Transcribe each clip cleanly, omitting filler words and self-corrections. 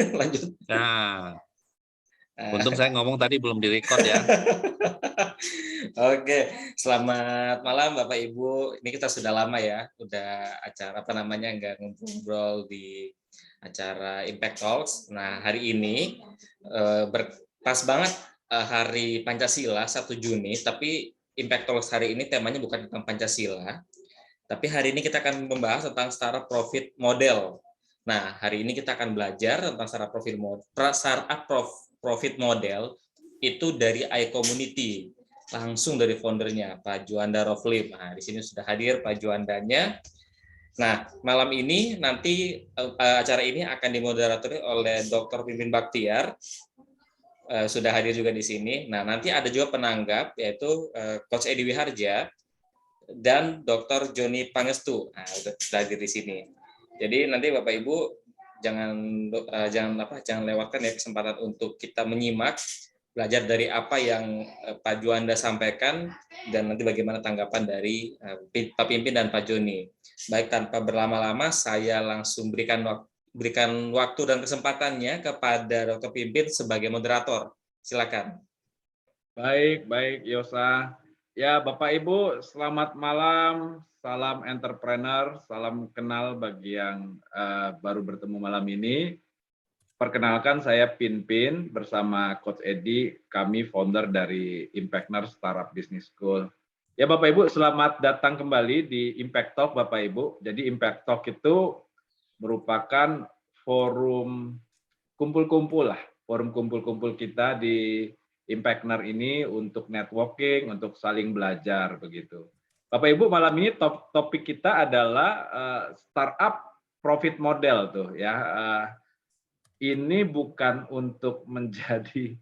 Lanjut. Nah, untung saya ngomong tadi belum direcord ya. Oke, selamat malam Bapak Ibu. Ini kita sudah lama ya, udah acara apa namanya nggak ngobrol di acara Impact Talks. Nah hari ini pas banget Hari Pancasila 1 Juni, tapi Impact Talks hari ini temanya bukan tentang Pancasila, tapi hari ini kita akan membahas tentang startup profit model. Nah hari ini kita akan belajar tentang startup profit model itu dari iCommunity, langsung dari foundernya Pak Juanda Roflim. Nah, di sini sudah hadir Pak Juandanya. Nah, malam ini nanti acara ini akan dimoderatori oleh Dr. Pimpin Baktiar, sudah hadir juga di sini. Nah, nanti ada juga penanggap yaitu Coach Edi Wiharja dan Dr. Joni Pangestu. Nah, sudah hadir di sini. Jadi nanti Bapak Ibu jangan lewatkan ya kesempatan untuk kita menyimak, belajar dari apa yang Pak Juanda sampaikan, dan nanti bagaimana tanggapan dari Pak Pimpin dan Pak Joni. Baik, tanpa berlama-lama, saya langsung berikan waktu dan kesempatannya kepada Dr. Pimpin sebagai moderator. Silakan. Baik, Yosa. Ya, Bapak Ibu, selamat malam. Salam entrepreneur, salam kenal bagi yang baru bertemu malam ini. Perkenalkan, saya Pinpin bersama Coach Edi, kami founder dari Impactner Startup Business School. Ya Bapak Ibu, selamat datang kembali di Impact Talk Bapak Ibu. Jadi Impact Talk itu merupakan forum kumpul-kumpul lah, forum kumpul-kumpul kita di Impactner ini untuk networking, untuk saling belajar begitu. Bapak Ibu, malam ini topik kita adalah startup profit model tuh ya. Ini bukan untuk menjadi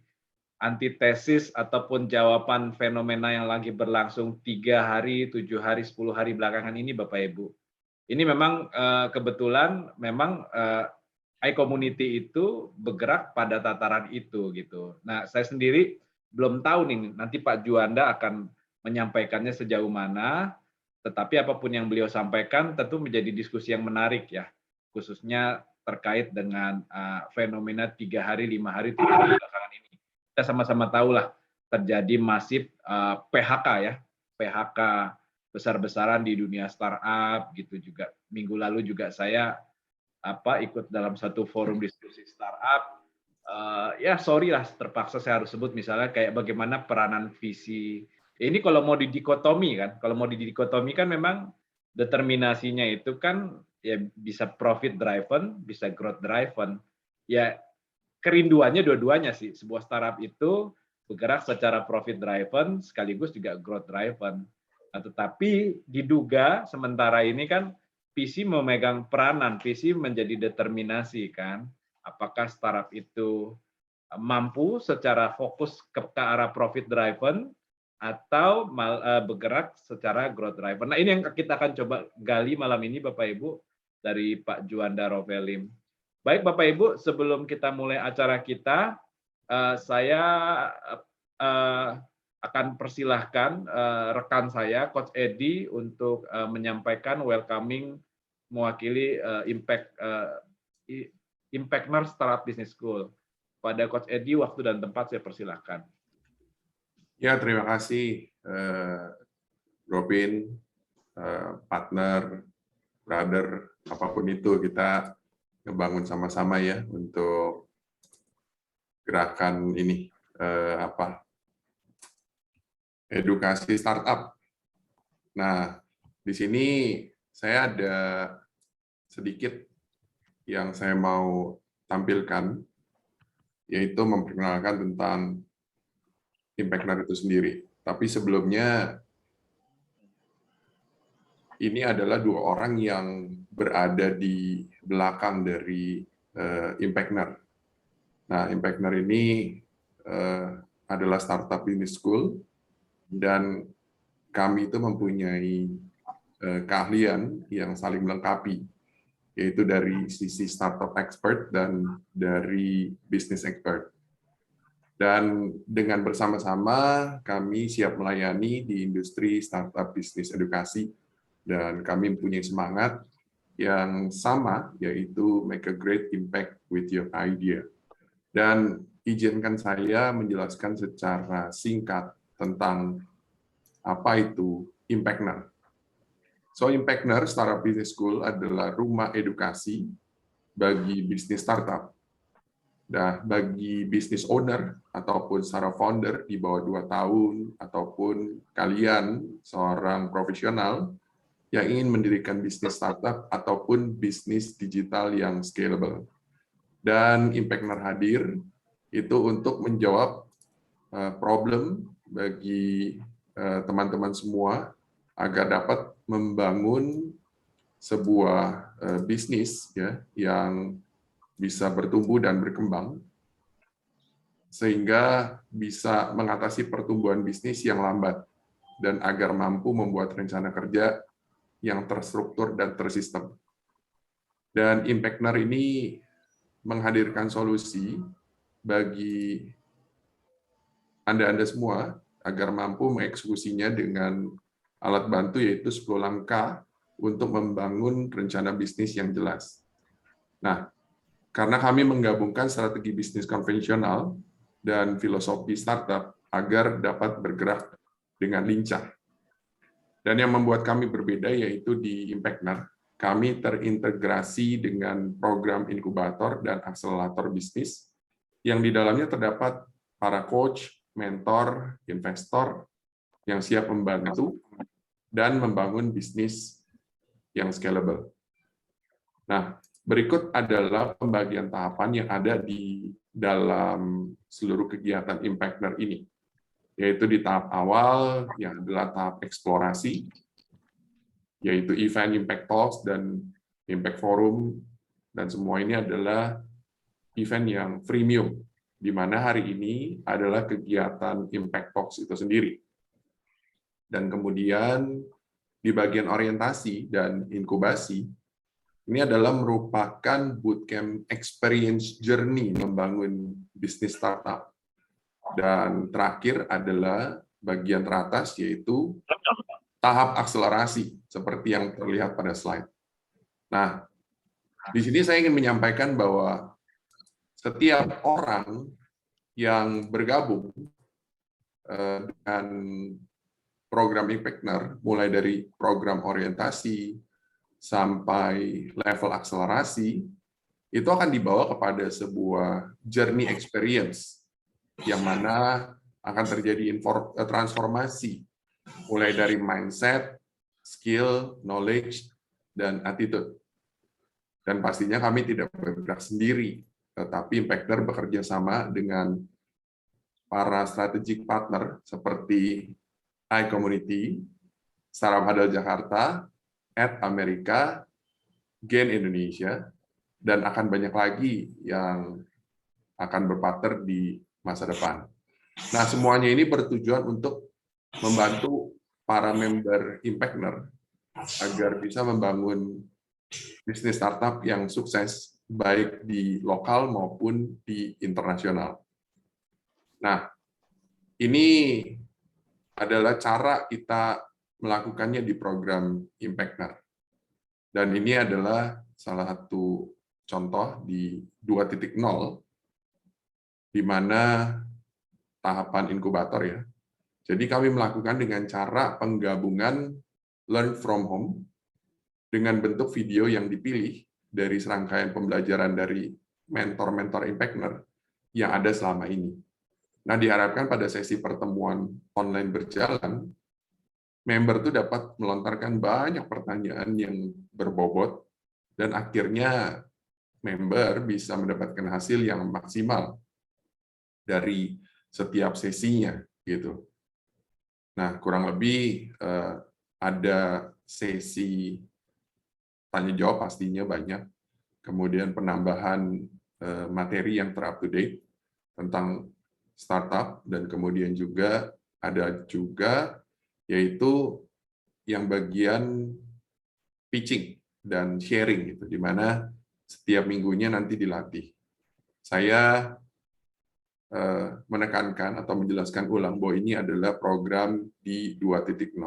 antitesis ataupun jawaban fenomena yang lagi berlangsung 3 hari, 7 hari, 10 hari belakangan ini Bapak Ibu. Ini memang kebetulan memang iCommunity itu bergerak pada tataran itu gitu. Nah, saya sendiri belum tahu nih nanti Pak Juanda akan menyampaikannya sejauh mana, tetapi apapun yang beliau sampaikan tentu menjadi diskusi yang menarik ya, khususnya terkait dengan fenomena 3 hari, 5 hari, 7 hari belakangan ini. Kita sama-sama tahulah terjadi masif PHK ya, PHK besar-besaran di dunia startup gitu juga. Minggu lalu juga saya ikut dalam satu forum diskusi startup. Ya sorry lah terpaksa saya harus sebut misalnya kayak bagaimana peranan visi. Ini kalau mau didikotomi kan memang determinasinya itu kan ya bisa profit driven, bisa growth driven. Ya kerinduannya dua-duanya sih. Sebuah startup itu bergerak secara profit driven sekaligus juga growth driven. Nah, tetapi diduga sementara ini kan visi memegang peranan, visi menjadi determinasi kan. Apakah startup itu mampu secara fokus ke arah profit driven atau bergerak secara growth driven. Nah, ini yang kita akan coba gali malam ini Bapak Ibu dari Pak Juanda Rovelim. Baik Bapak Ibu, sebelum kita mulai acara kita, saya akan persilahkan rekan saya, Coach Edi, untuk menyampaikan welcoming mewakili Impactner Startup Business School. Pada Coach Edi, waktu dan tempat saya persilahkan. Ya, terima kasih, Robin, partner, brother, apapun itu kita ngebangun sama-sama ya untuk gerakan ini, edukasi startup. Nah, di sini saya ada sedikit yang saya mau tampilkan, yaitu memperkenalkan tentang Impactner itu sendiri. Tapi sebelumnya, ini adalah 2 orang yang berada di belakang dari Impactner. Nah, Impactner ini adalah startup business school, dan kami itu mempunyai keahlian yang saling melengkapi, yaitu dari sisi startup expert dan dari business expert. Dan dengan bersama-sama kami siap melayani di industri startup bisnis edukasi, dan kami mempunyai semangat yang sama, yaitu make a great impact with your idea. Dan izinkan saya menjelaskan secara singkat tentang apa itu Impactner. So, Impactner Startup Business School adalah rumah edukasi bagi bisnis startup. Nah, bagi business owner ataupun startup founder di bawah 2 tahun, ataupun kalian seorang profesional yang ingin mendirikan bisnis startup ataupun bisnis digital yang scalable. Dan Impactner hadir itu untuk menjawab problem bagi teman-teman semua agar dapat membangun sebuah bisnis ya yang bisa bertumbuh dan berkembang, sehingga bisa mengatasi pertumbuhan bisnis yang lambat, dan agar mampu membuat rencana kerja yang terstruktur dan tersistem. Dan Impactner ini menghadirkan solusi bagi Anda semua agar mampu mengeksekusinya dengan alat bantu, yaitu 10 langkah untuk membangun rencana bisnis yang jelas. Nah, karena kami menggabungkan strategi bisnis konvensional dan filosofi startup agar dapat bergerak dengan lincah. Dan yang membuat kami berbeda yaitu di Impactner, kami terintegrasi dengan program inkubator dan akselerator bisnis yang di dalamnya terdapat para coach, mentor, investor yang siap membantu dan membangun bisnis yang scalable. Nah, berikut adalah pembagian tahapan yang ada di dalam seluruh kegiatan Impactner ini, yaitu di tahap awal yang adalah tahap eksplorasi, yaitu event Impact Talks dan Impact Forum, dan semua ini adalah event yang freemium, di mana hari ini adalah kegiatan Impact Talks itu sendiri. Dan kemudian di bagian orientasi dan inkubasi, ini adalah merupakan bootcamp experience journey membangun bisnis startup. Dan terakhir adalah bagian teratas, yaitu tahap akselerasi, seperti yang terlihat pada slide. Nah, di sini saya ingin menyampaikan bahwa setiap orang yang bergabung dengan program Impactner, mulai dari program orientasi, sampai level akselerasi, itu akan dibawa kepada sebuah journey experience, yang mana akan terjadi transformasi, mulai dari mindset, skill, knowledge, dan attitude. Dan pastinya kami tidak bergerak sendiri, tetapi Impactner bekerja sama dengan para strategic partner seperti iCommunity, Startup Hadal Jakarta, Amerika, Gain Indonesia, dan akan banyak lagi yang akan berpartner di masa depan. Nah, semuanya ini bertujuan untuk membantu para member Impactner agar bisa membangun bisnis startup yang sukses, baik di lokal maupun di internasional. Nah, ini adalah cara kita melakukannya di program Impactner. Dan ini adalah salah satu contoh di 2.0, di mana tahapan inkubator ya. Jadi kami melakukan dengan cara penggabungan learn from home dengan bentuk video yang dipilih dari serangkaian pembelajaran dari mentor-mentor Impactner yang ada selama ini. Nah, diharapkan pada sesi pertemuan online berjalan, member itu dapat melontarkan banyak pertanyaan yang berbobot, dan akhirnya member bisa mendapatkan hasil yang maksimal dari setiap sesinya, gitu. Nah, kurang lebih ada sesi tanya jawab pastinya banyak, kemudian penambahan materi yang ter-up to date tentang startup, dan kemudian juga ada juga yaitu yang bagian pitching dan sharing, gitu, di mana setiap minggunya nanti dilatih. Saya menekankan atau menjelaskan ulang bahwa ini adalah program di 2.0.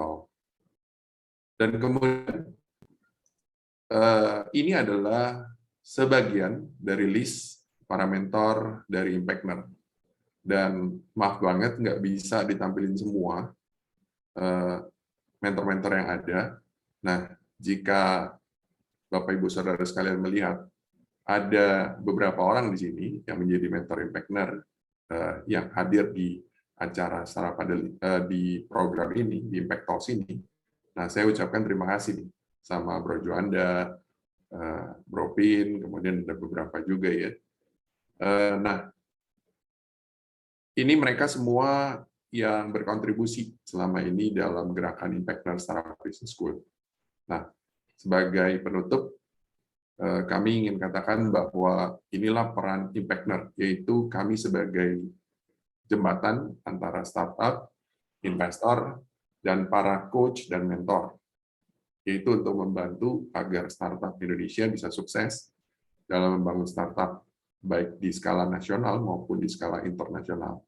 Dan kemudian ini adalah sebagian dari list para mentor dari Impactner. Dan maaf banget nggak bisa ditampilin semua mentor-mentor yang ada. Nah, jika Bapak Ibu Saudara sekalian melihat ada beberapa orang di sini yang menjadi mentor Impactner yang hadir di acara di program ini, di Impact Talks ini. Nah, saya ucapkan terima kasih nih sama Bro Juanda, Bro Pin, kemudian ada beberapa juga ya. Nah, ini mereka semua yang berkontribusi selama ini dalam gerakan Impactner Startup Business School. Nah, sebagai penutup, kami ingin katakan bahwa inilah peran Impactner, yaitu kami sebagai jembatan antara startup, investor, dan para coach dan mentor, yaitu untuk membantu agar startup Indonesia bisa sukses dalam membangun startup baik di skala nasional maupun di skala internasional.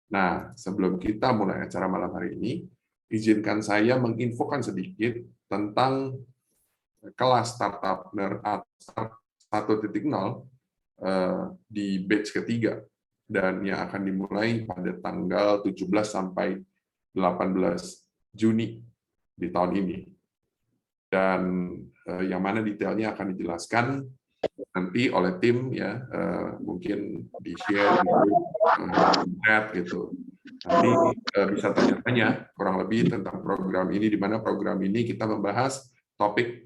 Nah, sebelum kita mulai acara malam hari ini, izinkan saya menginfokan sedikit tentang kelas Startup Nerd 1.0 di batch ketiga, dan yang akan dimulai pada tanggal 17 sampai 18 Juni di tahun ini. Dan yang mana detailnya akan dijelaskan nanti oleh tim ya, mungkin di-share di chat gitu. Nanti bisa tanya-tanya kurang lebih tentang program ini, di mana program ini kita membahas topik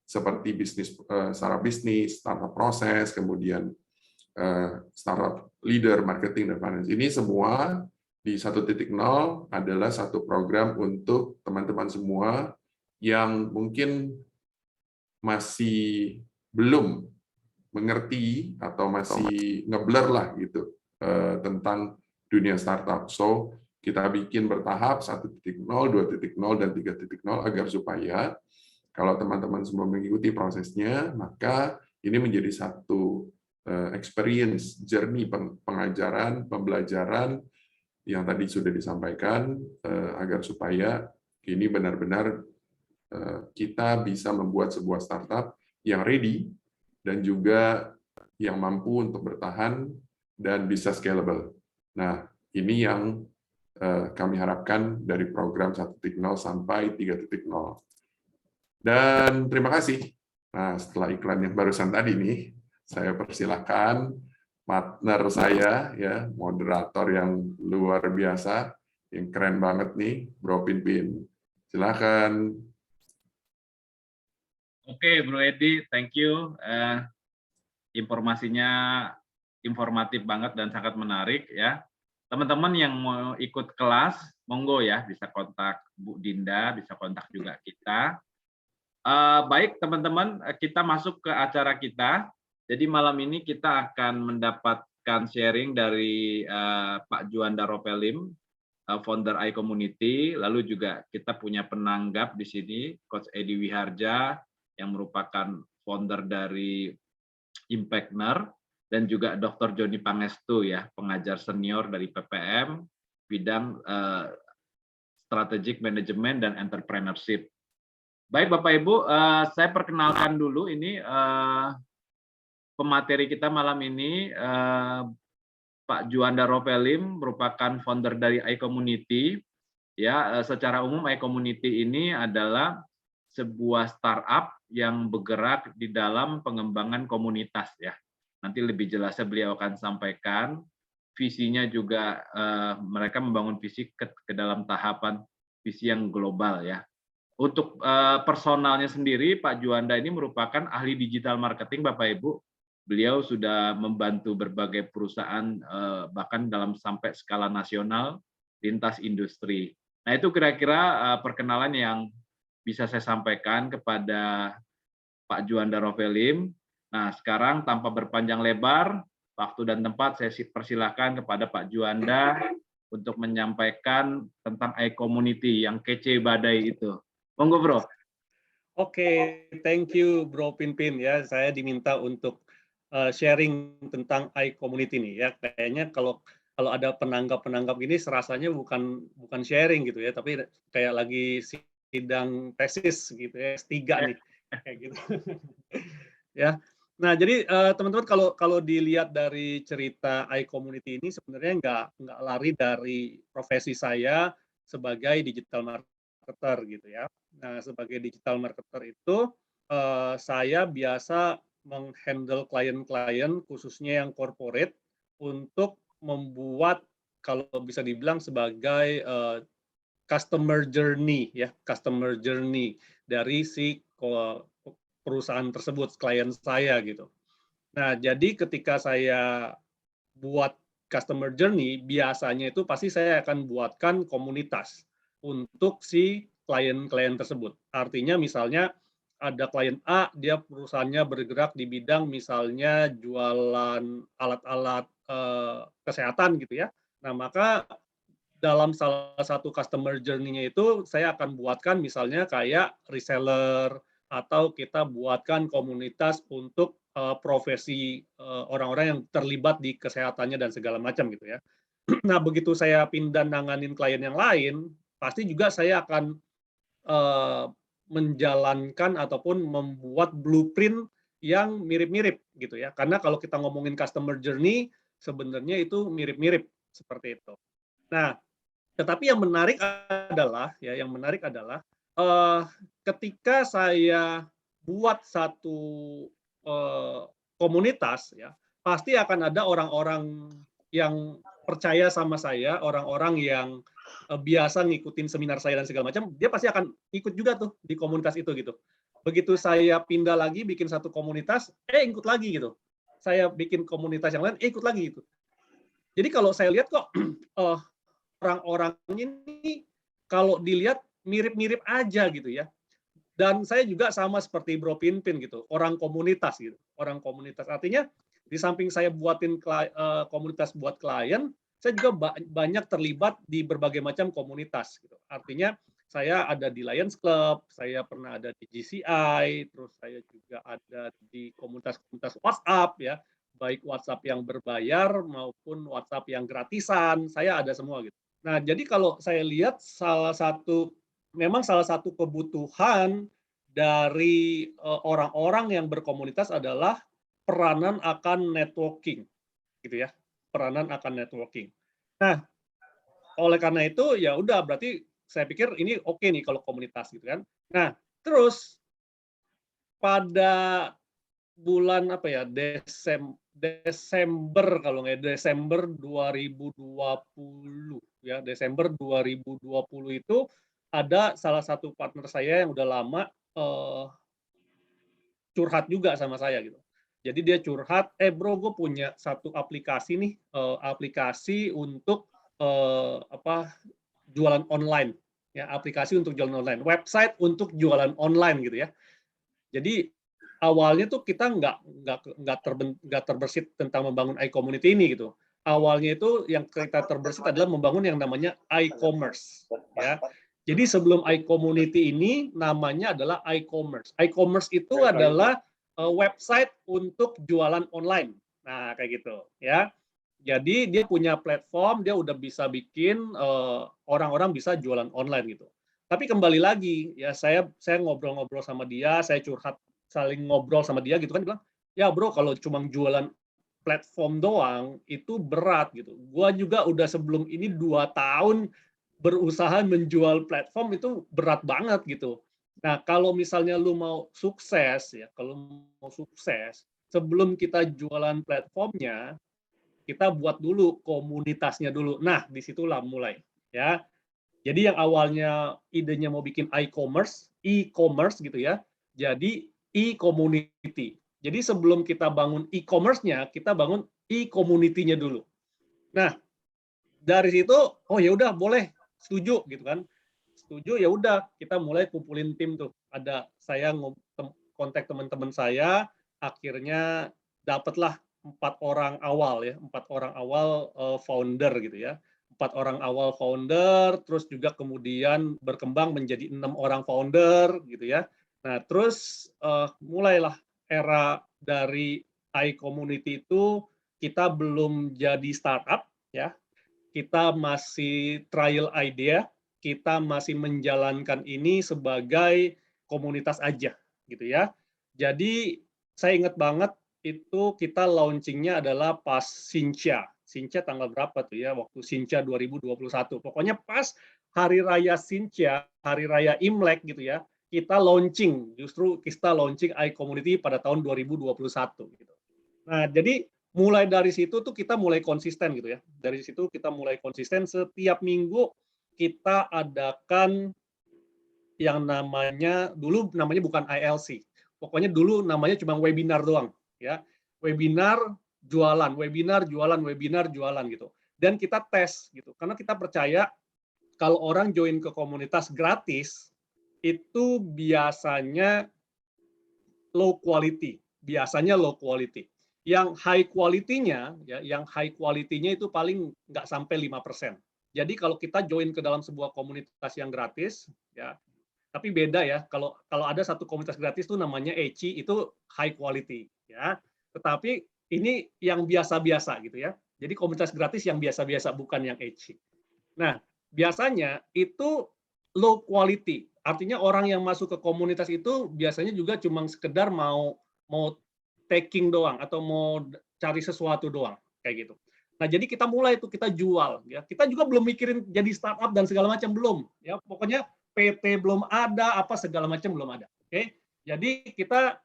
seperti startup bisnis, startup proses, kemudian startup leader, marketing, dan finance. Ini semua di 1.0 adalah satu program untuk teman-teman semua yang mungkin masih belum mengerti atau masih ngeblur lah gitu tentang dunia startup. So, kita bikin bertahap 1.0, 2.0, dan 3.0 agar supaya kalau teman-teman semua mengikuti prosesnya, maka ini menjadi satu experience, journey pengajaran, pembelajaran yang tadi sudah disampaikan, agar supaya ini benar-benar kita bisa membuat sebuah startup yang ready dan juga yang mampu untuk bertahan dan bisa scalable. Nah, ini yang kami harapkan dari program 1.0 sampai 3.0. Dan terima kasih. Nah, setelah iklan yang barusan tadi nih, saya persilahkan partner saya, ya, moderator yang luar biasa, yang keren banget nih, Bro Pin. Silakan. Oke, Bro Edi, thank you. Informasinya informatif banget dan sangat menarik ya. Teman-teman yang mau ikut kelas, monggo ya, bisa kontak Bu Dinda, bisa kontak juga kita. Baik teman-teman, kita masuk ke acara kita. Jadi malam ini kita akan mendapatkan sharing dari Pak Juanda Ropelim, founder iCommunity. Lalu juga kita punya penanggap di sini, Coach Edi Wiharja, yang merupakan founder dari Impactner, dan juga Dr. Joni Pangestu, ya, pengajar senior dari PPM, bidang Strategic Management dan Entrepreneurship. Baik Bapak Ibu, saya perkenalkan dulu ini pemateri kita malam ini, Pak Juanda Ropelim merupakan founder dari iCommunity. Ya, secara umum iCommunity ini adalah sebuah startup yang bergerak di dalam pengembangan komunitas ya. Nanti lebih jelasnya beliau akan sampaikan. Visinya juga mereka membangun visi ke dalam tahapan visi yang global ya. Untuk personalnya sendiri, Pak Juanda ini merupakan ahli digital marketing, Bapak Ibu. Beliau sudah membantu berbagai perusahaan bahkan dalam sampai skala nasional, lintas industri. Nah, itu kira-kira perkenalan yang bisa saya sampaikan kepada Pak Juanda Ropelim. Nah, sekarang tanpa berpanjang lebar, waktu dan tempat saya persilakan kepada Pak Juanda untuk menyampaikan tentang iCommunity yang kece badai itu. Monggo, Bro. Oke, thank you Bro Pin ya. Saya diminta untuk sharing tentang iCommunity nih ya. Kayaknya kalau ada penanggap gini serasanya bukan sharing gitu ya, tapi kayak lagi sidang tesis gitu ya, S3 nih. kayak gitu. Ya. Nah, jadi teman-teman kalau dilihat dari cerita iCommunity ini sebenarnya nggak lari dari profesi saya sebagai digital marketer gitu ya. Nah, sebagai digital marketer itu saya biasa menghandle klien-klien khususnya yang corporate untuk membuat kalau bisa dibilang sebagai customer journey ya, customer journey dari si perusahaan tersebut, klien saya gitu. Nah, jadi ketika saya buat customer journey, biasanya itu pasti saya akan buatkan komunitas untuk si klien-klien tersebut. Artinya misalnya ada klien A, dia perusahaannya bergerak di bidang misalnya jualan alat-alat kesehatan gitu ya. Nah, maka dalam salah satu customer journey-nya itu saya akan buatkan misalnya kayak reseller atau kita buatkan komunitas untuk profesi orang-orang yang terlibat di kesehatannya dan segala macam gitu ya. Nah, begitu saya pindah nanganin klien yang lain, pasti juga saya akan menjalankan ataupun membuat blueprint yang mirip-mirip gitu ya. Karena kalau kita ngomongin customer journey, sebenarnya itu mirip-mirip seperti itu. Nah, tetapi yang menarik adalah ketika saya buat satu komunitas ya, pasti akan ada orang-orang yang percaya sama saya, orang-orang yang biasa ngikutin seminar saya dan segala macam, dia pasti akan ikut juga tuh di komunitas itu gitu. Begitu saya pindah lagi bikin satu komunitas, ikut lagi gitu. Saya bikin komunitas yang lain, ikut lagi gitu. Jadi kalau saya lihat kok orang-orang ini kalau dilihat mirip-mirip aja gitu ya. Dan saya juga sama seperti Bro Pinpin gitu, orang komunitas gitu. Orang komunitas artinya di samping saya buatin komunitas buat klien, saya juga banyak terlibat di berbagai macam komunitas gitu. Artinya saya ada di Lions Club, saya pernah ada di GCI, terus saya juga ada di komunitas-komunitas WhatsApp ya, baik WhatsApp yang berbayar maupun WhatsApp yang gratisan, saya ada semua gitu. Nah, jadi kalau saya lihat memang salah satu kebutuhan dari orang-orang yang berkomunitas adalah peranan akan networking, gitu ya, peranan akan networking. Nah, oleh karena itu ya udah berarti saya pikir ini oke nih kalau komunitas gitu kan. Nah, terus pada bulan apa ya Desember kalau nggak Desember 2020 ya Desember 2020 itu ada salah satu partner saya yang udah lama curhat juga sama saya gitu. Jadi dia curhat, bro gue punya satu aplikasi nih, aplikasi untuk jualan online ya, aplikasi untuk jualan online, website untuk jualan online gitu ya. Jadi awalnya tuh kita nggak terbersit tentang membangun iCommunity ini gitu. Awalnya itu yang kita terbersit adalah membangun yang namanya iCommerce ya. Jadi sebelum iCommunity ini namanya adalah iCommerce. iCommerce itu adalah website untuk jualan online. Nah, kayak gitu ya. Jadi dia punya platform, dia udah bisa bikin orang-orang bisa jualan online gitu. Tapi kembali lagi ya saya ngobrol-ngobrol sama dia, saya curhat saling ngobrol sama dia gitu kan, bilang, "Ya, Bro, kalau cuma jualan platform doang itu berat gitu. Gua juga udah sebelum ini 2 tahun berusaha menjual platform itu berat banget gitu. Nah, kalau misalnya lu mau sukses ya, sebelum kita jualan platformnya, kita buat dulu komunitasnya dulu. Nah, disitulah mulai ya. Jadi yang awalnya idenya mau bikin e-commerce gitu ya. Jadi e-community. Jadi sebelum kita bangun e-commerce-nya, kita bangun e-community-nya dulu. Nah, dari situ oh ya udah boleh, setuju gitu kan. Setuju ya udah kita mulai kumpulin tim tuh. Ada saya kontak teman-teman saya, akhirnya dapatlah 4 orang awal ya, 4 orang awal founder gitu ya. 4 orang awal founder, terus juga kemudian berkembang menjadi 6 orang founder gitu ya. Nah, terus mulailah era dari iCommunity itu kita belum jadi startup ya. Kita masih trial idea, kita masih menjalankan ini sebagai komunitas aja gitu ya. Jadi saya ingat banget itu kita launchingnya adalah pas Sincha tanggal berapa tuh ya, waktu Sincha 2021. Pokoknya pas hari raya Sincha, hari raya Imlek gitu ya, kita launching iCommunity pada tahun 2021 gitu. Nah, jadi mulai dari situ tuh kita mulai konsisten gitu ya. Dari situ kita mulai konsisten, setiap minggu kita adakan yang namanya, dulu namanya bukan ILC. Pokoknya dulu namanya cuma webinar doang ya. Webinar jualan, webinar jualan, webinar jualan gitu. Dan kita tes gitu. Karena kita percaya kalau orang join ke komunitas gratis itu biasanya low quality. Biasanya low quality. Yang high quality-nya ya, yang high quality-nya itu paling nggak sampai 5%. Jadi kalau kita join ke dalam sebuah komunitas yang gratis ya, tapi beda ya, kalau ada satu komunitas gratis tuh namanya ECI, itu high quality ya. Tetapi ini yang biasa-biasa gitu ya. Jadi komunitas gratis yang biasa-biasa, bukan yang ECI. Nah, biasanya itu low quality. Artinya orang yang masuk ke komunitas itu biasanya juga cuma sekedar mau taking doang atau mau cari sesuatu doang kayak gitu. Nah, jadi kita mulai itu kita jual ya. Kita juga belum mikirin jadi startup dan segala macam, belum ya. Pokoknya PT belum ada, apa segala macam belum ada. Oke. Jadi kita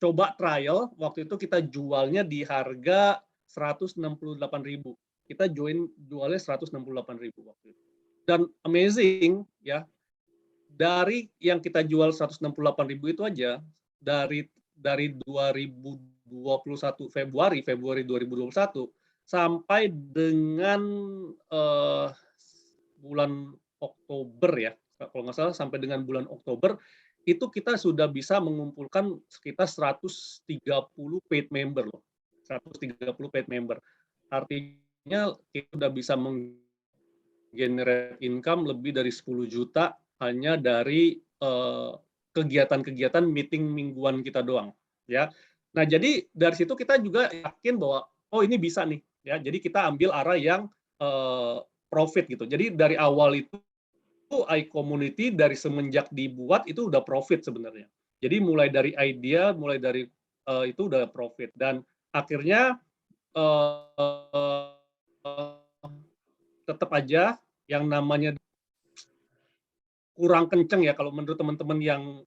coba trial, waktu itu kita jualnya di harga 168.000. Kita jualnya 168.000 waktu itu. Dan amazing ya. Dari yang kita jual 168.000 itu aja, dari 2021 Februari 2021 sampai dengan bulan Oktober ya, kalau nggak salah sampai dengan bulan Oktober itu kita sudah bisa mengumpulkan sekitar 130 paid member loh. 130 paid member. Artinya kita sudah bisa menggenerate income lebih dari 10 juta hanya dari kegiatan-kegiatan meeting mingguan kita doang ya. Nah, jadi dari situ kita juga yakin bahwa oh ini bisa nih ya. Jadi kita ambil arah yang profit gitu. Jadi dari awal itu iCommunity dari semenjak dibuat itu udah profit sebenarnya. Jadi mulai dari idea, mulai dari itu udah profit, dan akhirnya tetap aja yang namanya kurang kenceng ya kalau menurut teman-teman yang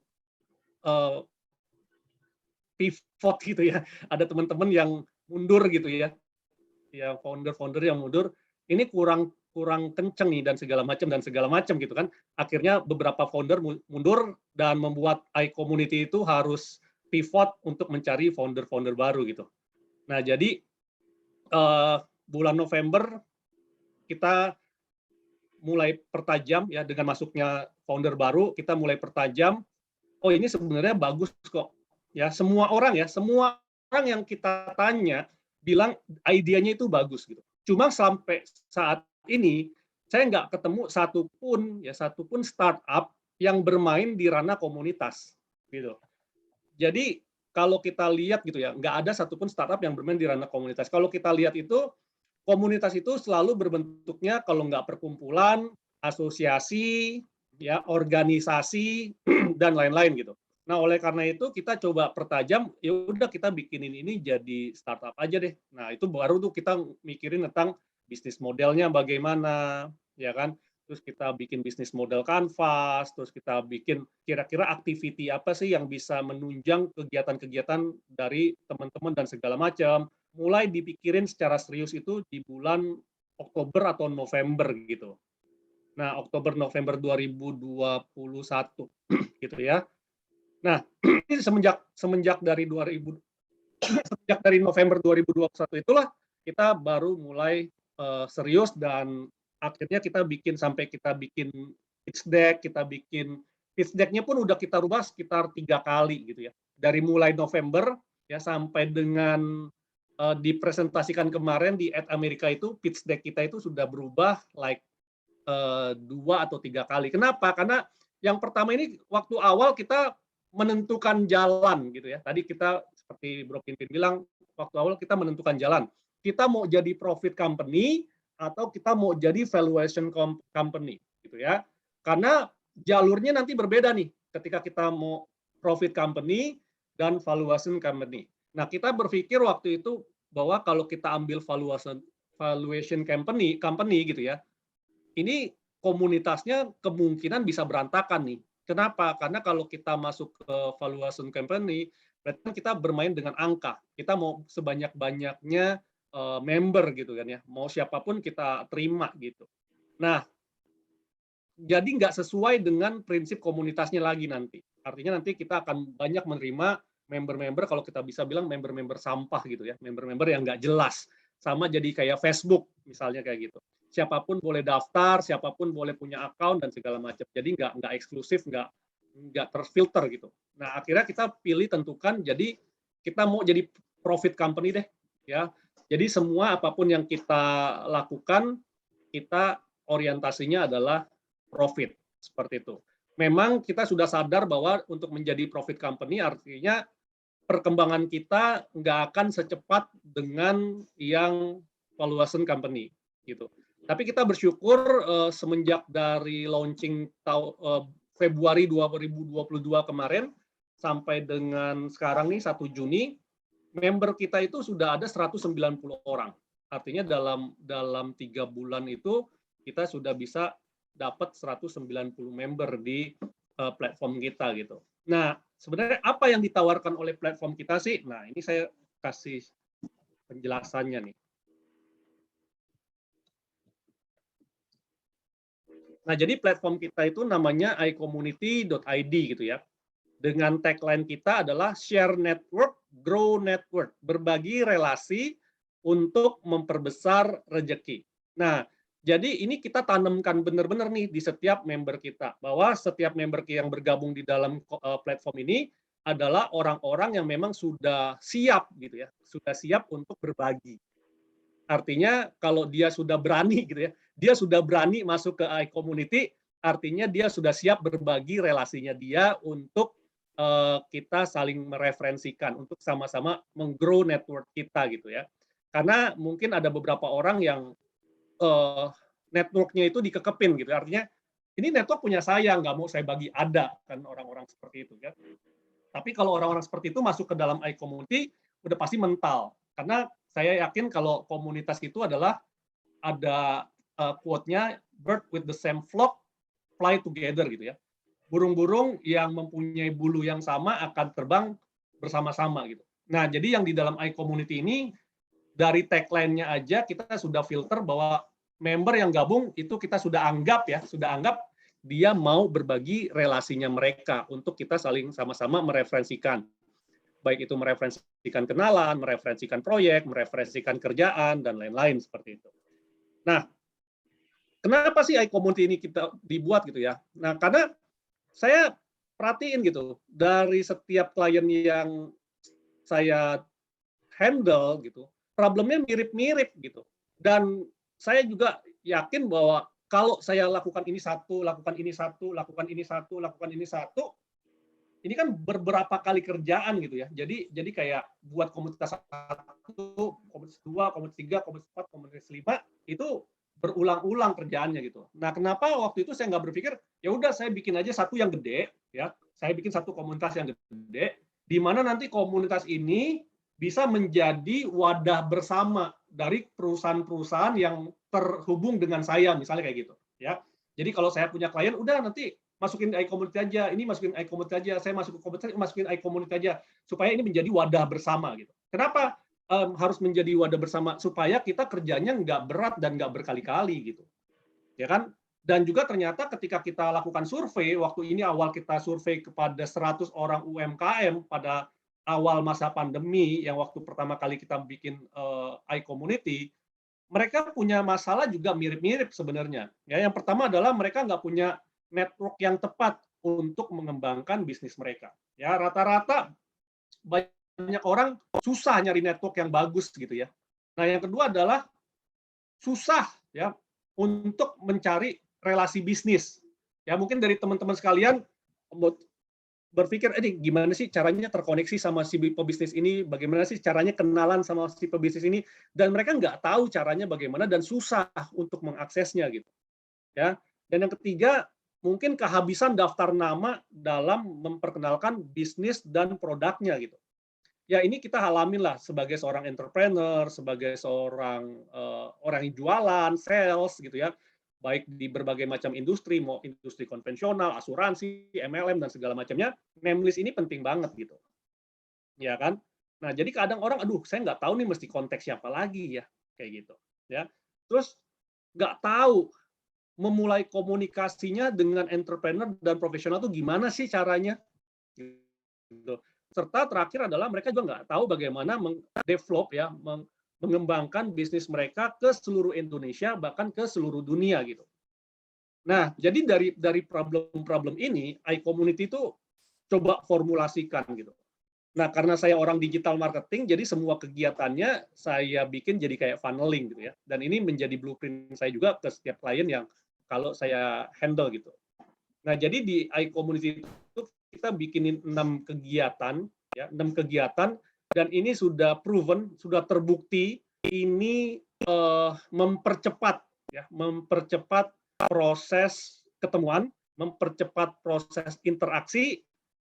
pivot gitu ya. Ada teman-teman yang mundur gitu ya. Ya founder yang mundur, ini kurang kenceng nih dan segala macam gitu kan. Akhirnya beberapa founder mundur dan membuat iCommunity itu harus pivot untuk mencari founder baru gitu. Nah, jadi bulan November kita mulai pertajam ya, dengan masuknya founder baru kita mulai pertajam. Oh, ini sebenarnya bagus kok. Ya, semua orang yang kita tanya bilang idenya itu bagus gitu. Cuma sampai saat ini saya nggak ketemu satupun startup yang bermain di ranah komunitas gitu. Jadi kalau kita lihat gitu ya, nggak ada satupun startup yang bermain di ranah komunitas. Kalau kita lihat itu, komunitas itu selalu berbentuknya kalau nggak perkumpulan, asosiasi, ya organisasi dan lain-lain gitu. Nah, oleh karena itu kita coba pertajam, ya udah kita bikinin ini jadi startup aja deh. Nah, itu baru tuh kita mikirin tentang bisnis modelnya bagaimana, ya kan? Terus kita bikin bisnis model canvas, terus kita bikin kira-kira activity apa sih yang bisa menunjang kegiatan-kegiatan dari teman-teman dan segala macam. Mulai dipikirin secara serius itu di bulan Oktober atau November gitu. Nah, Oktober-November 2021 gitu ya. Nah, ini semenjak dari November 2021 itulah kita baru mulai serius, dan akhirnya kita bikin pitch deck, pitch deck-nya pun udah kita rubah sekitar 3 kali gitu ya. Dari mulai November ya sampai dengan dipresentasikan kemarin di Amerika itu, pitch deck kita itu sudah berubah 2 atau 3 kali. Kenapa? Karena yang pertama ini waktu awal kita menentukan jalan gitu ya. Tadi kita seperti Bro Pinpin bilang, waktu awal kita menentukan jalan. Kita mau jadi profit company atau kita mau jadi valuation company gitu ya. Karena jalurnya nanti berbeda nih ketika kita mau profit company, dan valuation company. Nah, kita berpikir waktu itu bahwa kalau kita ambil valuation company gitu ya, ini komunitasnya kemungkinan bisa berantakan nih. Kenapa? Karena kalau kita masuk ke valuation company, berarti kan kita bermain dengan angka. Kita mau sebanyak-banyaknya member gitu kan ya. Mau siapapun kita terima gitu. Nah, jadi nggak sesuai dengan prinsip komunitasnya lagi nanti. Artinya nanti kita akan banyak menerima member-member, kalau kita bisa bilang member-member sampah gitu ya, member-member yang nggak jelas. Sama jadi kayak Facebook misalnya kayak gitu. Siapapun boleh daftar, siapapun boleh punya account dan segala macam. Jadi nggak eksklusif, nggak terfilter gitu. Nah, akhirnya kita pilih tentukan, jadi kita mau jadi profit company deh, ya. Jadi semua apapun yang kita lakukan, kita orientasinya adalah profit, seperti itu. Memang kita sudah sadar bahwa untuk menjadi profit company artinya perkembangan kita nggak akan secepat dengan yang valuation company, gitu. Tapi kita bersyukur semenjak dari launching Februari 2022 kemarin sampai dengan sekarang nih 1 Juni, member kita itu sudah ada 190 orang. Artinya dalam 3 bulan itu kita sudah bisa dapat 190 member di platform kita gitu. Nah, sebenarnya apa yang ditawarkan oleh platform kita sih? Nah, ini saya kasih penjelasannya nih. Nah, jadi platform kita itu namanya iCommunity.id gitu ya. Dengan tagline kita adalah share network, grow network, berbagi relasi untuk memperbesar rezeki. Nah, jadi ini kita tanamkan benar-benar nih di setiap member kita, bahwa setiap member yang bergabung di dalam platform ini adalah orang-orang yang memang sudah siap gitu ya, sudah siap untuk berbagi. Artinya kalau dia sudah berani gitu ya, dia sudah berani masuk ke iCommunity, artinya dia sudah siap berbagi relasinya dia untuk kita saling mereferensikan, untuk sama-sama menggrow network kita gitu ya. Karena mungkin ada beberapa orang yang networknya itu dikekepin gitu, artinya ini network punya saya, nggak mau saya bagi, ada kan orang-orang seperti itu kan. Tapi kalau orang-orang seperti itu masuk ke dalam iCommunity, udah pasti mental. Karena saya yakin kalau komunitas itu adalah ada quote-nya, bird with the same flock fly together gitu ya. Burung-burung yang mempunyai bulu yang sama akan terbang bersama-sama gitu. Nah, jadi yang di dalam iCommunity ini, dari tagline-nya aja kita sudah filter bahwa member yang gabung itu kita sudah anggap dia mau berbagi relasinya mereka untuk kita saling sama-sama mereferensikan. Baik itu mereferensikan kenalan, mereferensikan proyek, mereferensikan kerjaan, dan lain-lain seperti itu. Nah, kenapa sih iCommunity ini kita dibuat gitu ya? Nah, karena saya perhatiin gitu, dari setiap klien yang saya handle gitu, problemnya mirip-mirip gitu. Dan saya juga yakin bahwa kalau saya lakukan ini satu, lakukan ini satu, lakukan ini satu, lakukan ini satu, ini kan beberapa kali kerjaan gitu ya. Jadi kayak buat komunitas 1, komunitas 2, komunitas 3, komunitas 4, komunitas 5 itu berulang-ulang kerjaannya gitu. Nah, kenapa waktu itu saya nggak berpikir ya udah saya bikin aja satu yang gede ya. Saya bikin satu komunitas yang gede di mana nanti komunitas ini bisa menjadi wadah bersama dari perusahaan-perusahaan yang terhubung dengan saya, misalnya kayak gitu ya. Jadi kalau saya punya klien, udah nanti masukin iCommunity aja, ini masukin iCommunity aja, saya masuk ke komunitas, masukin iCommunity aja, supaya ini menjadi wadah bersama gitu. Kenapa harus menjadi wadah bersama? Supaya kita kerjanya nggak berat dan nggak berkali-kali gitu, ya kan? Dan juga ternyata ketika kita lakukan survei, waktu ini awal kita survei kepada 100 orang UMKM pada awal masa pandemi, yang waktu pertama kali kita bikin iCommunity, mereka punya masalah juga mirip-mirip sebenarnya. Ya, yang pertama adalah mereka nggak punya network yang tepat untuk mengembangkan bisnis mereka. Ya, rata-rata banyak orang susah nyari network yang bagus gitu ya. Nah, yang kedua adalah susah ya untuk mencari relasi bisnis. Ya, mungkin dari teman-teman sekalian berpikir, gimana sih caranya terkoneksi sama si pebisnis ini, bagaimana sih caranya kenalan sama si pebisnis ini, dan mereka nggak tahu caranya bagaimana dan susah untuk mengaksesnya gitu. Ya. Dan yang ketiga, mungkin kehabisan daftar nama dalam memperkenalkan bisnis dan produknya gitu. Ya ini kita alamin lah sebagai seorang entrepreneur, sebagai seorang orang yang jualan, sales gitu ya, baik di berbagai macam industri, mau industri konvensional, asuransi, MLM dan segala macamnya, name list ini penting banget gitu, ya kan? Nah jadi kadang orang, aduh saya nggak tahu nih mesti konteks siapa lagi ya, kayak gitu, ya. Terus nggak tahu memulai komunikasinya dengan entrepreneur dan profesional itu gimana sih caranya, gitu. Serta terakhir adalah mereka juga nggak tahu bagaimana mengdevelop ya, mengembangkan bisnis mereka ke seluruh Indonesia bahkan ke seluruh dunia gitu. Nah, jadi dari problem-problem ini, iCommunity itu coba formulasikan gitu. Nah, karena saya orang digital marketing, jadi semua kegiatannya saya bikin jadi kayak funneling gitu ya. Dan ini menjadi blueprint saya juga ke setiap klien yang kalau saya handle gitu. Nah, jadi di iCommunity itu kita bikinin 6 kegiatan, ya, 6 kegiatan, dan ini sudah proven, sudah terbukti, ini mempercepat proses ketemuan, mempercepat proses interaksi,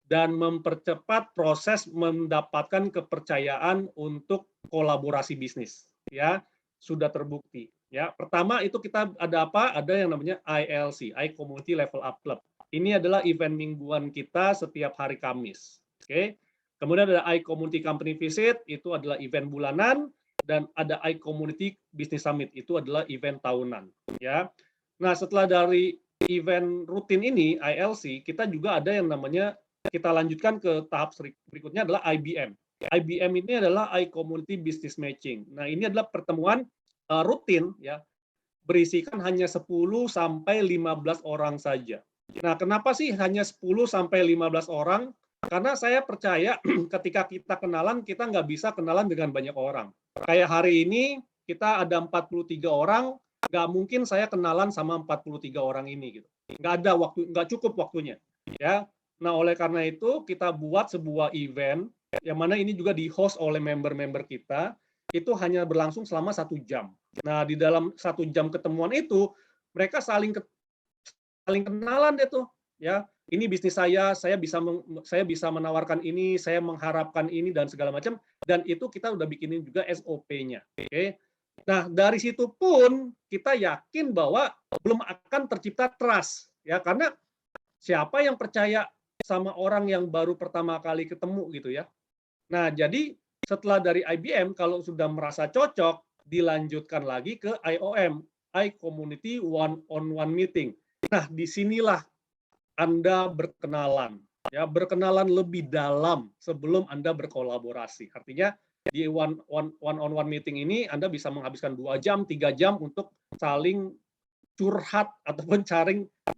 dan mempercepat proses mendapatkan kepercayaan untuk kolaborasi bisnis. Ya, sudah terbukti. Ya, pertama itu kita ada apa? Ada yang namanya ILC, iCommunity Level Up Club. Ini adalah event mingguan kita setiap hari Kamis. Oke. Kemudian ada iCommunity Company Visit, itu adalah event bulanan, dan ada iCommunity Business Summit, itu adalah event tahunan. Ya. Nah, setelah dari event rutin ini, ILC, kita juga ada yang namanya, kita lanjutkan ke tahap berikutnya adalah IBM. IBM ini adalah iCommunity Business Matching. Nah, ini adalah pertemuan rutin, ya, berisikan hanya 10 sampai 15 orang saja. Nah, kenapa sih hanya 10 sampai 15 orang? Karena saya percaya ketika kita kenalan, kita nggak bisa kenalan dengan banyak orang. Kayak hari ini kita ada 43 orang, nggak mungkin saya kenalan sama 43 orang ini gitu. Nggak ada waktu, nggak cukup waktunya. Ya. Nah, oleh karena itu kita buat sebuah event yang mana ini juga di-host oleh member-member kita, itu hanya berlangsung selama 1 jam. Nah, di dalam 1 jam ketemuan itu mereka saling kenalan deh tuh, ya. Ini bisnis saya bisa menawarkan ini, saya mengharapkan ini dan segala macam, dan itu kita udah bikinin juga SOP-nya. Oke. Nah, dari situ pun kita yakin bahwa belum akan tercipta trust, ya, karena siapa yang percaya sama orang yang baru pertama kali ketemu gitu ya. Nah, jadi setelah dari IBM kalau sudah merasa cocok, dilanjutkan lagi ke IOM, iCommunity One-on-One Meeting. Nah, disinilah Anda berkenalan, ya, berkenalan lebih dalam sebelum Anda berkolaborasi. Artinya di one-on-one meeting ini Anda bisa menghabiskan 2 jam, 3 jam untuk saling curhat ataupun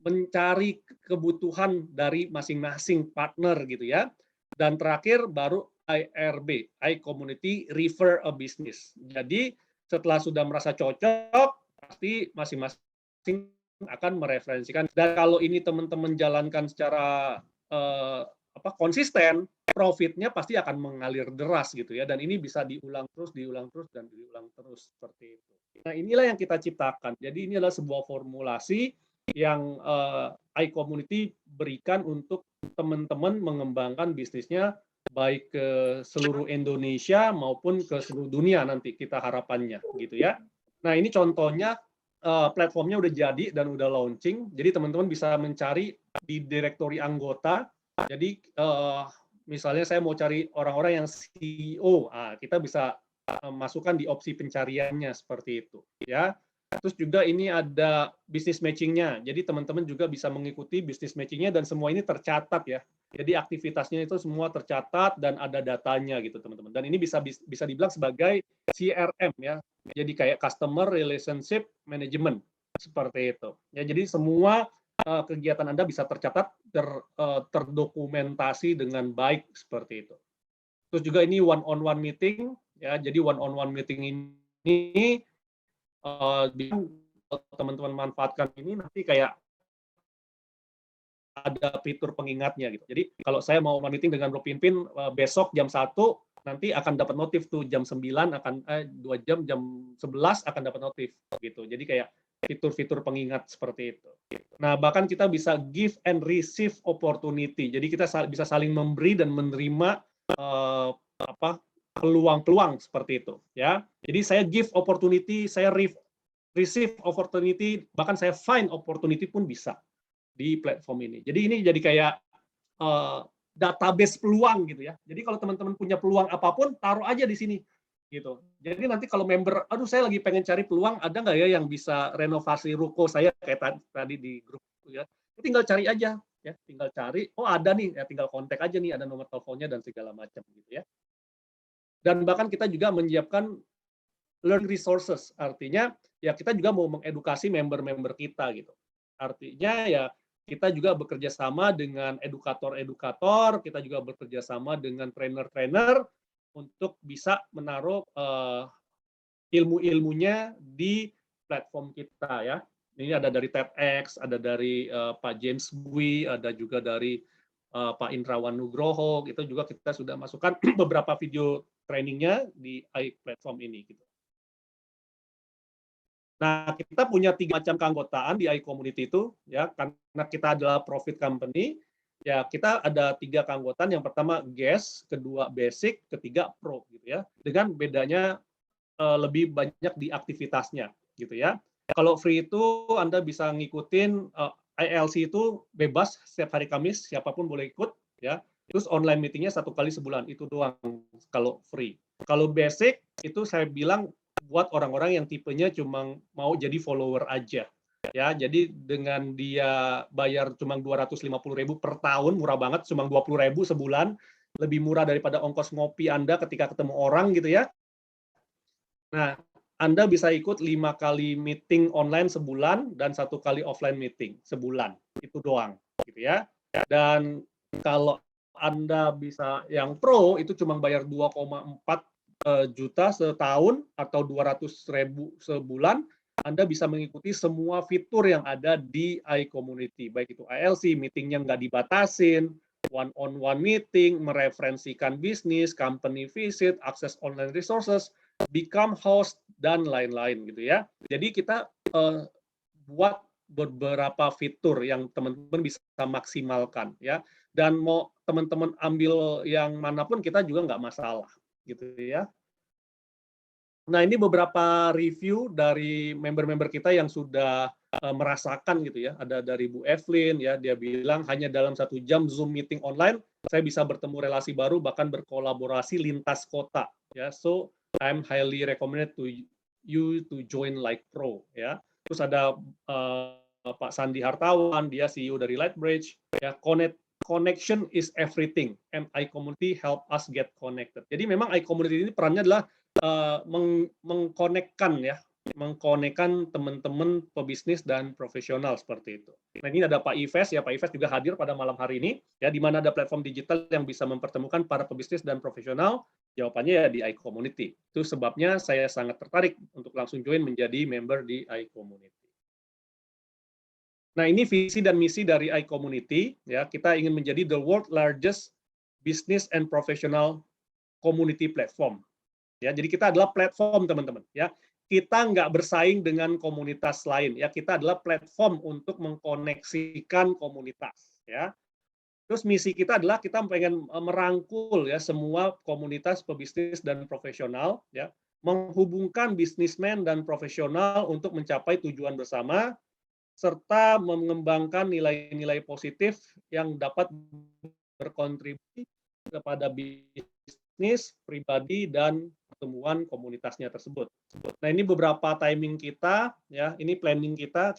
mencari kebutuhan dari masing-masing partner gitu ya. Dan terakhir baru IRB, iCommunity Refer a Business. Jadi setelah sudah merasa cocok, pasti masing-masing akan mereferensikan. Dan kalau ini teman-teman jalankan secara konsisten, profitnya pasti akan mengalir deras gitu ya. Dan ini bisa diulang terus seperti itu. Nah, inilah yang kita ciptakan. Jadi ini adalah sebuah formulasi yang iCommunity berikan untuk teman-teman mengembangkan bisnisnya baik ke seluruh Indonesia maupun ke seluruh dunia nanti kita harapannya gitu ya. Nah, ini contohnya platformnya udah jadi dan udah launching. Jadi teman-teman bisa mencari di direktori anggota. Jadi misalnya saya mau cari orang-orang yang CEO, kita bisa masukkan di opsi pencariannya seperti itu, ya. Terus juga ini ada business matching-nya. Jadi teman-teman juga bisa mengikuti business matching-nya dan semua ini tercatat ya. Jadi aktivitasnya itu semua tercatat dan ada datanya gitu teman-teman. Dan ini bisa dibilang sebagai CRM ya. Jadi kayak customer relationship management seperti itu. Ya, jadi semua kegiatan Anda bisa tercatat, terdokumentasi dengan baik seperti itu. Terus juga ini one-on-one meeting ya. Jadi one-on-one meeting ini teman-teman manfaatkan ini nanti kayak ada fitur pengingatnya gitu. Jadi kalau saya mau meeting dengan Bro Pinpin besok jam 1, nanti akan dapat notif tuh jam 9 akan 2 jam 11 akan dapat notif gitu. Jadi kayak fitur-fitur pengingat seperti itu. Nah, bahkan kita bisa give and receive opportunity. Jadi kita bisa saling memberi dan menerima peluang-peluang seperti itu, ya. Jadi saya give opportunity, saya receive opportunity, bahkan saya find opportunity pun bisa di platform ini. Jadi ini jadi kayak database peluang gitu ya. Jadi kalau teman-teman punya peluang apapun, taruh aja di sini gitu. Jadi nanti kalau member, aduh saya lagi pengen cari peluang, ada nggak ya yang bisa renovasi ruko saya kayak tadi di grup ya. Tinggal cari aja ya, tinggal cari, oh ada nih, ya tinggal kontak aja nih, ada nomor teleponnya dan segala macam gitu ya. Dan bahkan kita juga menyiapkan learning resources, artinya ya kita juga mau mengedukasi member-member kita gitu. Artinya ya kita juga bekerja sama dengan edukator-edukator, kita juga bekerja sama dengan trainer-trainer untuk bisa menaruh ilmu-ilmunya di platform kita ya. Ini ada dari TEDx, ada dari Pak James Bui, ada juga dari Pak Indrawan Nugroho, itu juga kita sudah masukkan beberapa video trainingnya di iPlatform ini. Gitu. Nah, kita punya 3 macam keanggotaan di iCommunity itu, ya, karena kita adalah profit company, ya kita ada 3 keanggotaan. Yang pertama guest, kedua basic, ketiga pro, gitu ya. Dengan bedanya lebih banyak di aktivitasnya, gitu ya. Kalau free itu Anda bisa ngikutin ILC itu bebas setiap hari Kamis, siapapun boleh ikut, ya. Terus online meetingnya 1 kali sebulan, itu doang kalau free. Kalau basic itu saya bilang buat orang-orang yang tipenya cuma mau jadi follower aja. Ya, jadi dengan dia bayar cuma 250.000 per tahun, murah banget, cuma 20.000 sebulan, lebih murah daripada ongkos ngopi Anda ketika ketemu orang gitu ya. Nah, Anda bisa ikut 5 kali meeting online sebulan dan 1 kali offline meeting sebulan. Itu doang, gitu ya. Dan kalau Anda bisa yang pro itu cuma bayar 2,4 juta setahun atau 200.000 sebulan, Anda bisa mengikuti semua fitur yang ada di iCommunity, baik itu ILC, meetingnya nggak dibatasin, one-on-one meeting, mereferensikan bisnis, company visit, akses online resources, become host, dan lain-lain gitu ya. Jadi kita buat beberapa fitur yang teman-teman bisa maksimalkan ya. Dan mau teman-teman ambil yang manapun kita juga nggak masalah gitu ya. Nah, ini beberapa review dari member-member kita yang sudah merasakan gitu ya. Ada dari Bu Evelyn ya, dia bilang hanya dalam 1 jam Zoom meeting online saya bisa bertemu relasi baru bahkan berkolaborasi lintas kota ya. So I'm highly recommended to you to join Like Pro ya. Terus ada Pak Sandi Hartawan, dia CEO dari Lightbridge ya. Connection is everything and iCommunity help us get connected. Jadi memang iCommunity ini perannya adalah mengkonekkan ya, mengkonekkan teman-teman pebisnis dan profesional seperti itu. Nah, ini ada Pak Ives ya, Pak Ives juga hadir pada malam hari ini ya, di mana ada platform digital yang bisa mempertemukan para pebisnis dan profesional. Jawabannya ya di iCommunity. Itu sebabnya saya sangat tertarik untuk langsung join menjadi member di iCommunity. Nah, ini visi dan misi dari iCommunity ya, kita ingin menjadi the world largest business and professional community platform. Ya, jadi kita adalah platform teman-teman ya. Kita nggak bersaing dengan komunitas lain ya. Kita adalah platform untuk mengkoneksikan komunitas ya. Terus misi kita adalah kita pengen merangkul ya semua komunitas pebisnis dan profesional ya, menghubungkan bisnismen dan profesional untuk mencapai tujuan bersama serta mengembangkan nilai-nilai positif yang dapat berkontribusi kepada bisnis pribadi dan pertemuan komunitasnya tersebut. Nah, ini beberapa timing kita ya, ini planning kita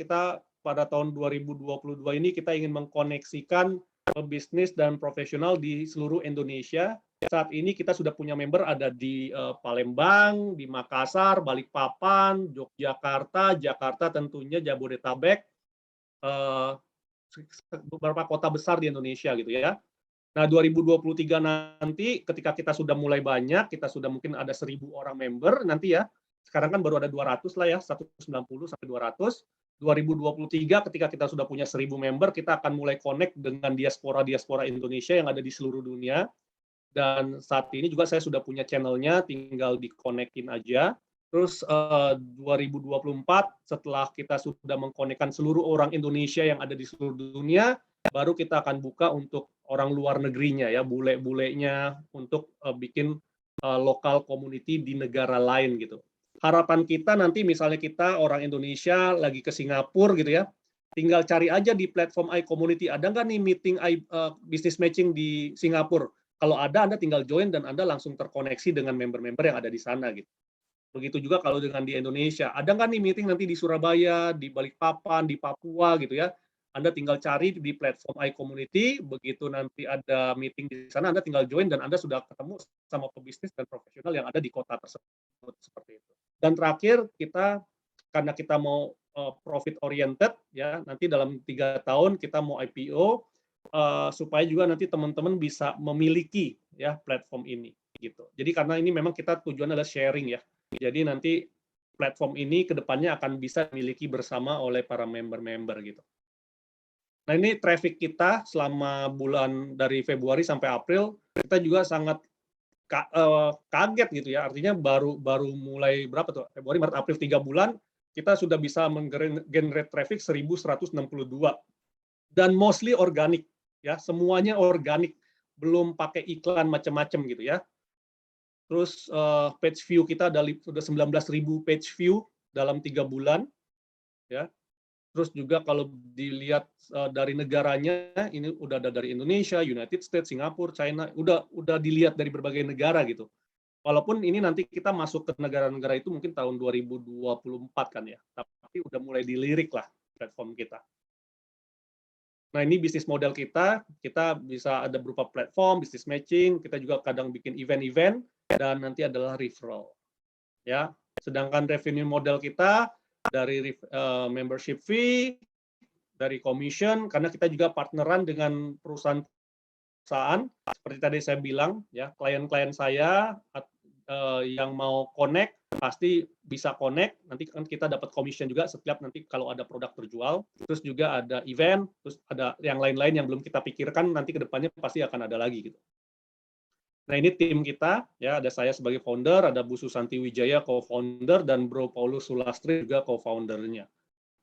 pada tahun 2022 ini kita ingin mengkoneksikan bisnis dan profesional di seluruh Indonesia. Saat ini kita sudah punya member ada di Palembang, di Makassar, Balikpapan, Yogyakarta, Jakarta tentunya, Jabodetabek, beberapa kota besar di Indonesia gitu ya. Nah, 2023 nanti ketika kita sudah mulai banyak, kita sudah mungkin ada 1.000 orang member nanti ya. Sekarang kan baru ada 200 lah ya, 190 sampai 200. 2023 ketika kita sudah punya 1.000 member, kita akan mulai connect dengan diaspora Indonesia yang ada di seluruh dunia. Dan saat ini juga saya sudah punya channelnya, tinggal di-connect-in aja. Terus 2024 setelah kita sudah mengkonekkan seluruh orang Indonesia yang ada di seluruh dunia, baru kita akan buka untuk orang luar negerinya ya, bule-bulenya untuk bikin lokal community di negara lain gitu. Harapan kita nanti misalnya kita orang Indonesia lagi ke Singapura gitu ya, tinggal cari aja di platform iCommunity, ada nggak nih meeting business matching di Singapura? Kalau ada, Anda tinggal join dan Anda langsung terkoneksi dengan member-member yang ada di sana gitu. Begitu juga kalau dengan di Indonesia, ada nggak nih meeting nanti di Surabaya, di Balikpapan, di Papua gitu ya. Anda tinggal cari di platform iCommunity, begitu nanti ada meeting di sana, Anda tinggal join dan Anda sudah ketemu sama pebisnis dan profesional yang ada di kota tersebut, seperti itu. Dan terakhir, kita karena kita mau profit oriented, ya nanti dalam 3 tahun kita mau IPO, supaya juga nanti teman-teman bisa memiliki ya platform ini gitu. Jadi karena ini memang kita tujuan adalah sharing ya. Jadi nanti platform ini kedepannya akan bisa dimiliki bersama oleh para member-member gitu. Nah ini traffic kita selama bulan dari Februari sampai April, kita juga sangat kaget gitu ya. Artinya baru mulai berapa tuh? Februari, Maret, April 3 bulan, kita sudah bisa menggenerate traffic 1.162. Dan mostly organik ya, semuanya organik, belum pakai iklan macam-macam gitu ya. Terus page view kita sudah 19.000 page view dalam 3 bulan, ya. Terus juga kalau dilihat dari negaranya, ini udah ada dari Indonesia, United States, Singapura, China, udah dilihat dari berbagai negara gitu. Walaupun ini nanti kita masuk ke negara-negara itu mungkin tahun 2024 kan ya, tapi udah mulai dilirik lah platform kita. Nah ini bisnis model kita bisa ada berupa platform, business matching, kita juga kadang bikin event-event, dan nanti adalah referral. Ya, sedangkan revenue model kita dari membership fee, dari commission, karena kita juga partneran dengan perusahaan-perusahaan seperti tadi saya bilang, ya klien-klien saya yang mau connect pasti bisa connect. Nanti kan kita dapat commission juga setiap nanti kalau ada produk terjual. Terus juga ada event, terus ada yang lain-lain yang belum kita pikirkan nanti kedepannya pasti akan ada lagi gitu. Nah ini tim kita, ya ada saya sebagai founder, ada Bu Susanti Wijaya co-founder, dan Bro Paulus Sulastri juga co-foundernya.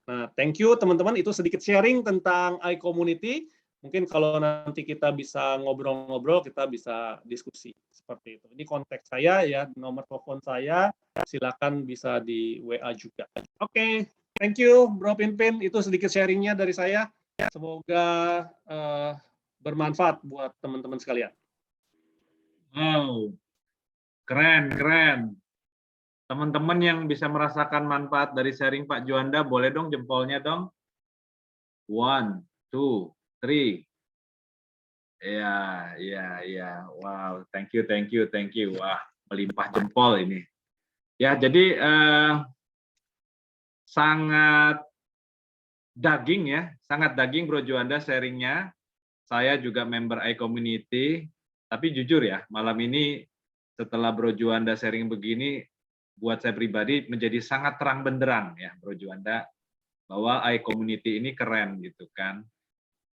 Nah thank you teman-teman, itu sedikit sharing tentang iCommunity. Mungkin kalau nanti kita bisa ngobrol-ngobrol, kita bisa diskusi seperti itu. Ini konteks saya ya, nomor telepon saya, silakan bisa di WA juga. Oke, thank you Bro Pinpin, itu sedikit sharingnya dari saya. Semoga bermanfaat buat teman-teman sekalian. Wow, keren. Teman-teman yang bisa merasakan manfaat dari sharing Pak Juanda, boleh dong jempolnya dong. 1, 2, 3. Ya. Wow, thank you. Wah, melimpah jempol ini. Ya, jadi sangat daging Bro Juanda sharingnya. Saya juga member iCommunity. Tapi jujur ya, malam ini setelah Bro Juanda sharing begini, buat saya pribadi menjadi sangat terang benderang ya Bro Juanda, bahwa iCommunity ini keren gitu kan.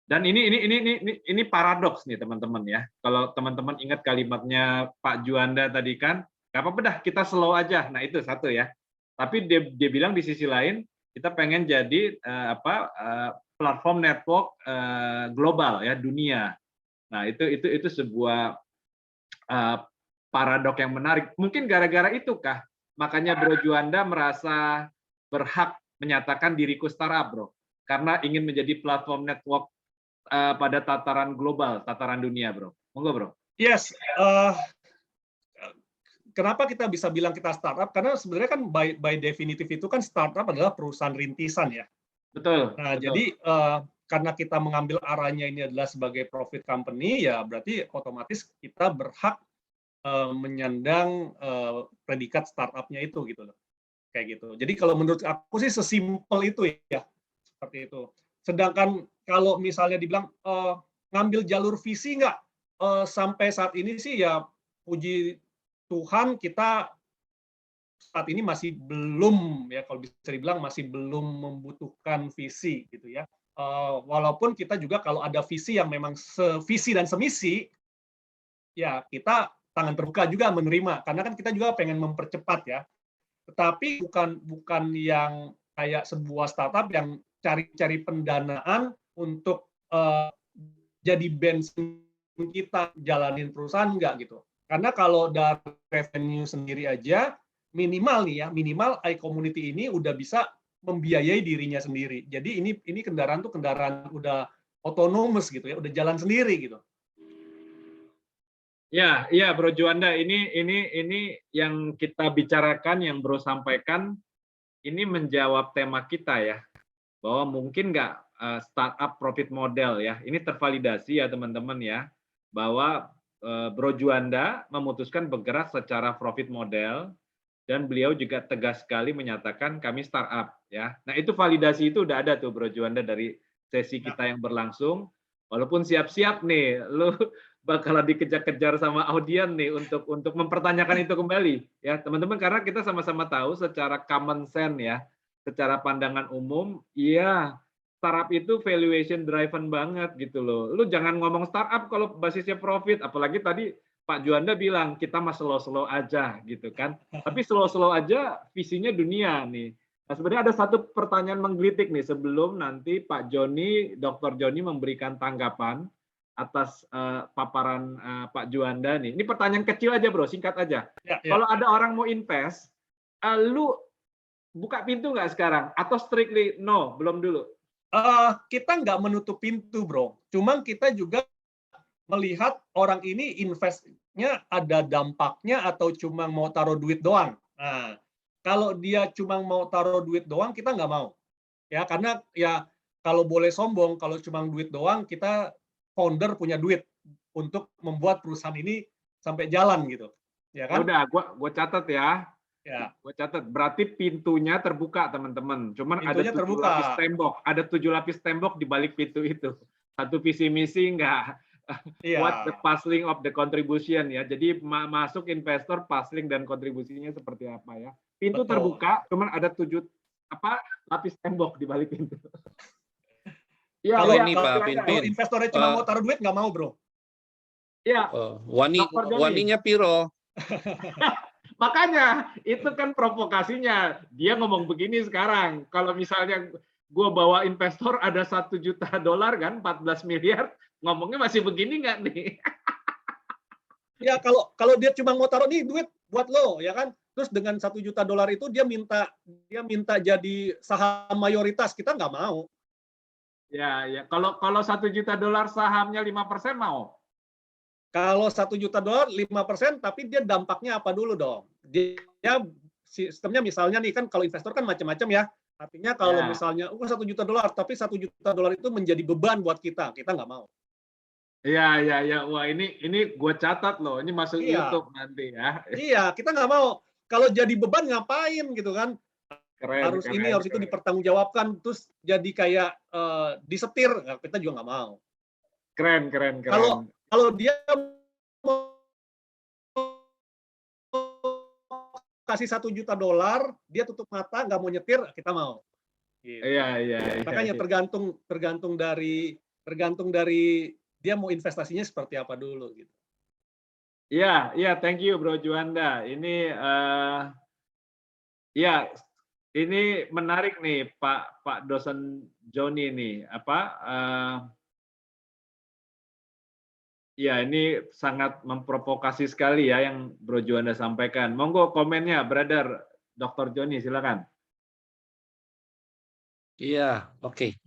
Dan ini paradoks nih teman-teman ya. Kalau teman-teman ingat kalimatnya Pak Juanda tadi kan, nggak apa-apa dah kita slow aja. Nah itu satu ya. Tapi dia bilang di sisi lain kita pengen jadi platform network global ya, dunia. Nah, itu sebuah paradok yang menarik. Mungkin gara-gara itu kah? Makanya Bro Juanda merasa berhak menyatakan diriku startup, Bro. Karena ingin menjadi platform network pada tataran global, tataran dunia, Bro. Monggo, Bro. Yes. Kenapa kita bisa bilang kita startup? Karena sebenarnya kan by definitive itu kan startup adalah perusahaan rintisan ya. Betul. Nah, jadi karena kita mengambil arahnya ini adalah sebagai profit company, ya berarti otomatis kita berhak menyandang predikat startup-nya itu gitu loh. Kayak gitu. Jadi kalau menurut aku sih sesimpel itu ya, seperti itu. Sedangkan kalau misalnya dibilang ngambil jalur visi nggak, sampai saat ini sih ya puji Tuhan kita saat ini masih belum ya, kalau bisa dibilang masih belum membutuhkan visi gitu ya. Walaupun kita juga kalau ada visi yang memang sevisi dan semisi, ya kita tangan terbuka juga menerima, karena kan kita juga pengen mempercepat ya. tetapi bukan yang kayak sebuah startup yang cari pendanaan untuk jadi bensin kita jalanin perusahaan, enggak gitu. Karena kalau dari revenue sendiri aja minimal nih ya, minimal iCommunity ini udah bisa membiayai dirinya sendiri. Jadi ini kendaraan tuh kendaraan udah otonomus gitu ya, udah jalan sendiri gitu. Ya, iya Bro Juanda, ini yang kita bicarakan, yang Bro sampaikan, ini menjawab tema kita ya, bahwa mungkin nggak startup profit model ya. Ini tervalidasi ya teman-teman ya, bahwa Bro Juanda memutuskan bergerak secara profit model, dan beliau juga tegas sekali menyatakan kami startup ya. Nah itu validasi itu udah ada tuh Bro Juanda dari sesi kita yang berlangsung. Walaupun siap-siap nih, lu bakalan dikejar-kejar sama audien nih untuk mempertanyakan itu kembali ya teman-teman, karena kita sama-sama tahu secara common sense ya, secara pandangan umum, iya startup itu valuation driven banget gitu loh. Lu jangan ngomong startup kalau basisnya profit, apalagi tadi Pak Juanda bilang kita mah slow-slow aja gitu kan. Tapi slow-slow aja visinya dunia nih. Nah, sebenarnya ada satu pertanyaan menggelitik nih sebelum nanti Pak Joni, Dr. Joni memberikan tanggapan atas paparan Pak Juanda nih. Ini pertanyaan kecil aja Bro, singkat aja. Ya. Kalau ada orang mau invest, lu buka pintu nggak sekarang? Atau strictly no, belum dulu? Kita nggak menutup pintu Bro. Cuma kita juga melihat orang ini investnya ada dampaknya atau cuma mau taruh duit doang. Nah, kalau dia cuma mau taruh duit doang, kita nggak mau. Ya, karena ya kalau boleh sombong, kalau cuma duit doang, kita founder punya duit untuk membuat perusahaan ini sampai jalan gitu. Ya kan? Udah, gua catat ya. Ya. Gue catat, berarti pintunya terbuka teman-teman. Cuman Pintunya ada 7 terbuka. lapis tembok. Ada 7 lapis tembok di balik pintu itu. Satu visi misi enggak. Iya. What the puzzling of the contribution ya. Jadi masuk investor, puzzling dan kontribusinya seperti apa ya. Pintu Betul. terbuka, cuman ada 7 lapis tembok di balik pintu. Ya, Kalau ini, Pak kalau Pinpin. investornya cuma mau taruh duit, nggak mau Bro. ya. Dr. Joni. Waninya piro? Makanya itu kan provokasinya. Dia ngomong begini sekarang. Kalau misalnya gue bawa investor ada $1 juta kan, 14 miliar, ngomongnya masih begini nggak nih? Ya kalau dia cuma mau taruh nih duit buat lo, ya kan? Terus dengan $1 juta itu dia minta jadi saham mayoritas, kita nggak mau. Ya. Kalau $1 juta sahamnya 5% mau? Kalau $1 juta 5%, tapi dia dampaknya apa dulu dong? Dia sistemnya misalnya nih kan kalau investor kan macam-macam ya. Artinya kalau misalnya $1 juta, tapi $1 juta itu menjadi beban buat kita nggak mau. Iya. Wah ini gue catat loh. Ini masuk YouTube nanti ya. Iya, kita nggak mau. Kalau jadi beban ngapain gitu kan? Keren. Harus itu dipertanggungjawabkan, terus jadi kayak disetir, kita juga nggak mau. Keren. Kalau dia mau kasih $1 juta, dia tutup mata, nggak mau nyetir, kita mau. Gitu. Iya. Makanya tergantung dari dia mau investasinya seperti apa dulu gitu. Iya, thank you Bro Juanda. Ini ini menarik nih Pak dosen Joni nih. Ya, ini sangat memprovokasi sekali ya yang Bro Juanda sampaikan. Monggo komennya, Brother Dr. Joni, silakan. Iya, oke.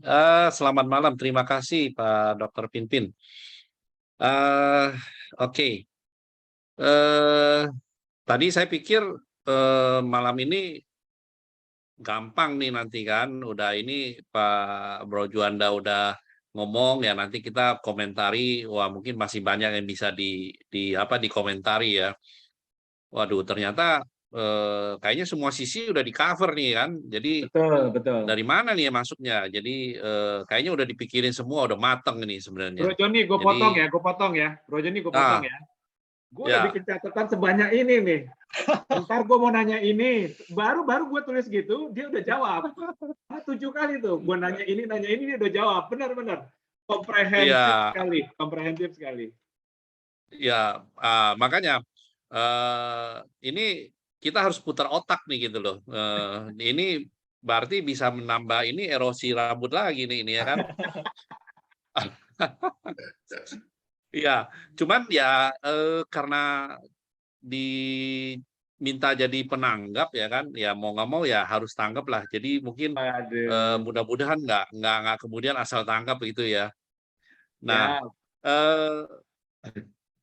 Selamat malam, terima kasih Pak Dr. Pinpin. Oke. Tadi saya pikir malam ini gampang nih nanti kan. Udah ini Pak Bro Juanda udah ngomong ya, nanti kita komentari. Wah, mungkin masih banyak yang bisa dikomentari ya. Waduh, ternyata kayaknya semua sisi udah di cover nih kan. Jadi betul. dari mana nih ya masuknya? Jadi kayaknya udah dipikirin semua, udah mateng ini sebenarnya. Bro Joni, gue potong ya. Bro Joni, gue potong ya. Gue udah bikin catatan sebanyak ini nih. Ntar gue mau nanya ini, baru gue tulis gitu, dia udah jawab. 7 kali tuh, gue nanya ini, dia udah jawab. Benar. Komprehensif sekali. Ya, makanya ini kita harus putar otak nih gitu loh. Ini berarti bisa menambah ini erosi rambut lagi nih ini ya kan. Iya, cuman ya karena diminta jadi penanggap ya kan, ya mau nggak mau ya harus tanggap lah. Jadi mungkin Aduh. mudah-mudahan nggak kemudian asal tangkap gitu ya. Nah, Ya, eh,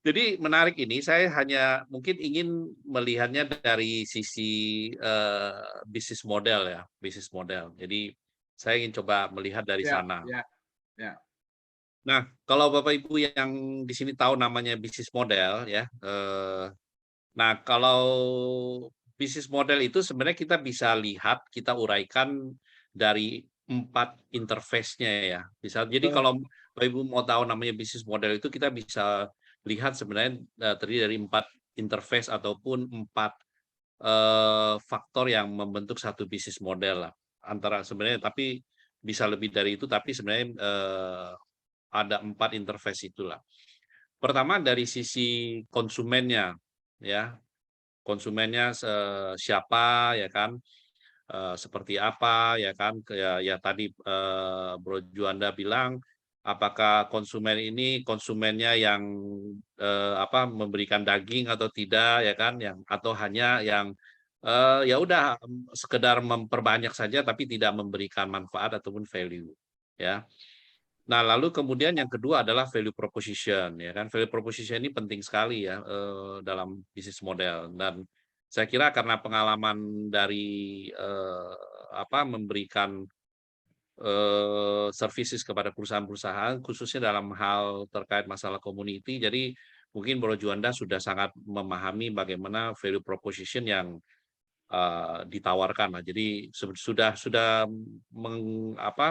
jadi menarik ini, saya hanya mungkin ingin melihatnya dari sisi bisnis model ya, bisnis model. Jadi saya ingin coba melihat dari ya, sana. ya, ya. Nah, kalau Bapak Ibu yang di sini tahu namanya bisnis model ya, nah kalau bisnis model itu sebenarnya kita bisa lihat, kita uraikan dari 4 interface-nya ya. Jadi Betul. kalau Bapak Ibu mau tahu namanya bisnis model itu kita bisa lihat sebenarnya terdiri dari 4 interface ataupun 4 faktor yang membentuk satu bisnis model lah. Antara sebenarnya tapi bisa lebih dari itu tapi sebenarnya ada 4 interface itulah. Pertama dari sisi konsumennya ya. Konsumennya siapa ya kan, seperti apa ya kan, ya tadi Bro Juanda bilang, apakah konsumen ini konsumennya yang memberikan daging atau tidak ya kan, atau hanya yang ya udah sekedar memperbanyak saja tapi tidak memberikan manfaat ataupun value ya. Nah, lalu kemudian yang kedua adalah value proposition, ya kan. Value proposition ini penting sekali ya dalam bisnis model. Dan saya kira karena pengalaman dari memberikan services kepada perusahaan-perusahaan, khususnya dalam hal terkait masalah community, jadi mungkin Bro Juanda sudah sangat memahami bagaimana value proposition yang ditawarkan lah. Jadi sudah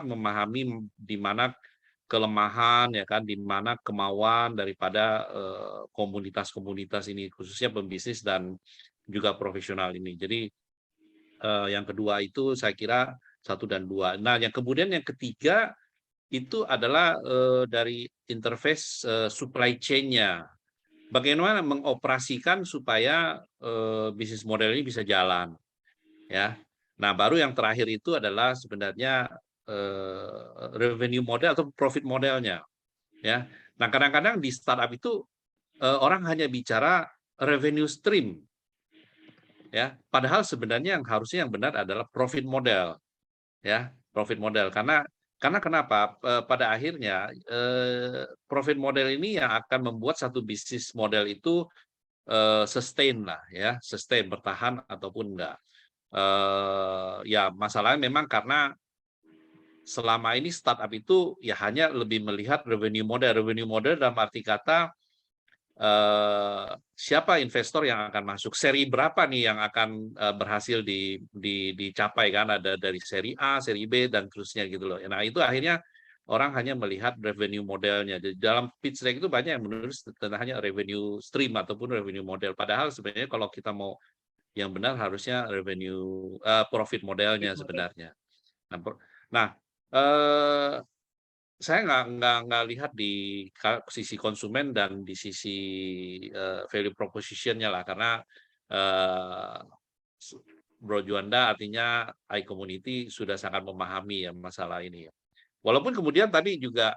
memahami di mana kelemahan ya kan, di mana kemauan daripada komunitas-komunitas ini khususnya pembisnis dan juga profesional ini. Jadi yang kedua itu saya kira 1 dan 2. Nah, yang kemudian yang ketiga itu adalah dari interface supply chain-nya. Bagaimana mengoperasikan supaya bisnis model ini bisa jalan ya. Nah, baru yang terakhir itu adalah sebenarnya revenue model atau profit modelnya ya. Nah, kadang-kadang di startup itu orang hanya bicara revenue stream ya. Padahal sebenarnya yang harusnya yang benar adalah profit model ya, profit model. Karena kenapa? Pada akhirnya profit model ini yang akan membuat satu bisnis model itu sustain lah ya, sustain bertahan ataupun enggak. Ya masalahnya memang karena selama ini startup itu ya hanya lebih melihat revenue model dalam arti kata siapa investor yang akan masuk, seri berapa nih yang akan berhasil dicapai kan, ada dari seri A, seri B dan terusnya gitu loh. Nah itu akhirnya orang hanya melihat revenue modelnya. Di dalam pitch deck itu banyak yang menulis tentang hanya revenue stream ataupun revenue model. Padahal sebenarnya kalau kita mau yang benar harusnya revenue profit modelnya sebenarnya. Nah, saya nggak lihat di sisi konsumen dan di sisi value proposition-nya lah karena Bro Juanda artinya iCommunity sudah sangat memahami ya masalah ini ya. Walaupun kemudian tadi juga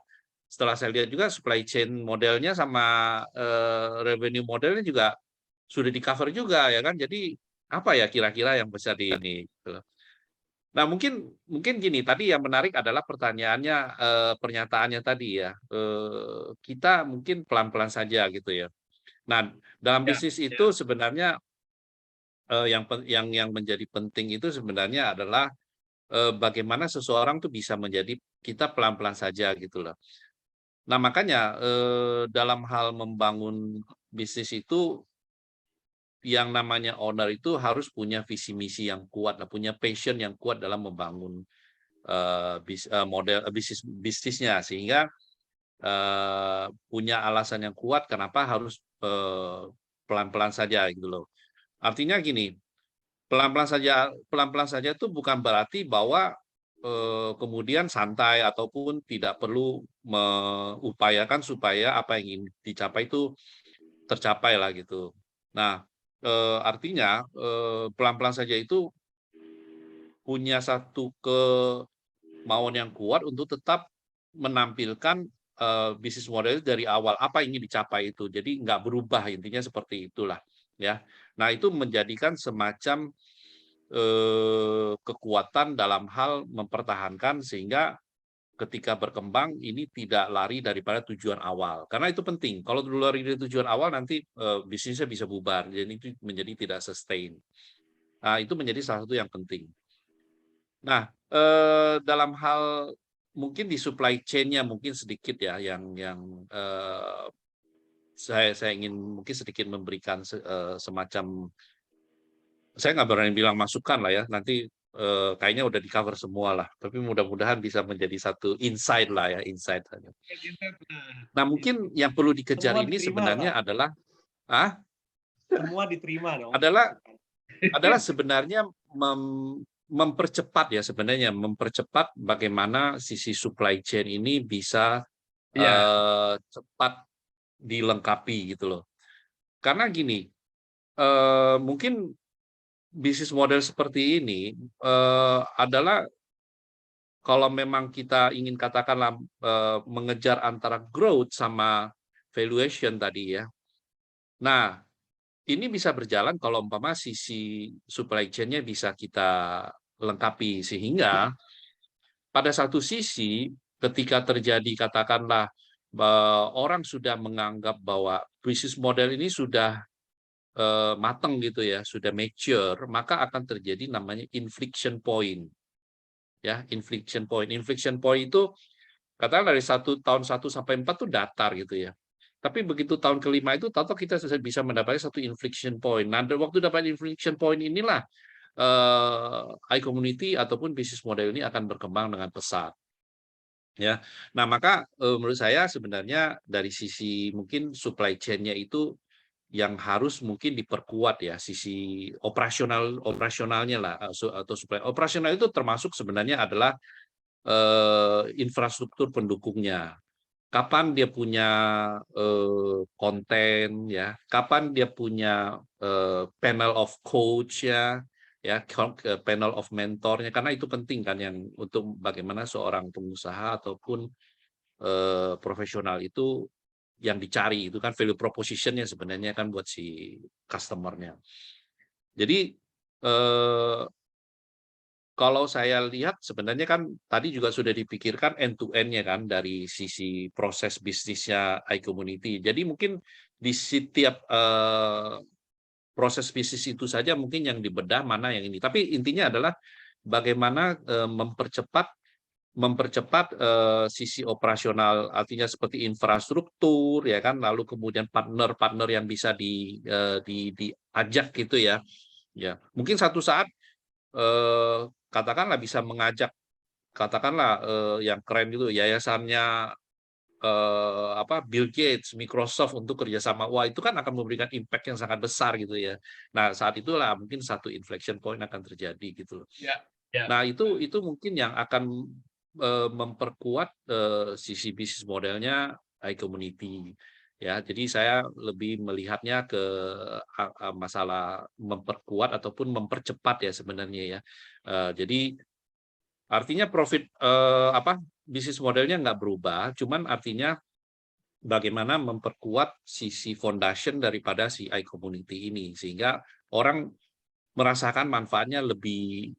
setelah saya lihat juga supply chain modelnya sama revenue modelnya juga sudah di cover juga ya kan. Jadi apa ya kira-kira yang bisa di ini gitu. Nah, mungkin gini, tadi yang menarik adalah pertanyaannya, pernyataannya tadi ya, kita mungkin pelan-pelan saja gitu ya. Nah, dalam Ya, bisnis itu sebenarnya yang menjadi penting itu sebenarnya adalah bagaimana seseorang tuh bisa menjadi kita pelan-pelan saja gitu loh. Nah, makanya dalam hal membangun bisnis itu yang namanya owner itu harus punya visi misi yang kuat, punya passion yang kuat dalam membangun model bisnisnya sehingga punya alasan yang kuat kenapa harus pelan-pelan saja gitu loh. Artinya gini, pelan-pelan saja itu bukan berarti bahwa kemudian santai ataupun tidak perlu mengupayakan supaya apa yang ingin dicapai itu tercapai lah gitu. Nah, artinya pelan-pelan saja itu punya satu kemauan yang kuat untuk tetap menampilkan bisnis model dari awal apa yang ingin dicapai itu. Jadi nggak berubah, intinya seperti itulah ya. Nah, itu menjadikan semacam kekuatan dalam hal mempertahankan sehingga ketika berkembang ini tidak lari daripada tujuan awal. Karena itu penting. Kalau lari dari tujuan awal nanti bisnisnya bisa bubar. Jadi itu menjadi tidak sustain. Nah, itu menjadi salah satu yang penting. Nah, dalam hal mungkin di supply chain-nya mungkin sedikit ya yang saya ingin mungkin sedikit memberikan semacam, saya nggak berani bilang masukan lah ya, nanti kayaknya udah di-cover semua lah, tapi mudah-mudahan bisa menjadi satu insight lah ya, insight. Nah, mungkin yang perlu dikejar Semua ini diterima, sebenarnya Pak. adalah Semua diterima dong. adalah sebenarnya mempercepat ya, sebenarnya mempercepat bagaimana sisi supply chain ini bisa cepat dilengkapi gitu loh. Karena gini, mungkin bisnis model seperti ini adalah kalau memang kita ingin katakanlah mengejar antara growth sama valuation tadi ya. Nah, ini bisa berjalan kalau umpama sisi supply chain-nya bisa kita lengkapi, sehingga pada satu sisi ketika terjadi katakanlah orang sudah menganggap bahwa bisnis model ini sudah matang gitu ya, sudah mature, maka akan terjadi namanya inflection point. Ya, inflection point. Inflection point itu katakanlah dari tahun 1 sampai 4 itu datar gitu ya. Tapi begitu tahun kelima itu tahu kita bisa mendapatkan satu inflection point. Nah, waktu dapat inflection point inilah iCommunity ataupun bisnis model ini akan berkembang dengan pesat. Ya. Nah, maka menurut saya sebenarnya dari sisi mungkin supply chain-nya itu yang harus mungkin diperkuat ya, sisi operasionalnya lah, atau supply operasional itu termasuk sebenarnya adalah infrastruktur pendukungnya. Kapan dia punya konten ya, kapan dia punya panel of coach ya, panel of mentornya, karena itu penting kan yang untuk bagaimana seorang pengusaha ataupun profesional itu yang dicari itu kan value proposition-nya sebenarnya kan buat si customer-nya. Jadi kalau saya lihat sebenarnya kan tadi juga sudah dipikirkan end to end-nya kan dari sisi proses bisnisnya iCommunity. Jadi mungkin di setiap proses bisnis itu saja mungkin yang dibedah mana yang ini. Tapi intinya adalah bagaimana mempercepat sisi operasional, artinya seperti infrastruktur ya kan, lalu kemudian partner-partner yang bisa diajak gitu ya. Ya, mungkin satu saat katakanlah bisa mengajak katakanlah yang keren gitu yayasannya Bill Gates, Microsoft untuk kerjasama. Wah, itu kan akan memberikan impact yang sangat besar gitu ya. Nah, saat itulah mungkin satu inflection point akan terjadi gitu loh. Nah, itu mungkin yang akan memperkuat sisi bisnis modelnya iCommunity. Ya, jadi saya lebih melihatnya ke masalah memperkuat ataupun mempercepat ya sebenarnya ya. Jadi artinya profit bisnis modelnya nggak berubah, cuman artinya bagaimana memperkuat sisi foundation daripada si iCommunity ini sehingga orang merasakan manfaatnya lebih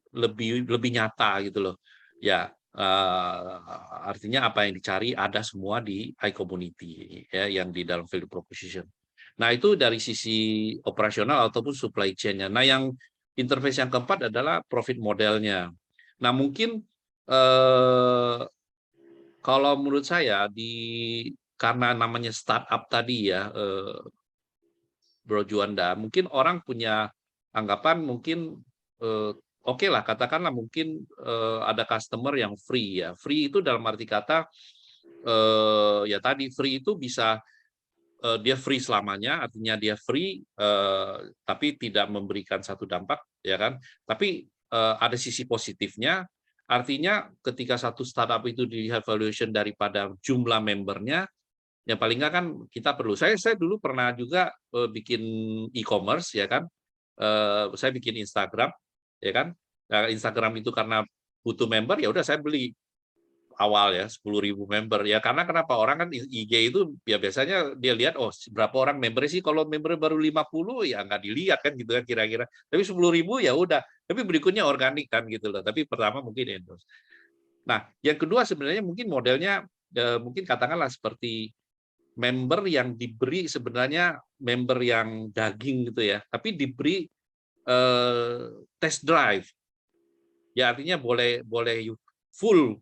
nyata gitu loh. Ya, artinya apa yang dicari ada semua di iCommunity ya, yang di dalam value proposition. Nah, itu dari sisi operasional ataupun supply chain-nya. Nah, yang interface yang keempat adalah profit modelnya. Nah, mungkin kalau menurut saya karena namanya startup tadi ya, Bro Juanda, mungkin orang punya anggapan mungkin oke lah, katakanlah mungkin ada customer yang free ya. Free itu dalam arti kata ya tadi free itu bisa dia free selamanya, artinya dia free tapi tidak memberikan satu dampak ya kan. Tapi ada sisi positifnya, artinya ketika satu startup itu dilihat valuation daripada jumlah membernya Ya paling nggak kan kita perlu. Saya dulu pernah juga bikin e-commerce ya kan. Saya bikin Instagram ya kan. Nah, Instagram itu karena butuh member ya udah saya beli awal ya 10.000 member ya, karena kenapa orang kan IG itu ya biasanya dia lihat oh berapa orang membernya sih, kalau member baru 50 ya nggak dilihat kan gitu kan kira-kira, tapi 10.000 ya udah, tapi berikutnya organik kan gitu loh, tapi pertama mungkin endorse. Nah yang kedua sebenarnya mungkin modelnya mungkin katakanlah seperti member yang diberi sebenarnya member yang daging gitu ya, tapi diberi test drive ya, artinya boleh full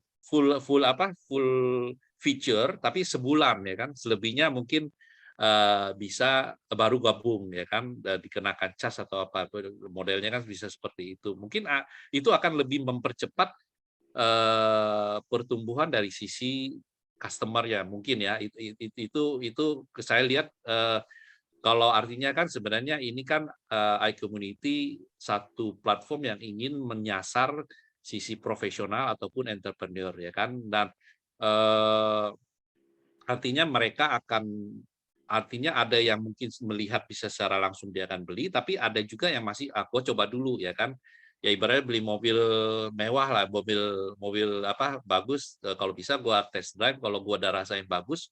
feature tapi sebulan ya kan, selebihnya mungkin bisa baru gabung ya kan, dikenakan cas atau apa, modelnya kan bisa seperti itu. Mungkin itu akan lebih mempercepat pertumbuhan dari sisi customer ya mungkin ya, itu saya lihat. Kalau artinya kan sebenarnya ini kan iCommunity satu platform yang ingin menyasar sisi profesional ataupun entrepreneur ya kan, dan artinya mereka artinya ada yang mungkin melihat bisa secara langsung dia akan beli, tapi ada juga yang masih aku coba dulu ya kan, ya ibaratnya beli mobil mewah lah, mobil apa bagus, kalau bisa gua test drive, kalau gua ada rasa yang bagus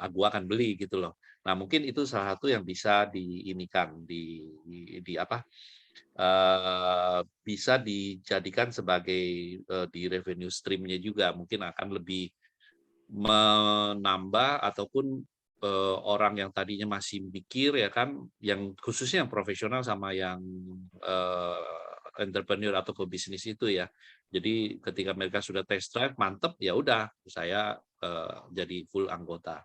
gua akan beli gitu loh. Nah mungkin itu salah satu yang bisa diinikan di apa, bisa dijadikan sebagai di revenue stream-nya juga, mungkin akan lebih menambah ataupun orang yang tadinya masih mikir ya kan, yang khususnya yang profesional sama yang entrepreneur atau pebisnis itu ya. Jadi ketika mereka sudah test drive mantep ya udah saya jadi full anggota.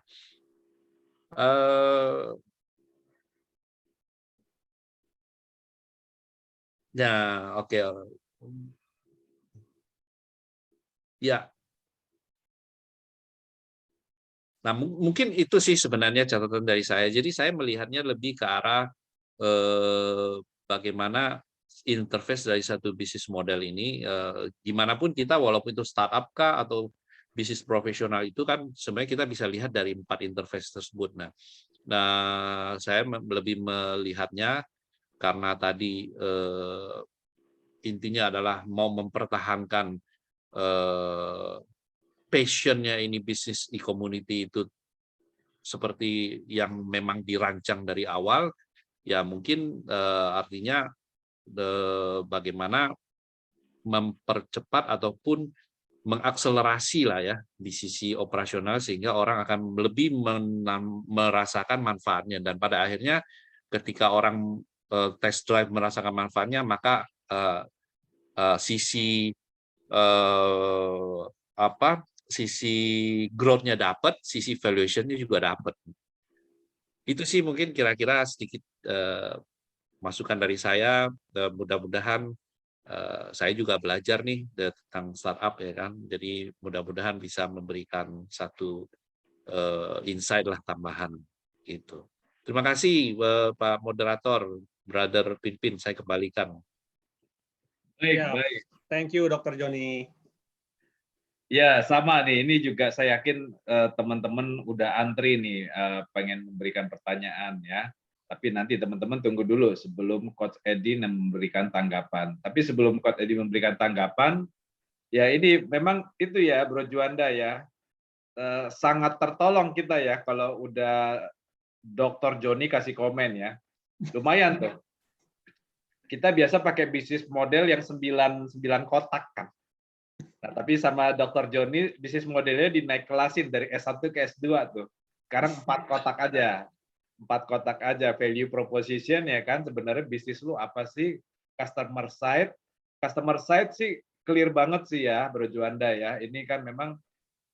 Ya oke. Ya. Nah, mungkin itu sih sebenarnya catatan dari saya. Jadi saya melihatnya lebih ke arah bagaimana interface dari satu bisnis model ini, gimana pun kita walaupun itu startup kah atau bisnis profesional itu kan sebenarnya kita bisa lihat dari 4 interface tersebut. Nah, saya lebih melihatnya karena tadi intinya adalah mau mempertahankan passion-nya ini bisnis e-community itu seperti yang memang dirancang dari awal, ya mungkin artinya bagaimana mempercepat ataupun mengakselerasi lah ya di sisi operasional sehingga orang akan lebih merasakan manfaatnya, dan pada akhirnya ketika orang test drive merasakan manfaatnya, maka sisi sisi growth-nya dapat, sisi valuation-nya juga dapat. Itu sih mungkin kira-kira sedikit masukan dari saya. Mudah-mudahan saya juga belajar nih tentang startup ya kan. Jadi mudah-mudahan bisa memberikan satu insight lah tambahan gitu. Terima kasih Pak Moderator, Brother Pinpin, saya kembalikan. Baik, baik. Thank you Dr. Joni. Ya, sama nih. Ini juga saya yakin teman-teman udah antri nih pengen memberikan pertanyaan ya. Tapi nanti teman-teman tunggu dulu sebelum Coach Edi memberikan tanggapan. Tapi sebelum Coach Edi memberikan tanggapan, ya ini memang itu ya Bro Juanda ya. Sangat tertolong kita ya kalau udah Dr. Joni kasih komen ya. Lumayan tuh. Kita biasa pakai bisnis model yang 9 kotak kan. Nah, tapi sama Dr. Joni bisnis modelnya dinaik kelasin dari S1 ke S2 tuh. Sekarang 4 kotak aja. 4 kotak aja value proposition ya kan, sebenarnya bisnis lu apa sih? Customer side. Customer side sih clear banget sih ya, Bro Juanda ya. Ini kan memang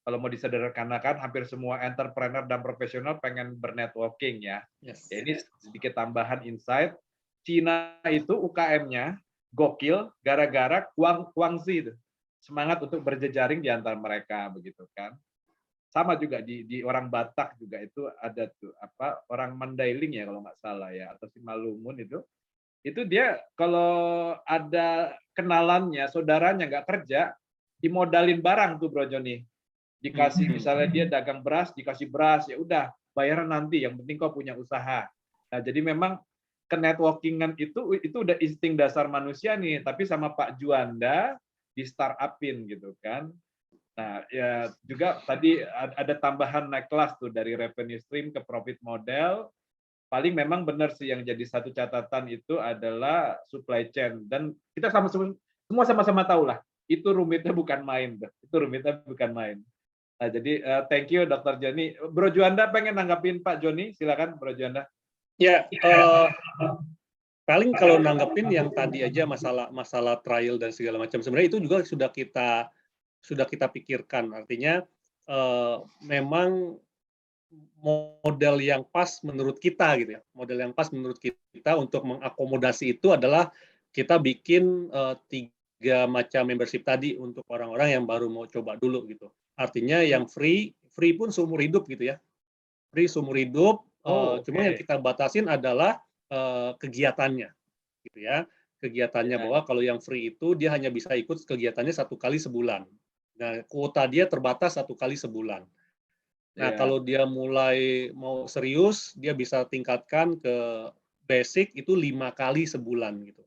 kalau mau disederhanakan hampir semua entrepreneur dan profesional pengen bernetworking ya. Yes. Ya ini sedikit tambahan insight. Cina itu UKM-nya gokil gara-gara Guangxi itu. Semangat untuk berjejaring di antara mereka begitu kan. Sama juga di orang Batak juga itu ada tuh apa orang Mandailing ya kalau nggak salah ya, atau si Malumun itu dia kalau ada kenalannya saudaranya nggak kerja dimodalin barang tuh Bro Joni. Dikasih misalnya dia dagang beras, dikasih beras, ya udah bayaran nanti, yang penting kau punya usaha. Nah, jadi memang ke-networkingan itu udah insting dasar manusia nih, tapi sama Pak Juanda di startupin gitu kan. Nah, ya juga tadi ada tambahan naik kelas tuh dari revenue stream ke profit model. Paling memang benar sih yang jadi satu catatan itu adalah supply chain, dan kita semua sama-sama tahu lah itu rumitnya bukan main, itu rumitnya bukan main. Nah, jadi thank you Dr. Joni. Bro Juanda pengen nanggapin Pak Joni, silakan Bro Juanda. Ya, paling kalau nanggepin yang tadi aja masalah trial dan segala macam, sebenarnya itu juga sudah kita pikirkan. Artinya memang model yang pas menurut kita gitu ya. Model yang pas menurut kita untuk mengakomodasi itu adalah kita bikin 3 macam membership tadi untuk orang-orang yang baru mau coba dulu gitu. Artinya yang free pun seumur hidup gitu ya. Free seumur hidup, cuma yang kita batasin adalah kegiatannya gitu ya. Kegiatannya bahwa kalau yang free itu dia hanya bisa ikut kegiatannya 1 kali sebulan. Nah, kuota dia terbatas 1 kali sebulan. Nah, kalau dia mulai mau serius, dia bisa tingkatkan ke basic itu 5 kali sebulan gitu.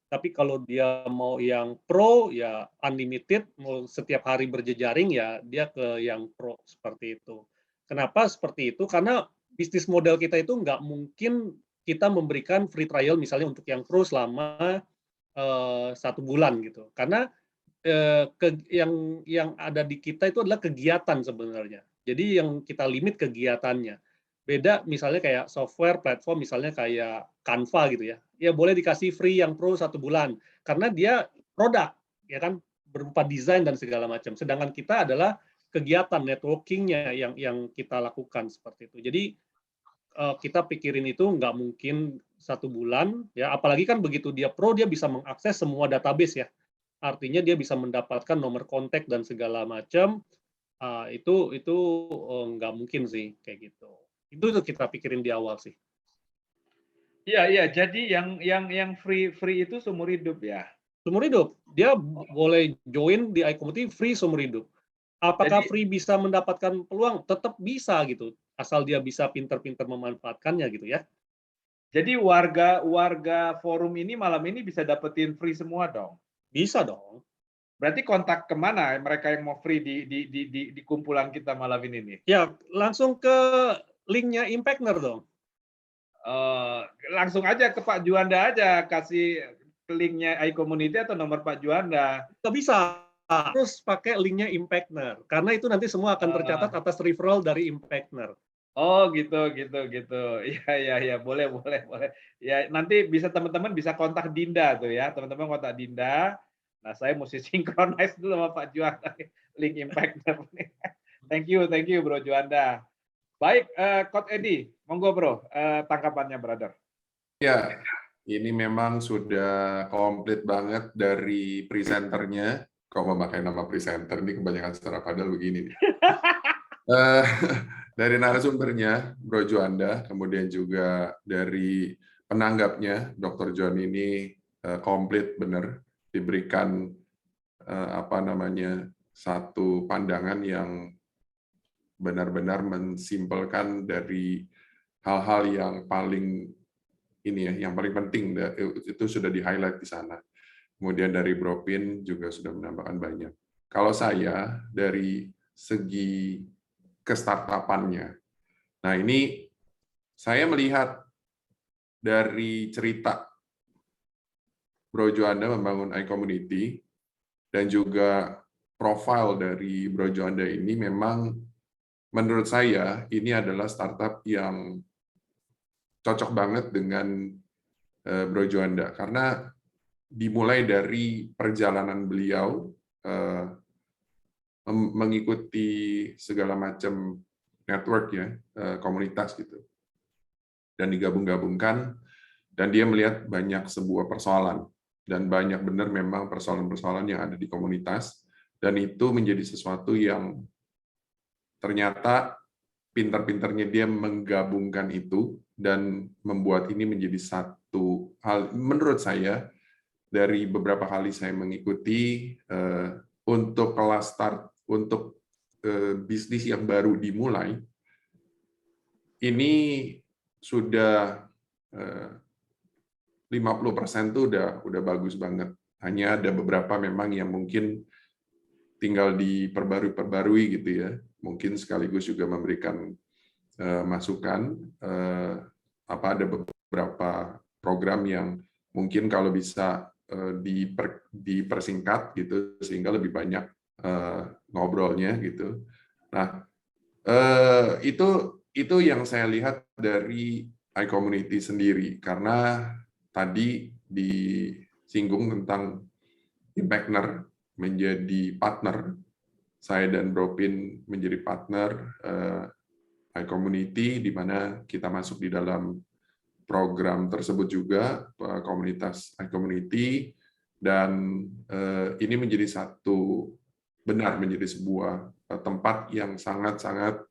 Tapi kalau dia mau yang pro, ya unlimited, mau setiap hari berjejaring, ya dia ke yang pro seperti itu. Kenapa seperti itu? Karena bisnis model kita itu nggak mungkin kita memberikan free trial misalnya untuk yang pro selama 1 bulan gitu. Karena yang ada di kita itu adalah kegiatan sebenarnya. Jadi yang kita limit kegiatannya. Beda misalnya kayak software platform misalnya kayak Canva gitu ya. Ya boleh dikasih free yang pro 1 bulan karena dia produk ya kan, berupa desain dan segala macam. Sedangkan kita adalah kegiatan networking-nya yang kita lakukan seperti itu. Jadi kita pikirin itu nggak mungkin 1 bulan ya, apalagi kan begitu dia pro dia bisa mengakses semua database ya. Artinya dia bisa mendapatkan nomor kontak dan segala macam. Itu nggak mungkin sih kayak gitu. Itu kita pikirin di awal sih. Iya, jadi yang free itu seumur hidup ya. Seumur hidup, dia boleh join di iCommunity free seumur hidup. Apakah free bisa mendapatkan peluang? Tetap bisa gitu, asal dia bisa pinter-pinter memanfaatkannya gitu ya. Jadi warga forum ini malam ini bisa dapetin free semua dong? Bisa dong. Berarti kontak kemana mereka yang mau free di kumpulan kita malam ini nih? Ya, langsung ke linknya Impactner dong. Langsung aja ke Pak Juanda aja, kasih linknya iCommunity atau nomor Pak Juanda. Nggak bisa. Terus pakai linknya Impactner, karena itu nanti semua akan tercatat atas referral dari Impactner. Oh gitu. Iya, boleh. Ya nanti bisa teman-teman bisa kontak Dinda tuh ya, teman-teman kontak Dinda. Nah saya mesti synchronize dulu sama Pak Juanda link Impactner. Thank you Bro Juanda. Baik, Coach Edi, monggo Bro, tangkapannya brother. Ya, ini memang sudah komplit banget dari presenternya. Kok memakai nama presenter ini kebanyakan secara padahal begini. Dari narasumbernya, Bro Juanda, kemudian juga dari penanggapnya, Dr. John ini komplit benar, diberikan satu pandangan yang benar-benar mensimpelkan dari hal-hal yang paling yang paling penting itu sudah di-highlight di sana. Kemudian dari Bro Pin juga sudah menambahkan banyak. Kalau saya dari segi ke-startup-annya. Nah, ini saya melihat dari cerita Bro Juanda membangun iCommunity dan juga profil dari Bro Juanda ini memang menurut saya ini adalah startup yang cocok banget dengan Bro Juanda karena dimulai dari perjalanan beliau mengikuti segala macam network ya, komunitas gitu. Dan digabung-gabungkan dan dia melihat banyak sebuah persoalan dan banyak benar memang persoalan-persoalan yang ada di komunitas dan itu menjadi sesuatu yang ternyata pintar-pintarnya dia menggabungkan itu dan membuat ini menjadi satu hal menurut saya dari beberapa kali saya mengikuti untuk kelas start untuk bisnis yang baru dimulai, ini sudah 50% tuh udah bagus banget. Hanya ada beberapa memang yang mungkin tinggal diperbarui gitu ya. Mungkin sekaligus juga memberikan masukan. Ada beberapa program yang mungkin kalau bisa dipersingkat gitu sehingga lebih banyak ngobrolnya gitu. Nah, itu yang saya lihat dari iCommunity sendiri, karena tadi disinggung tentang Impactner menjadi partner, saya dan Bro Pin menjadi partner iCommunity, di mana kita masuk di dalam program tersebut juga, komunitas iCommunity, dan ini menjadi menjadi sebuah tempat yang sangat-sangat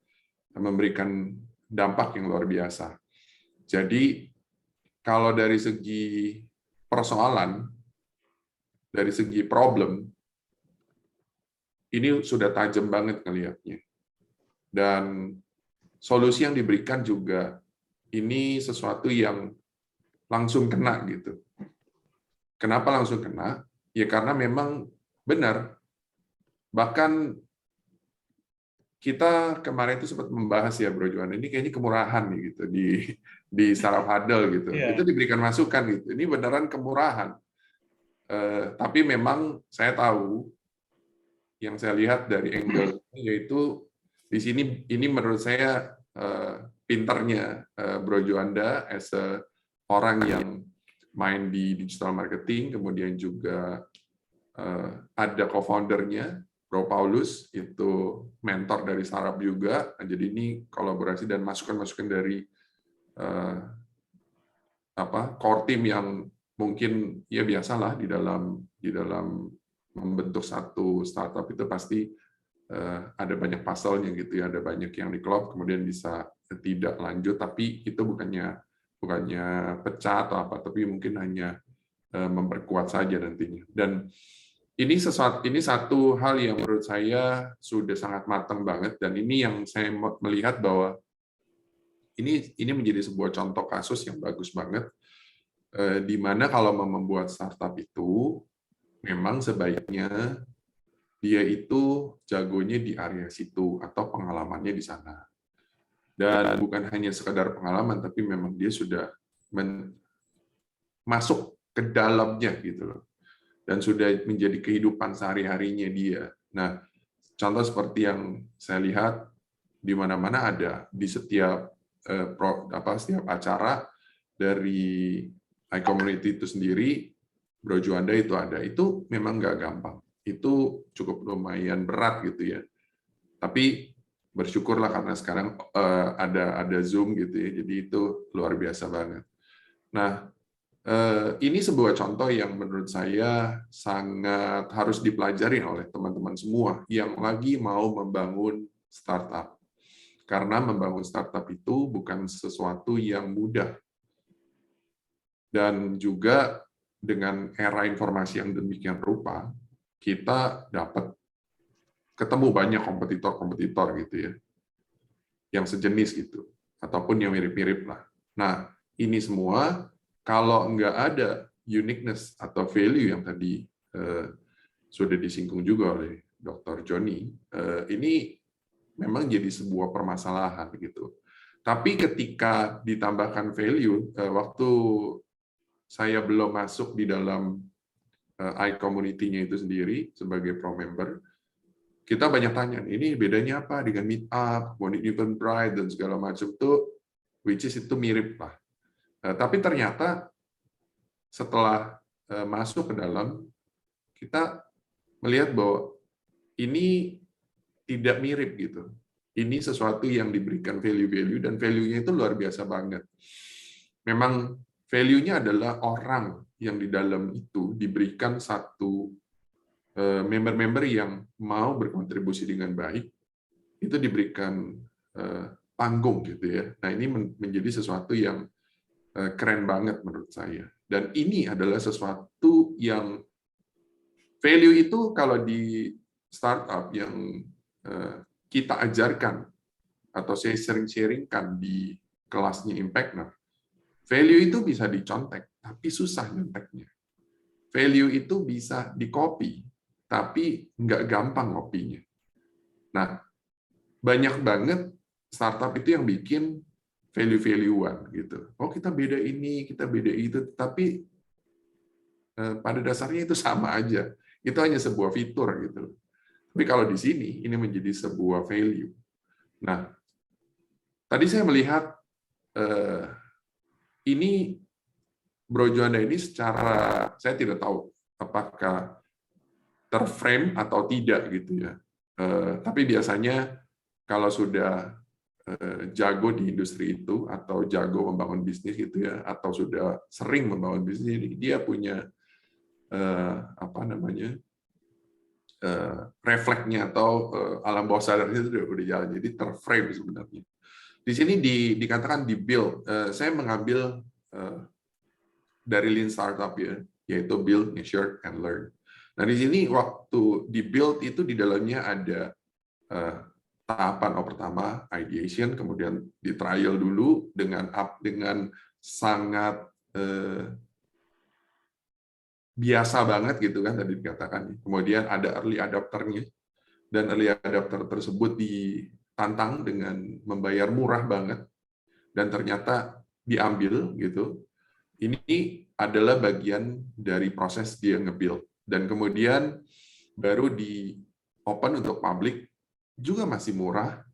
memberikan dampak yang luar biasa. Jadi kalau dari segi persoalan, dari segi problem, ini sudah tajam banget ngelihatnya. Dan solusi yang diberikan juga ini sesuatu yang langsung kena gitu. Kenapa langsung kena? Ya karena memang benar. Bahkan kita kemarin itu sempat membahas ya Bro Juan, ini kayaknya kemurahan nih gitu di Startup Huddle gitu. Yeah. Itu diberikan masukan gitu. Ini beneran kemurahan. Tapi memang saya tahu yang saya lihat dari angle yaitu di sini ini menurut saya pinternya Bro Juanda as orang yang main di digital marketing, kemudian juga ada co-foundernya Bro Paulus, itu mentor dari startup juga. Jadi ini kolaborasi dan masukan-masukan dari core team yang mungkin ya biasalah di dalam membentuk satu startup itu pasti ada banyak puzzle-nya gitu ya, ada banyak yang diklop kemudian bisa tidak lanjut, tapi itu bukannya pecah atau apa, tapi mungkin hanya memperkuat saja nantinya. Dan ini satu hal yang menurut saya sudah sangat matang banget, dan ini yang saya melihat bahwa ini menjadi sebuah contoh kasus yang bagus banget, di mana kalau mau membuat startup itu memang sebaiknya dia itu jagonya di area situ atau pengalamannya di sana. Dan bukan hanya sekadar pengalaman, tapi memang dia sudah masuk ke dalamnya gitu loh. Dan sudah menjadi kehidupan sehari-harinya dia. Nah, contoh seperti yang saya lihat di mana-mana ada di setiap setiap acara dari iCommunity itu sendiri, Bro Juanda itu ada. Itu memang nggak gampang. Itu cukup lumayan berat gitu ya. Tapi bersyukurlah karena sekarang ada Zoom gitu ya. Jadi itu luar biasa banget. Nah, ini sebuah contoh yang menurut saya sangat harus dipelajari oleh teman-teman semua yang lagi mau membangun startup. Karena membangun startup itu bukan sesuatu yang mudah. Dan juga dengan era informasi yang demikian rupa, kita dapat ketemu banyak kompetitor-kompetitor gitu ya, yang sejenis gitu, ataupun yang mirip-mirip lah. Nah, ini semua kalau nggak ada uniqueness atau value yang tadi sudah disinggung juga oleh Dr. Joni, ini memang jadi sebuah permasalahan gitu. Tapi ketika ditambahkan value, waktu saya belum masuk di dalam iCommunity-nya itu sendiri sebagai pro member, kita banyak tanya, ini bedanya apa dengan Meetup, Eventbrite, dan segala macam tuh, which is itu mirip lah. Tapi ternyata setelah masuk ke dalam, kita melihat bahwa ini tidak mirip gitu. Ini sesuatu yang diberikan value-value, dan value-nya itu luar biasa banget. Memang value-nya adalah orang yang di dalam itu diberikan satu member-member yang mau berkontribusi dengan baik, itu diberikan panggung gitu ya. Nah, ini menjadi sesuatu yang keren banget menurut saya. Dan ini adalah sesuatu yang value itu kalau di startup yang kita ajarkan atau saya sering sharingkan di kelasnya Impactner, value itu bisa dicontek, tapi susah nyonteknya. Value itu bisa di-copy, tapi nggak gampang ngopinya. Nah, banyak banget startup itu yang bikin value-valuean gitu. Oh, kita beda ini, kita beda itu, tapi pada dasarnya itu sama aja. Itu hanya sebuah fitur gitu. Tapi kalau di sini ini menjadi sebuah value. Nah, tadi saya melihat ini Bro Juanda ini secara, saya tidak tahu apakah terframe atau tidak gitu ya. Tapi biasanya kalau sudah jago di industri itu atau jago membangun bisnis gitu ya, atau sudah sering membangun bisnis ini, dia punya apa namanya refleksnya atau alam bawah sadarnya itu udah jalan, jadi terframe sebenarnya. Di sini dikatakan di build, saya mengambil dari Lean Startup ya, yaitu build, measure, and learn. Nah di sini waktu di build itu di dalamnya ada tahapan pertama ideation, kemudian di trial dulu dengan sangat biasa banget gitu kan tadi dikatakan. Kemudian ada early adopter-nya, dan early adopter tersebut ditantang dengan membayar murah banget dan ternyata diambil gitu. Ini adalah bagian dari proses dia nge-build, dan kemudian baru di open untuk public juga masih murah,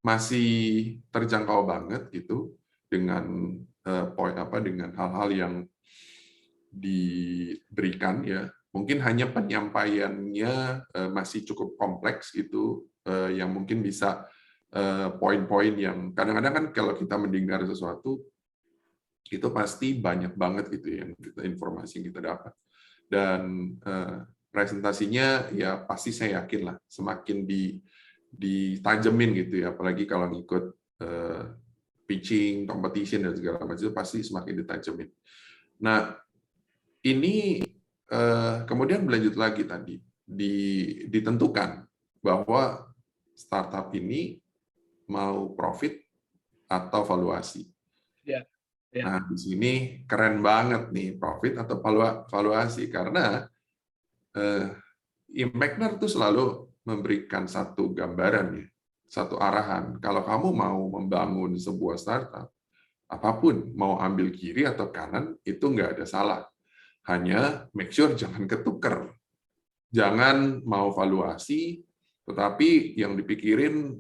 masih terjangkau banget gitu dengan dengan hal-hal yang diberikan ya. Mungkin hanya penyampaiannya masih cukup kompleks gitu, yang mungkin bisa poin-poin yang kadang-kadang kan kalau kita mendengar sesuatu itu pasti banyak banget gitu yang informasi yang kita dapat, dan presentasinya ya pasti saya yakin lah semakin ditajemin gitu ya, apalagi kalau ngikut pitching, competition dan segala macam itu pasti semakin ditajemin. Nah ini kemudian berlanjut lagi tadi ditentukan bahwa startup ini mau profit atau valuasi. Ya, ya. Nah di sini keren banget nih profit atau valuasi, karena Impactner tuh selalu memberikan satu gambaran ya, satu arahan. Kalau kamu mau membangun sebuah startup, apapun mau ambil kiri atau kanan itu nggak ada salah. Hanya make sure jangan ketuker, jangan mau valuasi, tetapi yang dipikirin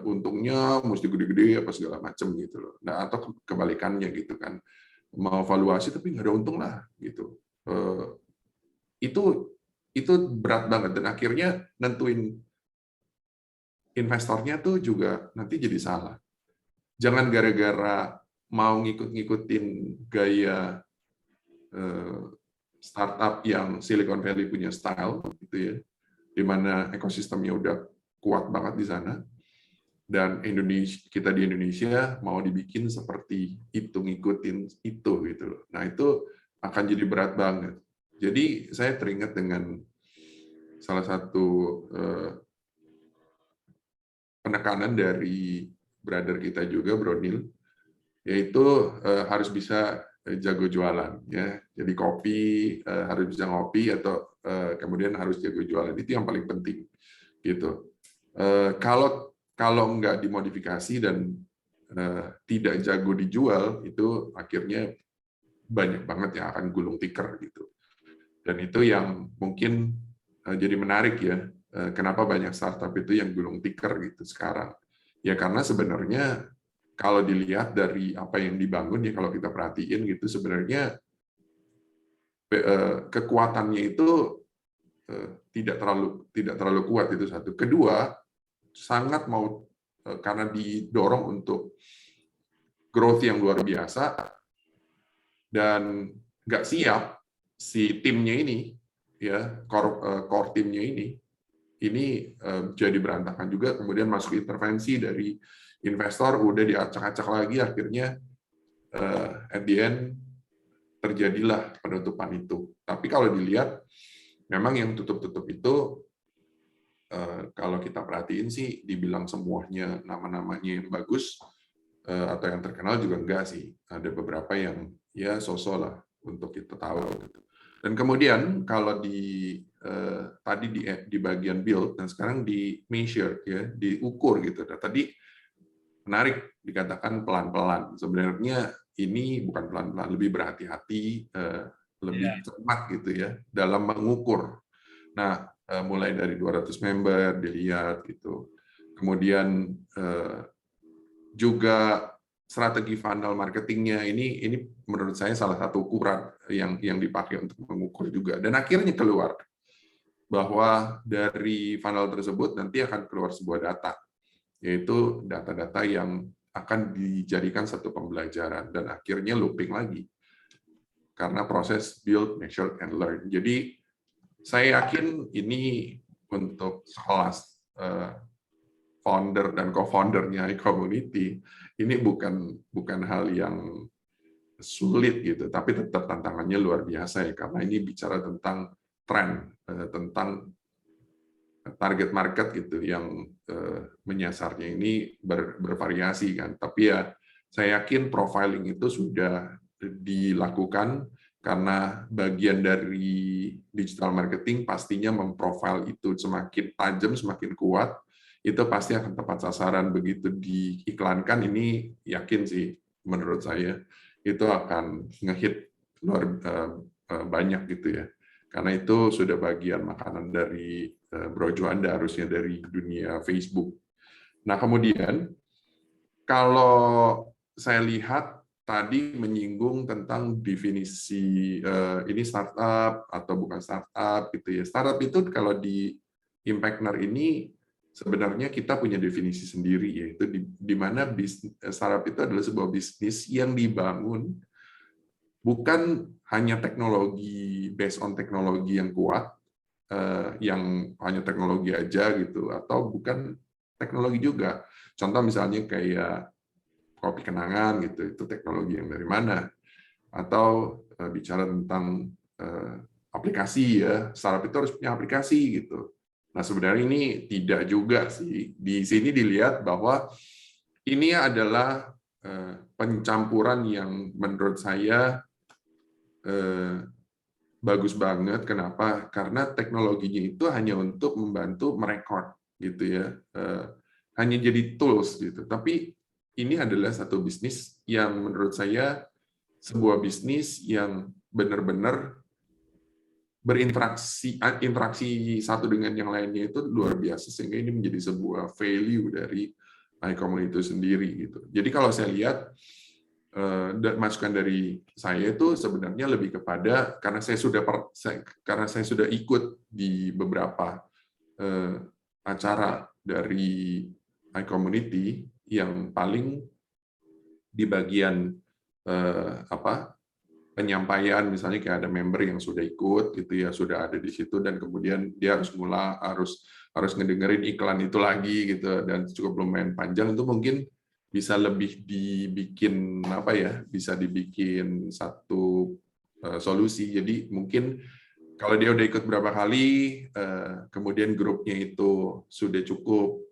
untungnya mesti gede-gede apa segala macam gitu loh. Nah atau kebalikannya gitu kan, mau valuasi tapi nggak ada untung lah gitu. Itu berat banget, dan akhirnya nentuin investornya tuh juga nanti jadi salah. Jangan gara-gara mau ngikut-ngikutin gaya startup yang Silicon Valley punya style gitu ya, di mana ekosistemnya udah kuat banget di sana, dan kita di Indonesia mau dibikin seperti itu, ngikutin itu gitu loh. Nah itu akan jadi berat banget. Jadi saya teringat dengan salah satu penekanan dari brother kita juga, Bro Nil, yaitu harus bisa jago jualan ya. Jadi kopi harus bisa ngopi, atau kemudian harus jago jualan, itu yang paling penting gitu. Kalau nggak dimodifikasi dan tidak jago dijual, itu akhirnya banyak banget yang akan gulung tikar gitu. Dan itu yang mungkin jadi menarik ya, kenapa banyak startup itu yang gulung tikar gitu sekarang. Ya karena sebenarnya kalau dilihat dari apa yang dibangun ya, kalau kita perhatiin gitu, sebenarnya kekuatannya itu tidak terlalu kuat, itu satu. Kedua, sangat mau karena didorong untuk growth yang luar biasa, dan nggak siap si timnya ini ya, core timnya ini jadi berantakan juga, kemudian masuk intervensi dari investor, udah diacak-acak lagi, akhirnya at the end terjadilah penutupan itu. Tapi kalau dilihat, memang yang tutup-tutup itu kalau kita perhatikan perhatiin sih dibilang semuanya nama-namanya yang bagus atau yang terkenal juga enggak sih. Ada beberapa yang ya so-so lah untuk kita tahu gitu. Dan kemudian kalau tadi di bagian build dan sekarang di measure ya, diukur gitu. Nah, tadi menarik dikatakan pelan-pelan. Sebenarnya ini bukan pelan-pelan, lebih berhati-hati, lebih cermat gitu ya dalam mengukur. Nah, mulai dari 200 member dilihat gitu. Kemudian juga strategi funnel marketingnya ini menurut saya salah satu ukuran yang dipakai untuk mengukur juga. Dan akhirnya keluar bahwa dari funnel tersebut nanti akan keluar sebuah data, yaitu data-data yang akan dijadikan satu pembelajaran dan akhirnya looping lagi karena proses build, measure, and learn. Jadi saya yakin ini untuk sekelas founder dan co-foundernya iCommunity ini bukan hal yang sulit gitu, tapi tetap tantangannya luar biasa ya, karena ini bicara tentang tren, tentang target market gitu yang menyasarnya ini bervariasi kan. Tapi ya saya yakin profiling itu sudah dilakukan karena bagian dari digital marketing pastinya memprofile itu semakin tajam, semakin kuat, itu pasti akan tepat sasaran. Begitu diiklankan ini yakin sih menurut saya itu akan ngehit luar banyak gitu ya. Karena itu sudah bagian makanan dari Bro Juanda, harusnya dari dunia Facebook. Nah, kemudian kalau saya lihat tadi menyinggung tentang definisi ini startup atau bukan startup gitu ya. Startup itu kalau di Impactner ini sebenarnya kita punya definisi sendiri, yaitu di mana startup itu adalah sebuah bisnis yang dibangun bukan hanya teknologi based on teknologi yang kuat, yang hanya teknologi aja gitu, atau bukan teknologi juga. Contoh misalnya kayak kopi kenangan gitu, itu teknologi yang dari mana? Atau bicara tentang aplikasi ya, startup itu harus punya aplikasi gitu. Nah sebenarnya ini tidak juga sih. Di sini dilihat bahwa ini adalah pencampuran yang menurut saya bagus banget. Kenapa? Karena teknologinya itu hanya untuk membantu merekod gitu ya, hanya jadi tools gitu. Tapi ini adalah satu bisnis yang menurut saya sebuah bisnis yang benar-benar berinteraksi satu dengan yang lainnya itu luar biasa, sehingga ini menjadi sebuah value dari iCommunity itu sendiri gitu. Jadi kalau saya lihat masukan dari saya itu sebenarnya lebih kepada karena saya sudah ikut di beberapa acara dari iCommunity yang paling di bagian penyampaian, misalnya kayak ada member yang sudah ikut gitu ya, sudah ada di situ, dan kemudian dia harus ngedengerin iklan itu lagi gitu, dan cukup lumayan panjang. Itu mungkin bisa lebih dibikin bisa dibikin satu solusi. Jadi mungkin kalau dia udah ikut berapa kali, kemudian grupnya itu sudah cukup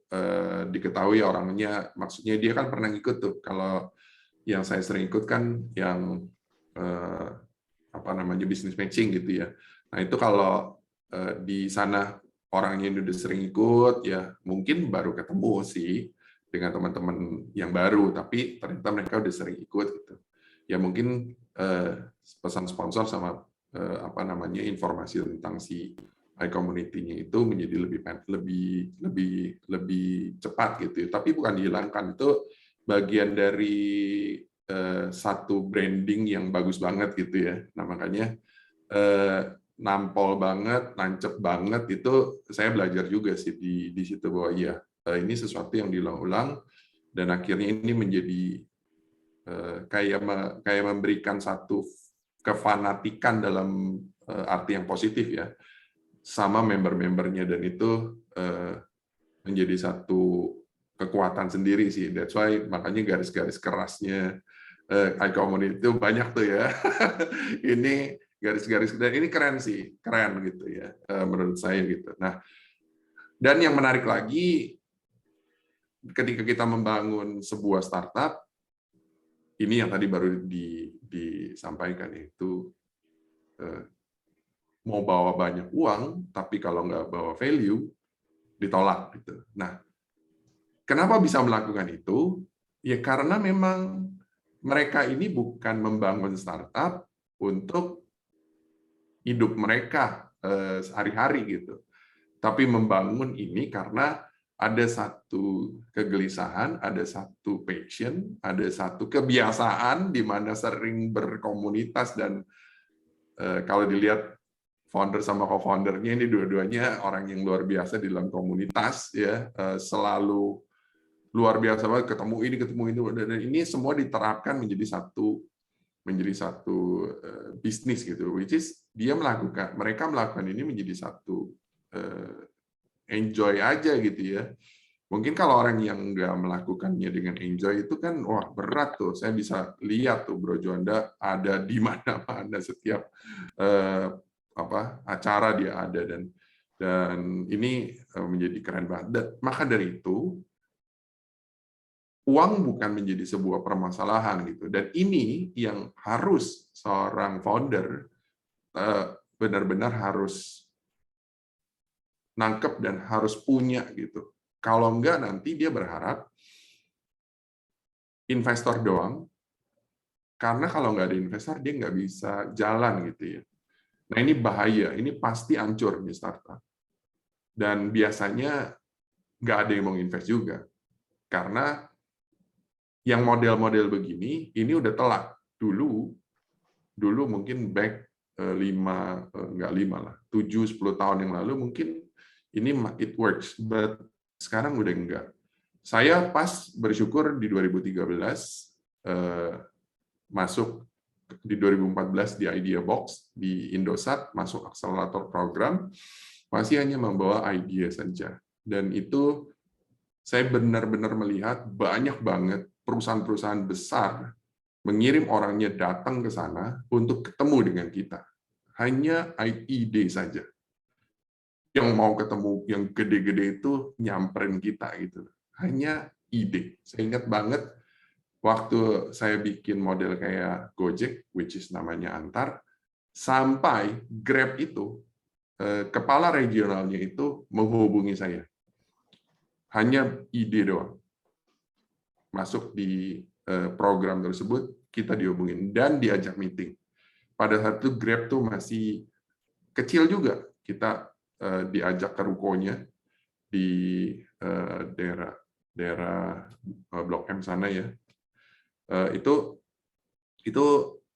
diketahui orangnya, maksudnya dia kan pernah ikut tuh. Kalau yang saya sering ikut kan yang business matching gitu ya. Nah itu kalau di sana orangnya udah sering ikut, ya mungkin baru ketemu sih dengan teman-teman yang baru, tapi ternyata mereka udah sering ikut gitu. Ya mungkin pesan sponsor sama informasi tentang si iCommunity-nya itu menjadi lebih cepat gitu. Tapi bukan dihilangkan, itu bagian dari satu branding yang bagus banget gitu ya. Nah makanya nampol banget, nancep banget, itu saya belajar juga sih di situ bahwa iya ini sesuatu yang diulang-ulang dan akhirnya ini menjadi kayak memberikan satu kefanatikan dalam arti yang positif ya sama member-membernya, dan itu menjadi satu kekuatan sendiri sih. That's why makanya garis-garis kerasnya iCommunity itu banyak tuh ya. Ini garis-garis, dan ini keren sih, keren gitu ya menurut saya gitu. Nah, dan yang menarik lagi ketika kita membangun sebuah startup, ini yang tadi baru disampaikan, itu mau bawa banyak uang, tapi kalau nggak bawa value, ditolak. Gitu. Nah, kenapa bisa melakukan itu? Ya karena memang mereka ini bukan membangun startup untuk hidup mereka sehari-hari gitu, tapi membangun ini karena ada satu kegelisahan, ada satu passion, ada satu kebiasaan di mana sering berkomunitas dan kalau dilihat founder sama co-foundernya ini dua-duanya orang yang luar biasa di dalam komunitas ya, selalu luar biasa banget, ketemu ini dan ini semua diterapkan menjadi satu bisnis gitu, which is mereka melakukan ini menjadi satu enjoy aja gitu ya. Mungkin kalau orang yang nggak melakukannya dengan enjoy itu kan wah berat tuh. Saya bisa lihat tuh Bro Juanda ada di mana-mana, setiap acara dia ada, dan ini menjadi keren banget. Maka dari itu uang bukan menjadi sebuah permasalahan gitu, dan ini yang harus seorang founder benar-benar harus nangkep dan harus punya gitu. Kalau enggak nanti dia berharap investor doang, karena kalau nggak ada investor dia nggak bisa jalan gitu ya. Nah ini bahaya, ini pasti hancur di startup. Dan biasanya nggak ada yang mau invest juga, karena yang model-model begini ini udah telat. Dulu mungkin back 7-10 tahun yang lalu mungkin ini it works, but sekarang udah enggak. Saya pas bersyukur di 2013 masuk di 2014 di Idea Box di Indosat, masuk akselerator program, masih hanya membawa ide saja. Dan itu saya benar-benar melihat banyak banget perusahaan-perusahaan besar mengirim orangnya datang ke sana untuk ketemu dengan kita. Hanya ide saja. Yang mau ketemu yang gede-gede itu nyamperin kita gitu. Hanya ide. Saya ingat banget waktu saya bikin model kayak Gojek, which is namanya Antar, sampai Grab itu, kepala regionalnya itu menghubungi saya. Hanya ide doang. Masuk di program tersebut, kita dihubungin dan diajak meeting. Pada saat itu Grab tuh masih kecil juga. Kita diajak ke rukonya di daerah Blok M sana ya. Itu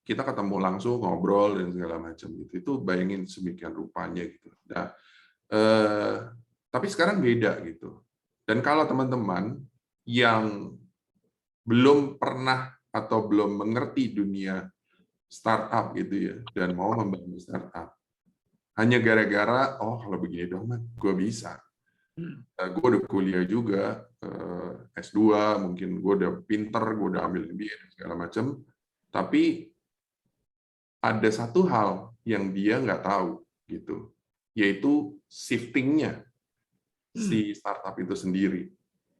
kita ketemu langsung, ngobrol dan segala macam gitu. Itu bayangin sedemikian rupanya gitu. Nah, tapi sekarang beda gitu. Dan kalau teman-teman yang belum pernah atau belum mengerti dunia startup gitu ya, dan mau membangun startup, hanya gara-gara kalau begini dong man, gue bisa. Gue udah kuliah juga, S2, mungkin gue udah pinter, gue udah ambil MBA dan segala macam, tapi ada satu hal yang dia nggak tahu gitu, yaitu shifting-nya si startup itu sendiri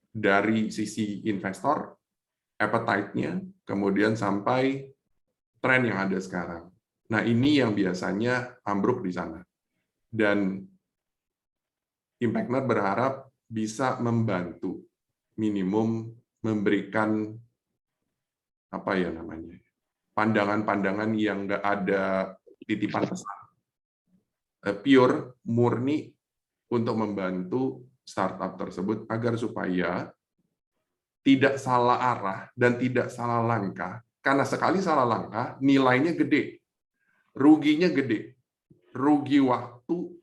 dari sisi investor, appetite-nya, kemudian sampai tren yang ada sekarang. Nah ini yang biasanya ambruk di sana, dan Impactner berharap bisa membantu, minimum memberikan pandangan-pandangan yang nggak ada titipan pesan, pure murni untuk membantu startup tersebut agar supaya tidak salah arah dan tidak salah langkah, karena sekali salah langkah nilainya gede, ruginya gede, rugi waktu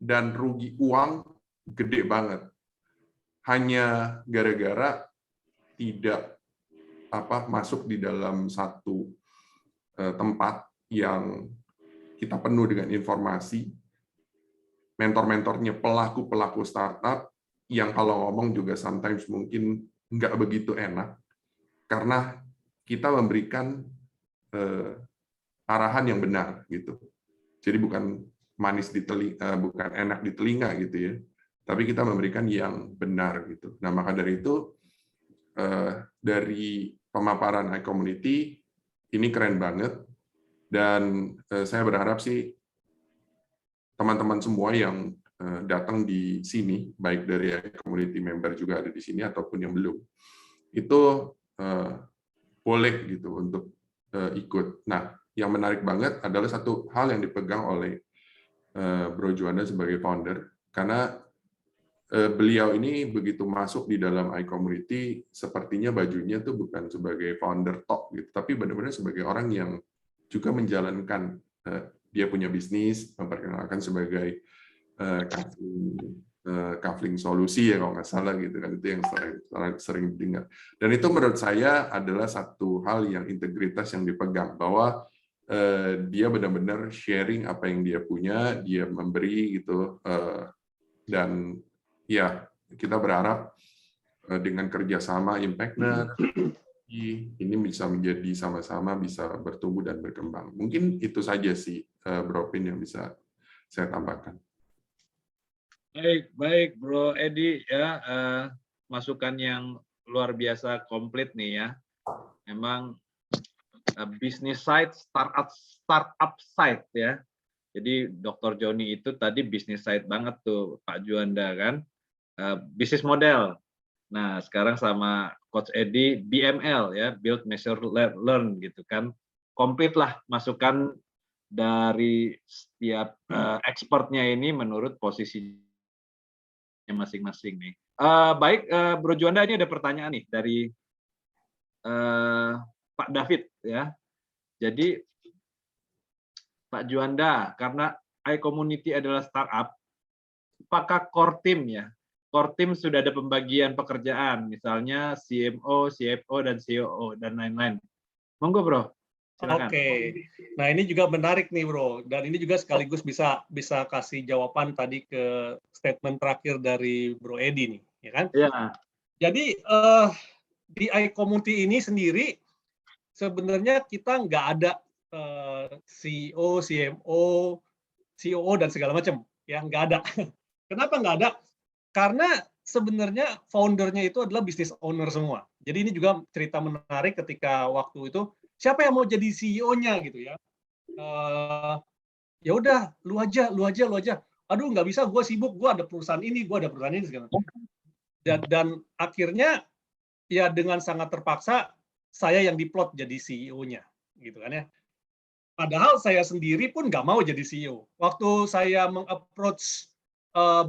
dan rugi uang gede banget. Hanya gara-gara tidak masuk di dalam satu tempat yang kita penuh dengan informasi, mentor-mentornya pelaku-pelaku startup yang kalau ngomong juga sometimes mungkin nggak begitu enak, karena kita memberikan arahan yang benar gitu. Jadi bukan manis di telinga, bukan enak di telinga gitu ya. tapi kita memberikan yang benar gitu. Nah, maka dari itu dari pemaparan iCommunity ini keren banget, dan saya berharap sih teman-teman semua yang datang di sini, baik dari iCommunity member juga ada di sini ataupun yang belum, itu boleh gitu untuk ikut. Nah, yang menarik banget adalah satu hal yang dipegang oleh Bro Juanda sebagai founder, karena beliau ini begitu masuk di dalam iCommunity, sepertinya bajunya tuh bukan sebagai founder top gitu, tapi benar-benar sebagai orang yang juga menjalankan, dia punya bisnis, memperkenalkan sebagai kafling solusi ya kalau nggak salah gitu kan, itu yang sering dengar. Dan itu menurut saya adalah satu hal yang integritas yang dipegang, bahwa dia benar-benar sharing apa yang dia punya, dia memberi gitu, dan ya, kita berharap dengan kerjasama Impactner ini bisa menjadi sama-sama bisa bertumbuh dan berkembang. Mungkin itu saja sih, Bro Pin, yang bisa saya tambahkan. Baik, Bro Edi ya, masukan yang luar biasa komplit nih ya. Memang business side, startup side ya. Jadi Dr. Joni itu tadi business side banget tuh Pak Juanda kan. Bisnis model. Nah, sekarang sama Coach Edi BML ya, build, measure, learn gitu kan. Komplit lah masukan dari setiap expertnya ini menurut posisinya masing-masing nih. Baik, Bro Juanda, ini ada pertanyaan nih dari Pak David ya. Jadi Pak Juanda, karena iCommunity adalah startup, apakah core team ya? Core team sudah ada pembagian pekerjaan, misalnya CMO, CFO, dan COO, dan lain-lain. Monggo, Bro. Silakan. Oke. Nah, ini juga menarik nih, Bro. Dan ini juga sekaligus bisa kasih jawaban tadi ke statement terakhir dari Bro Edi nih, ya kan? Ya. Jadi di iCommunity ini sendiri sebenarnya kita nggak ada CEO, CMO, COO dan segala macam, ya nggak ada. Kenapa nggak ada? Karena sebenarnya foundernya itu adalah business owner semua. Jadi ini juga cerita menarik ketika waktu itu siapa yang mau jadi CEO-nya gitu ya. Ya udah, lu aja. Aduh nggak bisa, gue sibuk, gue ada perusahaan ini, gue ada perusahaan ini segala macam. Dan akhirnya ya dengan sangat terpaksa saya yang diplot jadi CEO-nya, gitu kan ya. Padahal saya sendiri pun nggak mau jadi CEO. Waktu saya meng-approach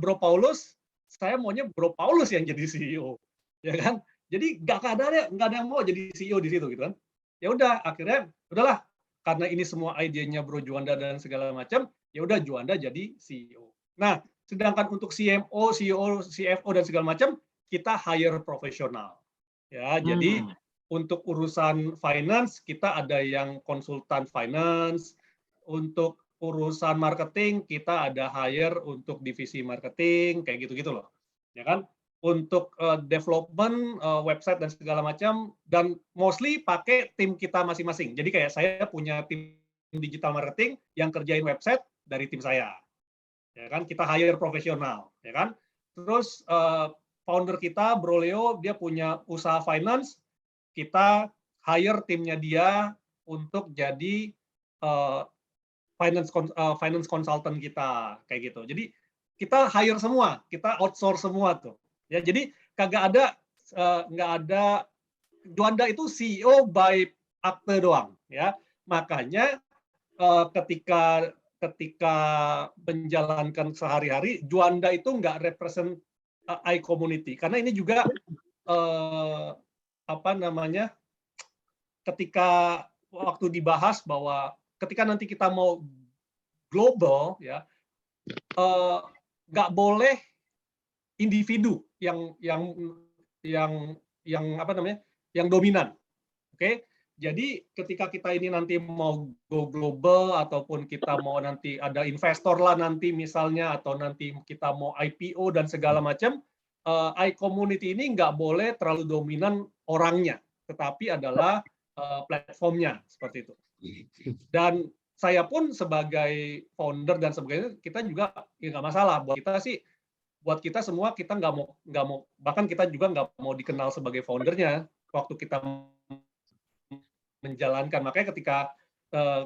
Bro Paulus, saya maunya Bro Paulus yang jadi CEO, ya kan? Jadi nggak ada yang mau jadi CEO di situ, gitu kan? Ya udah, akhirnya udahlah, karena ini semua idenya Bro Juanda dan segala macam, ya udah Juanda jadi CEO. Nah, sedangkan untuk CMO, CEO, CFO dan segala macam kita hire profesional, ya. Jadi untuk urusan finance kita ada yang konsultan finance, untuk urusan marketing kita ada hire untuk divisi marketing, kayak gitu-gitu loh, ya kan? Untuk development website dan segala macam, dan mostly pakai tim kita masing-masing. Jadi kayak saya punya tim digital marketing yang kerjain website dari tim saya, ya kan? Kita hire profesional, ya kan? Terus founder kita Bro Leo dia punya usaha finance, kita hire timnya dia untuk jadi finance consultant kita, kayak gitu. Jadi kita hire semua, kita outsource semua tuh. Ya, jadi nggak ada Juanda itu CEO by akte doang, ya. Makanya ketika menjalankan sehari-hari, Juanda itu nggak represent iCommunity, karena ini juga ketika waktu dibahas bahwa ketika nanti kita mau global, ya nggak boleh individu yang dominan. Oke? Jadi ketika kita ini nanti mau go global ataupun kita mau nanti ada investor lah nanti misalnya, atau nanti kita mau IPO dan segala macam, iCommunity ini nggak boleh terlalu dominan orangnya, tetapi adalah platformnya, seperti itu. Dan saya pun sebagai founder dan sebagainya, kita juga ya nggak masalah. Buat kita sih buat kita semua, kita nggak mau bahkan kita juga nggak mau dikenal sebagai foundernya waktu kita menjalankan. Makanya ketika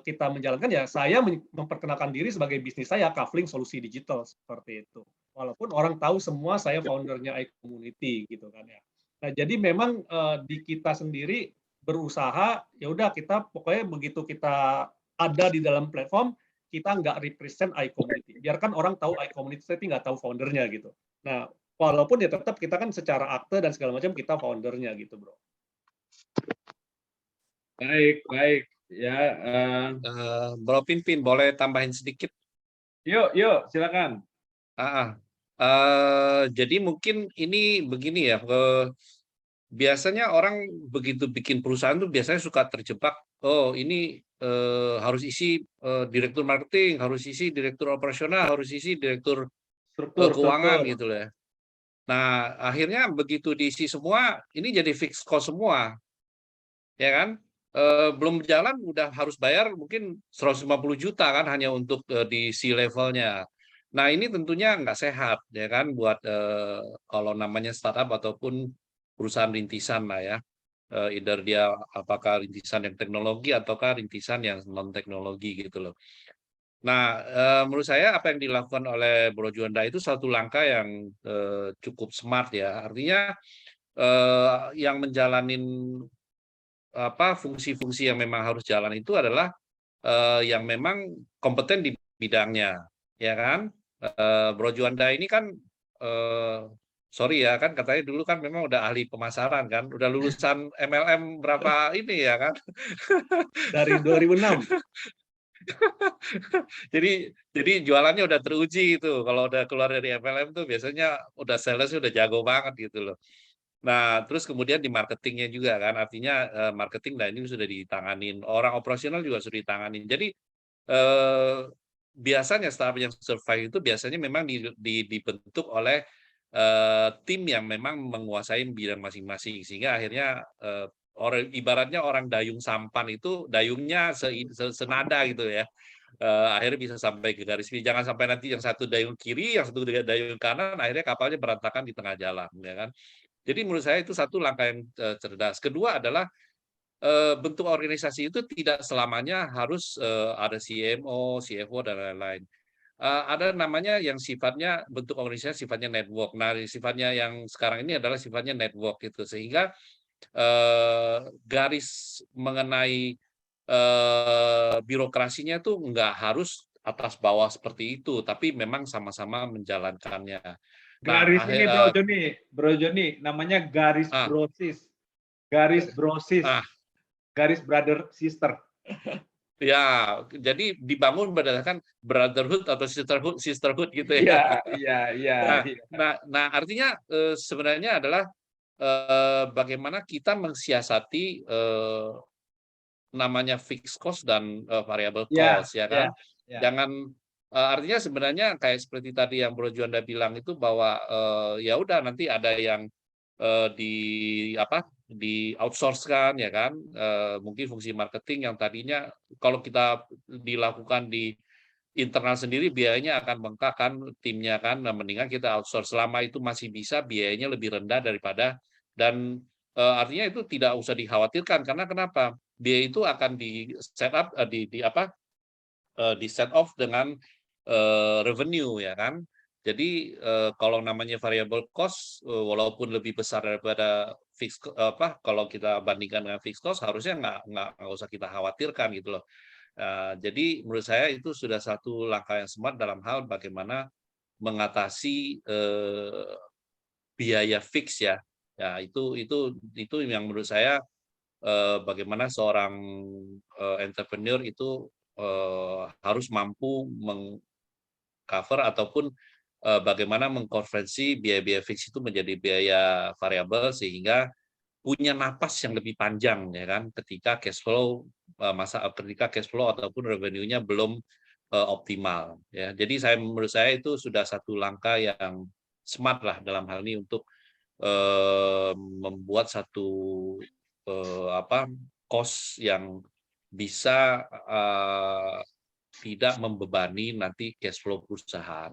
kita menjalankan, ya saya memperkenalkan diri sebagai bisnis saya, Kafling Solusi Digital, seperti itu. Walaupun orang tahu semua saya foundernya iCommunity gitu kan ya. Nah, jadi memang di kita sendiri berusaha, ya udah kita pokoknya begitu kita ada di dalam platform, kita nggak represent iCommunity. Biarkan orang tahu iCommunity, tapi nggak tahu foundernya gitu. Nah, walaupun ya tetap kita kan secara akte dan segala macam kita foundernya gitu, bro. Baik, baik. Ya, Bro Pinpin, boleh tambahin sedikit? yuk, silakan. Jadi mungkin ini begini ya, biasanya orang begitu bikin perusahaan tuh biasanya suka terjebak, oh ini harus isi direktur marketing, harus isi direktur operasional, harus isi direktur keuangan gitu loh ya. Nah, akhirnya begitu diisi semua, ini jadi fixed cost semua, ya kan? Belum jalan udah harus bayar mungkin 150 juta kan hanya untuk di C-levelnya. Nah, ini tentunya nggak sehat ya kan buat kalau namanya startup ataupun perusahaan rintisan lah ya. Either dia apakah rintisan yang teknologi ataukah rintisan yang non teknologi gitu loh. Nah, menurut saya apa yang dilakukan oleh Bro Juanda itu satu langkah yang cukup smart ya. Artinya yang menjalanin fungsi-fungsi yang memang harus jalan itu adalah yang memang kompeten di bidangnya, ya kan? Bro Juanda ini kan, sorry ya kan, katanya dulu kan memang udah ahli pemasaran kan, udah lulusan MLM berapa ini ya kan? Dari 2006. Jadi jualannya udah teruji itu. Kalau udah keluar dari MLM tuh biasanya udah salesnya udah jago banget gitu loh. Nah, terus kemudian di marketingnya juga kan, artinya marketing nah ini sudah ditanganin, orang operasional juga sudah ditanganin. Jadi biasanya startup yang survive itu biasanya memang dibentuk oleh tim yang memang menguasai bidang masing-masing, sehingga akhirnya ibaratnya orang dayung sampan itu dayungnya senada gitu ya. Akhirnya bisa sampai ke garis finish. Jangan sampai nanti yang satu dayung kiri, yang satu dayung kanan, akhirnya kapalnya berantakan di tengah jalan, ya kan? Jadi menurut saya itu satu langkah yang cerdas. Kedua adalah bentuk organisasi itu tidak selamanya harus ada CMO, CFO dan lain-lain. Ada namanya yang sifatnya bentuk organisasi sifatnya network. Nah, sifatnya yang sekarang ini adalah sifatnya network gitu, sehingga garis mengenai birokrasinya tuh nggak harus atas bawah seperti itu, tapi memang sama-sama menjalankannya. Garis ini Bro Joni, namanya garis brosis. Garis brosis. Garis brother sister. Ya, jadi dibangun berdasarkan brotherhood atau sisterhood gitu ya. Iya. Nah, artinya sebenarnya adalah bagaimana kita mensiasati namanya fixed cost dan variable cost, ya kan? Jangan artinya sebenarnya kayak seperti tadi yang Bro Juanda bilang itu bahwa ya udah nanti ada yang di outsource kan ya kan, mungkin fungsi marketing yang tadinya kalau kita dilakukan di internal sendiri biayanya akan bengkak kan timnya kan, nah, mendingan kita outsource. Selama itu masih bisa, biayanya lebih rendah daripada, dan artinya itu tidak usah dikhawatirkan karena kenapa, biaya itu akan di set up di set off dengan revenue ya kan. Jadi kalau namanya variable cost walaupun lebih besar daripada fixed kalau kita bandingkan dengan fixed cost, harusnya nggak usah kita khawatirkan gitu loh. Jadi menurut saya itu sudah satu langkah yang smart dalam hal bagaimana mengatasi biaya fix ya. Ya itu yang menurut saya bagaimana seorang entrepreneur itu harus mampu mengcover ataupun bagaimana mengkonversi biaya-biaya fix itu menjadi biaya variabel sehingga punya napas yang lebih panjang ya kan ketika cash flow ataupun revenue-nya belum optimal ya. Jadi menurut saya itu sudah satu langkah yang smart lah dalam hal ini untuk membuat satu cost yang bisa tidak membebani nanti cash flow perusahaan.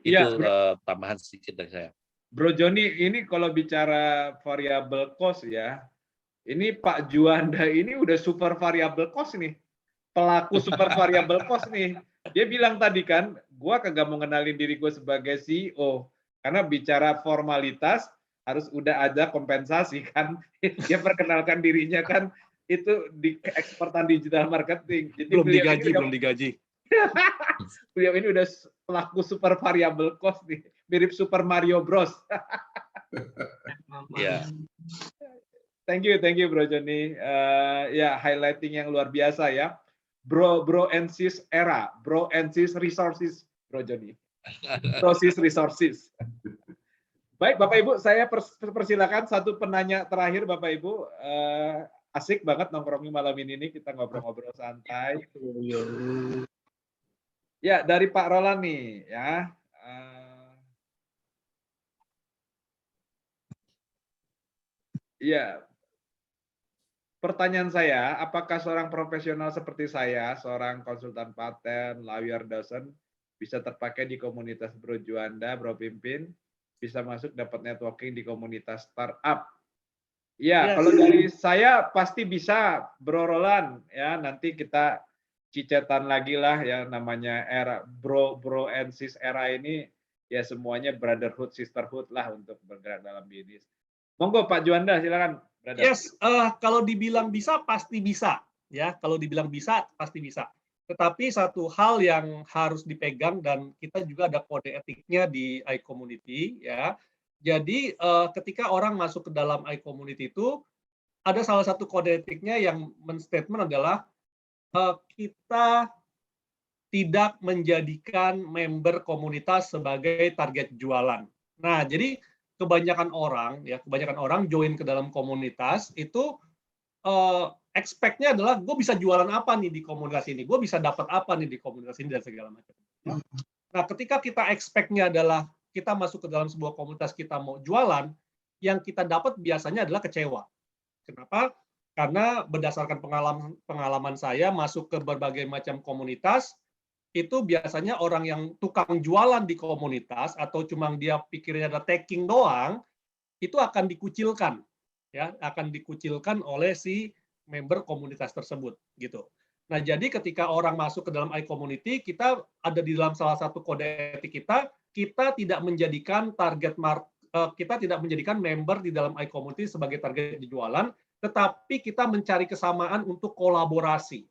Iya, Itu tambahan sedikit dari saya. Bro Joni, ini kalau bicara variable cost ya, ini Pak Juanda ini udah super variable cost nih. Pelaku super variable cost nih. Dia bilang tadi kan, gua kagak mau ngenalin diri gue sebagai CEO. Karena bicara formalitas, harus udah ada kompensasi kan. Dia perkenalkan dirinya kan, itu di ekspertan digital marketing. Jadi Belum beliau digaji, ini udah, belum digaji. beliau ini udah pelaku super variable cost nih. Mirip Super Mario Bros. Ya. Thank you Bro Joni. Ya, highlighting yang luar biasa ya. Bro and sis era, bro and sis resources, Bro Joni. Bro sis resources. Baik Bapak Ibu, saya persilakan satu penanya terakhir Bapak Ibu. Asik banget nongkrongnya malam ini kita ngobrol-ngobrol santai. Ya, dari Pak Roland nih ya. Ya, pertanyaan saya, apakah seorang profesional seperti saya, seorang konsultan paten, lawyer dosen, bisa terpakai di komunitas Bro Juanda, Bro Pimpin, bisa masuk dapat networking di komunitas startup? Ya, kalau dari saya pasti bisa, Bro Roland. Ya, nanti kita cicetan lagi lah ya, namanya era bro and sis era ini, ya semuanya brotherhood, sisterhood lah untuk bergerak dalam bisnis. Monggo Pak Juanda, silakan. Brother. Yes, kalau dibilang bisa pasti bisa, ya. Kalau dibilang bisa pasti bisa. Tetapi satu hal yang harus dipegang dan kita juga ada kode etiknya di iCommunity, ya. Jadi ketika orang masuk ke dalam iCommunity itu ada salah satu kode etiknya yang men-statement adalah kita tidak menjadikan member komunitas sebagai target jualan. Nah, jadi kebanyakan orang join ke dalam komunitas itu expect-nya adalah gue bisa jualan apa nih di komunitas ini, gue bisa dapat apa nih di komunitas ini dan segala macam. Nah, ketika kita expect-nya adalah kita masuk ke dalam sebuah komunitas kita mau jualan, yang kita dapat biasanya adalah kecewa. Kenapa? Karena berdasarkan pengalaman saya masuk ke berbagai macam komunitas, itu biasanya orang yang tukang jualan di komunitas atau cuma dia pikirnya ada taking doang, itu akan dikucilkan, ya, akan dikucilkan oleh si member komunitas tersebut, gitu. Nah, jadi ketika orang masuk ke dalam iCommunity, kita ada di dalam salah satu kode etik kita tidak menjadikan kita tidak menjadikan member di dalam iCommunity sebagai target jualan, tetapi kita mencari kesamaan untuk kolaborasi.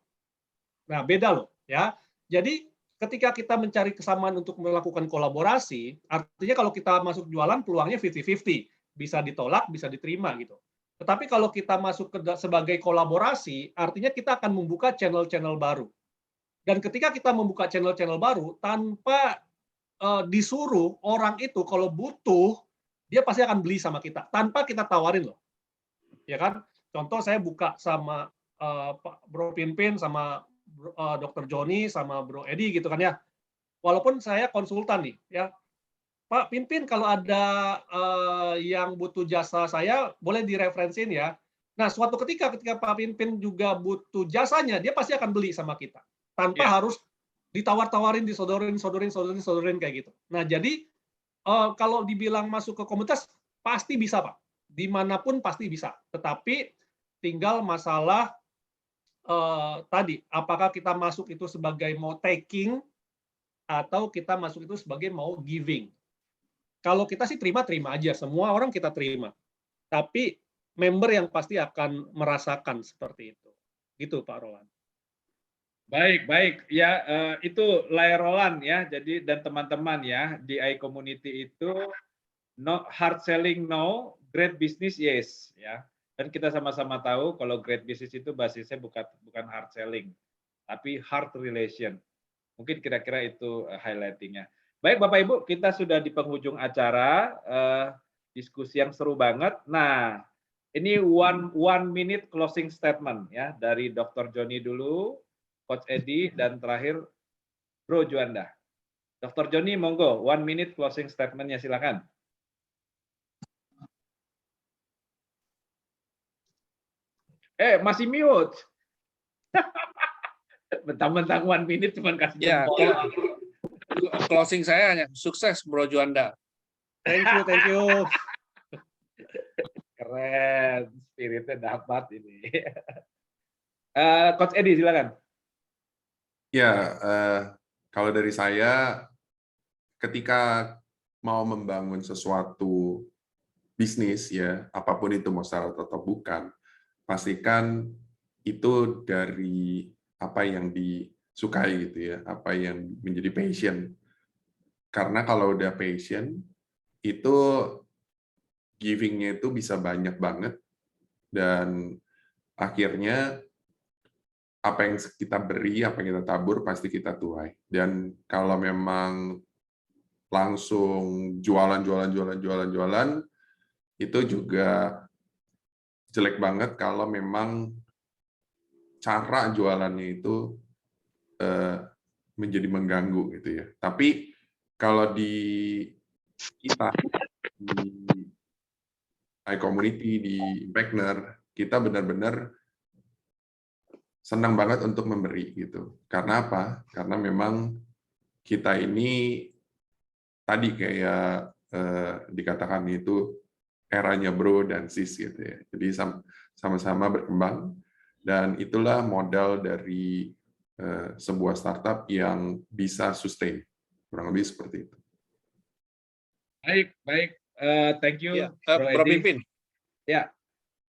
Nah, beda loh, ya. Jadi ketika kita mencari kesamaan untuk melakukan kolaborasi, artinya kalau kita masuk jualan peluangnya 50-50, bisa ditolak, bisa diterima gitu. Tetapi kalau kita masuk sebagai kolaborasi, artinya kita akan membuka channel-channel baru. Dan ketika kita membuka channel-channel baru, tanpa disuruh, orang itu kalau butuh, dia pasti akan beli sama kita, tanpa kita tawarin loh. Ya kan? Contoh saya buka sama Pak Bro Pinpin, sama Dr. Joni, sama Bro Edi gitu kan ya. Walaupun saya konsultan nih, ya. Pak Pinpin, kalau ada yang butuh jasa saya, boleh direferensin ya. Nah, suatu ketika Pak Pinpin juga butuh jasanya, dia pasti akan beli sama kita. Tanpa harus ditawar-tawarin, disodorin kayak gitu. Nah, jadi kalau dibilang masuk ke komunitas, pasti bisa, Pak. Dimanapun pasti bisa. Tetapi tinggal masalah tadi, apakah kita masuk itu sebagai mau taking, atau kita masuk itu sebagai mau giving. Kalau kita sih terima-terima aja, semua orang kita terima. Tapi member yang pasti akan merasakan seperti itu. Gitu Pak Roland. Baik. Ya, itu layer Roland ya. Jadi dan teman-teman ya di iCommunity itu no hard selling no, great business yes ya. Dan kita sama-sama tahu kalau great business itu basisnya bukan hard selling, tapi hard relation. Mungkin kira-kira itu highlighting-nya. Baik Bapak Ibu, kita sudah di penghujung acara, diskusi yang seru banget. Nah, ini one minute closing statement ya dari Dr. Joni dulu, Coach Edi, dan terakhir Bro Juanda. Dr. Joni, monggo, 1 minute closing statement-nya silakan. Masih mute. Mentang-mentang 1 minute cuma kasih jempol. Closing saya hanya sukses Bro Juanda. Thank you. Keren, spiritnya dapat ini. Coach Edi, silakan. Ya, kalau dari saya, ketika mau membangun sesuatu bisnis, ya apapun itu mau startup atau bukan, pastikan itu dari apa yang disukai gitu ya, apa yang menjadi passion. Karena kalau udah passion, itu giving-nya itu bisa banyak banget, dan akhirnya apa yang kita beri, apa yang kita tabur, pasti kita tuai. Dan kalau memang langsung jualan, itu juga jelek banget kalau memang cara jualannya itu menjadi mengganggu gitu ya. Tapi kalau di kita, di iCommunity, di Impactner, kita benar-benar senang banget untuk memberi gitu. Karena apa? Karena memang kita ini tadi kayak dikatakan itu eranya bro dan sis gitu ya. Jadi sama-sama berkembang, dan itulah modal dari sebuah startup yang bisa sustain. Kurang lebih seperti itu. Baik. Thank you, Ya, Bro Edi. Pimpin. Ya.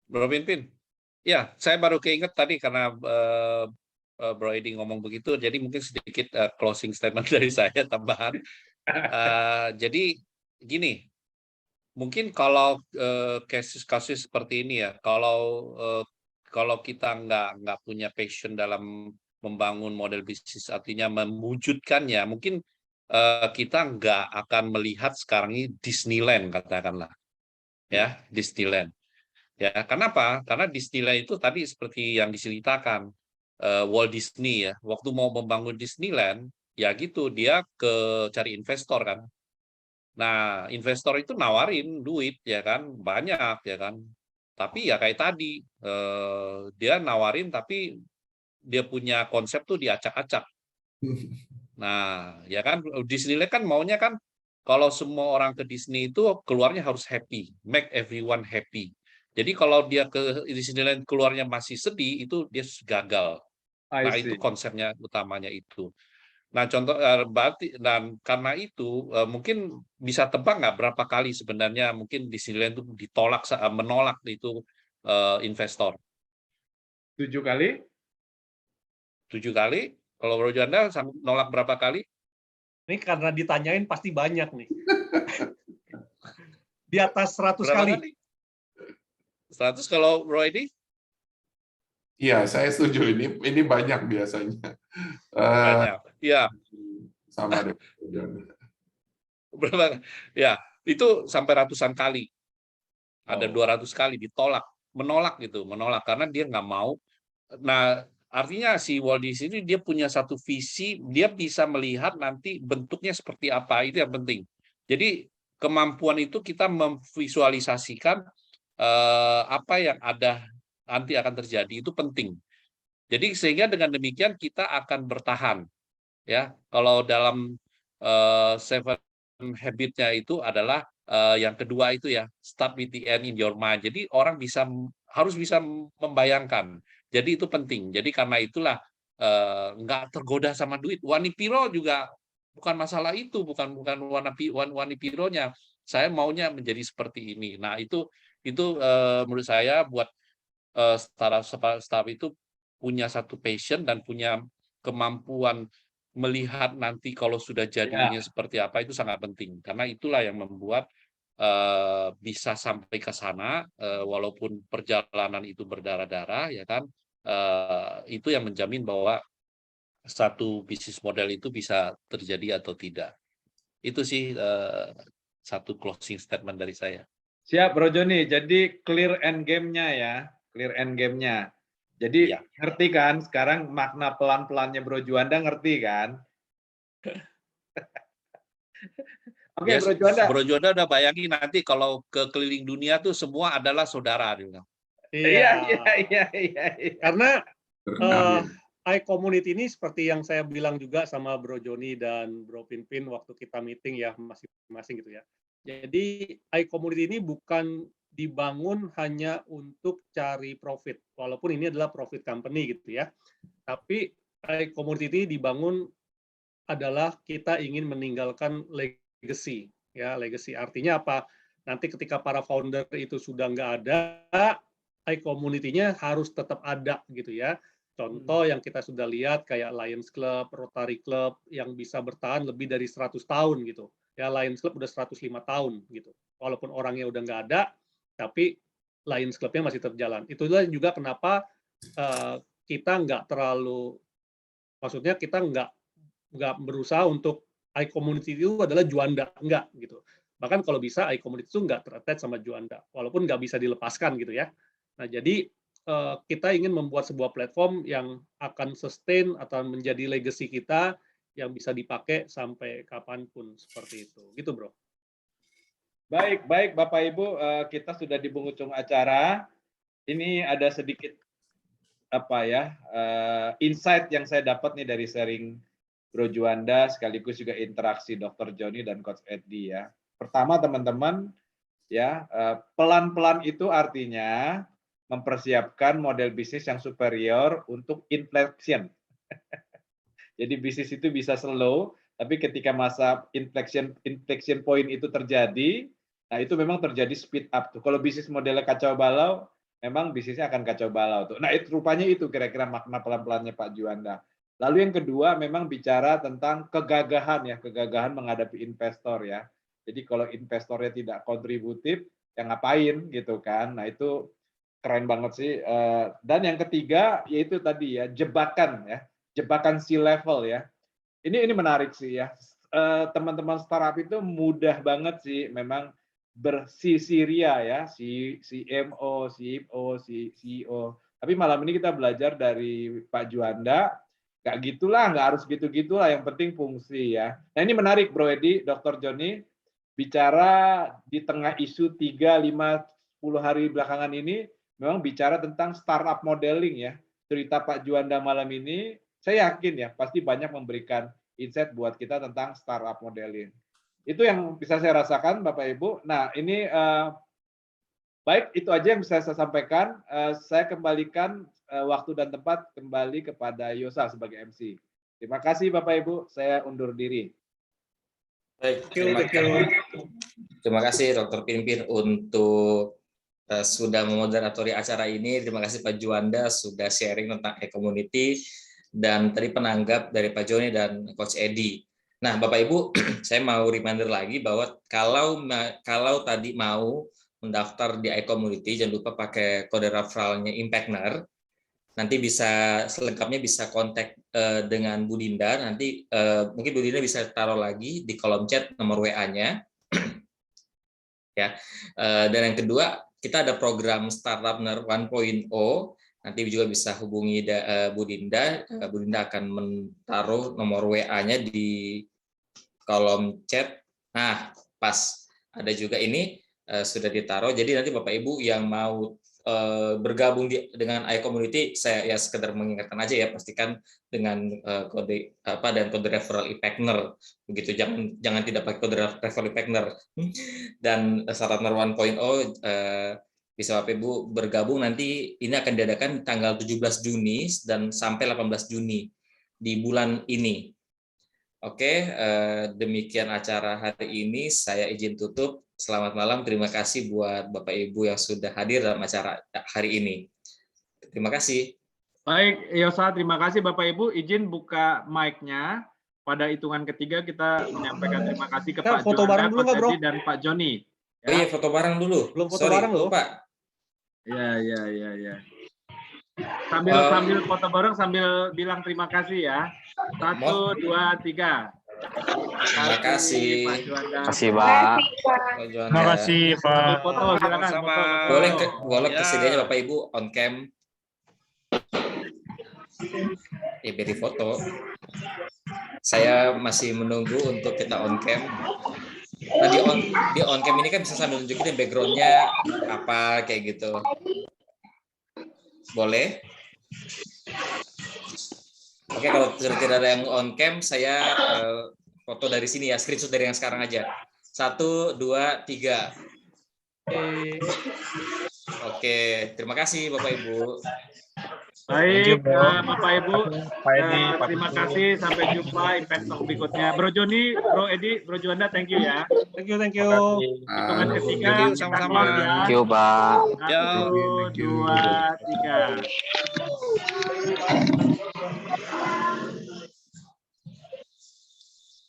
Bro Pimpin. Ya, saya baru keinget tadi karena Bro Edi ngomong begitu, jadi mungkin sedikit closing statement dari saya tambahan. Jadi gini, mungkin kalau kasus-kasus seperti ini ya, kalau kita nggak punya passion dalam membangun model bisnis, artinya mewujudkannya, mungkin kita nggak akan melihat sekarang ini Disneyland katakanlah, ya Disneyland. Ya, kenapa? Karena Disneyland itu tadi seperti yang diceritakan Walt Disney ya, waktu mau membangun Disneyland, ya gitu dia cari investor kan. Nah, investor itu nawarin duit ya kan, banyak ya kan. Tapi ya kayak tadi dia nawarin tapi dia punya konsep tuh diacak-acak. Nah, ya kan Disneyland kan maunya kan kalau semua orang ke Disney itu keluarnya harus happy, make everyone happy. Jadi kalau dia ke Disneyland keluarnya masih sedih, itu dia gagal. Nah, itu konsepnya utamanya itu. Nah, contoh berarti, dan karena itu mungkin bisa tebak nggak berapa kali sebenarnya mungkin Disneyland itu menolak itu investor. 7 kali? 7 kali. Kalau Bro Juanda nolak berapa kali? Ini karena ditanyain pasti banyak nih. Di atas 100 Berapa kali. 100 kalau Bro Edi? Iya, saya setuju. Ini banyak biasanya. Banyak. Iya. Sama deh. Berapa? Ya, itu sampai ratusan kali. Ada 200 kali ditolak, menolak karena dia nggak mau. Nah, artinya si Walt Disney dia punya satu visi, dia bisa melihat nanti bentuknya seperti apa, itu yang penting. Jadi kemampuan itu kita memvisualisasikan apa yang ada nanti akan terjadi itu penting. Jadi sehingga dengan demikian kita akan bertahan. Ya, kalau dalam Seven Habits-nya itu adalah yang kedua itu ya, start with the end in your mind. Jadi orang harus bisa membayangkan. Jadi itu penting. Jadi karena itulah nggak tergoda sama duit. Wani Piro juga bukan masalah itu, bukan Wani Pironya. Saya maunya menjadi seperti ini. Nah itu menurut saya buat startup itu punya satu passion dan punya kemampuan melihat nanti kalau sudah jadinya seperti apa itu sangat penting. Karena itulah yang membuat bisa sampai ke sana walaupun perjalanan itu berdarah-darah ya kan, itu yang menjamin bahwa satu bisnis model itu bisa terjadi atau tidak. Itu sih satu closing statement dari saya. Siap Bro Joni, jadi clear end game-nya ya, clear end game-nya. Jadi ya, ngerti kan sekarang makna pelan-pelannya Bro Juanda, ngerti kan? Oke, yes, Bro Juanda. Bro Juanda udah bayangin nanti kalau ke keliling dunia tuh semua adalah saudara juga. Iya. Karena iCommunity ini seperti yang saya bilang juga sama Bro Joni dan Bro Pinpin waktu kita meeting ya masing-masing gitu ya. Jadi iCommunity ini bukan dibangun hanya untuk cari profit, walaupun ini adalah profit company gitu ya. Tapi iCommunity ini dibangun adalah kita ingin meninggalkan legacy. Ya, legacy artinya apa? Nanti ketika para founder itu sudah nggak ada, iCommunity-nya harus tetap ada gitu ya. Contoh yang kita sudah lihat kayak Lions Club, Rotary Club yang bisa bertahan lebih dari 100 tahun gitu. Ya Lions Club udah 105 tahun gitu. Walaupun orangnya udah nggak ada, tapi Lions Club-nya masih terjalan. Itulah juga kenapa kita nggak terlalu, maksudnya kita nggak berusaha untuk iCommunity itu adalah Juanda, enggak gitu. Bahkan kalau bisa iCommunity itu nggak ter-attach sama Juanda, walaupun nggak bisa dilepaskan gitu ya. Nah jadi kita ingin membuat sebuah platform yang akan sustain atau menjadi legacy kita yang bisa dipakai sampai kapanpun seperti itu. Gitu, Bro. Baik, baik Bapak Ibu, kita sudah di penghujung acara. Ini ada sedikit insight yang saya dapat nih dari sharing Bro Juanda sekaligus juga interaksi Dr. Joni dan Coach Eddie ya. Pertama teman-teman ya, pelan-pelan itu artinya mempersiapkan model bisnis yang superior untuk inflection. Jadi bisnis itu bisa slow, tapi ketika masa inflection point itu terjadi, nah itu memang terjadi speed up tuh. Kalau bisnis modelnya kacau balau, memang bisnisnya akan kacau balau tuh. Nah itu rupanya itu kira-kira makna pelan-pelannya Pak Juanda. Lalu yang kedua memang bicara tentang kegagahan ya, kegagahan menghadapi investor ya. Jadi kalau investornya tidak kontributif, ya ngapain gitu kan? Nah itu keren banget sih. Dan yang ketiga yaitu tadi ya jebakan ya, jebakan C-level ya. Ini menarik sih ya. Teman-teman startup itu mudah banget sih memang bersisiria ya, CMO, CFO, CEO. Tapi malam ini kita belajar dari Pak Juanda, nggak gitulah, nggak harus gitu-gitulah, yang penting fungsi ya. Nah ini menarik Bro Edi, Dr. Joni, bicara di tengah isu 3, 5, 10 hari belakangan ini, memang bicara tentang startup modeling ya. Cerita Pak Juanda malam ini, saya yakin ya, pasti banyak memberikan insight buat kita tentang startup modeling. Itu yang bisa saya rasakan, Bapak Ibu. Nah, ini baik, itu aja yang bisa saya sampaikan. Saya kembalikan waktu dan tempat kembali kepada Yosa sebagai MC. Terima kasih, Bapak Ibu. Saya undur diri. Baik, terima kasih Dr. Pinpin untuk sudah memoderatori acara ini. Terima kasih Pak Juanda sudah sharing tentang e-community dan tadi penanggap dari Pak Joni dan Coach Eddie. Nah, Bapak Ibu, saya mau reminder lagi bahwa kalau tadi mau mendaftar di e-community, jangan lupa pakai kode referralnya Impactner. Nanti bisa selengkapnya bisa kontak dengan Bu Dinda. Nanti mungkin Bu Dinda bisa taruh lagi di kolom chat nomor WA-nya. Ya. Dan yang kedua, kita ada program Startupner 1.0. Nanti juga bisa hubungi Bu Dinda. Bu Dinda akan menaruh nomor WA-nya di kolom chat. Nah, pas ada juga ini sudah ditaruh. Jadi nanti Bapak Ibu yang mau bergabung dengan iCommunity, saya ya sekedar mengingatkan aja ya, pastikan dengan kode dan kode referral Impactner begitu, jangan tidak pakai kode referral Impactner. Dan Startupner 1.0 bisa Bapak Ibu bergabung, nanti ini akan diadakan tanggal 17 Juni dan sampai 18 Juni di bulan ini. Oke, demikian acara hari ini, saya izin tutup. Selamat malam, terima kasih buat Bapak Ibu yang sudah hadir dalam acara hari ini. Terima kasih. Baik, Yosa, terima kasih Bapak Ibu. Izin buka mic-nya. Pada hitungan ketiga kita menyampaikan terima kasih ke Pak Juanda, Coach Eddie, dan Pak Joni. Ya. Oh iya, foto bareng dulu. Belum foto bareng loh, Pak. Ya. Sambil foto bareng sambil bilang terima kasih ya. 1, 2, 3. Terima kasih. Pak Juanda. Terima kasih, Pak. Terima kasih, Pak. Foto, silakan. Foto. Boleh kesedianya Bapak Ibu on cam. Ya, beri foto. Saya masih menunggu untuk kita on cam. Nah, di on cam ini kan bisa sambil nunjukin background-nya apa kayak gitu. Boleh? Oke, kalau sudah tidak ada yang on cam, saya foto dari sini ya, screenshot dari yang sekarang aja. 1, 2, 3. Oke, terima kasih Bapak Ibu. Baik, Bapak Ibu, terima kasih. Sampai jumpa Impact Talk berikutnya. Bro Joni, Bro Edi, Bro Juanda, thank you ya. Thank you, thank you. Hitungan ketiga, Thank you, kita sama-sama. close ya. Thank you, Pak. 1, 2, 3.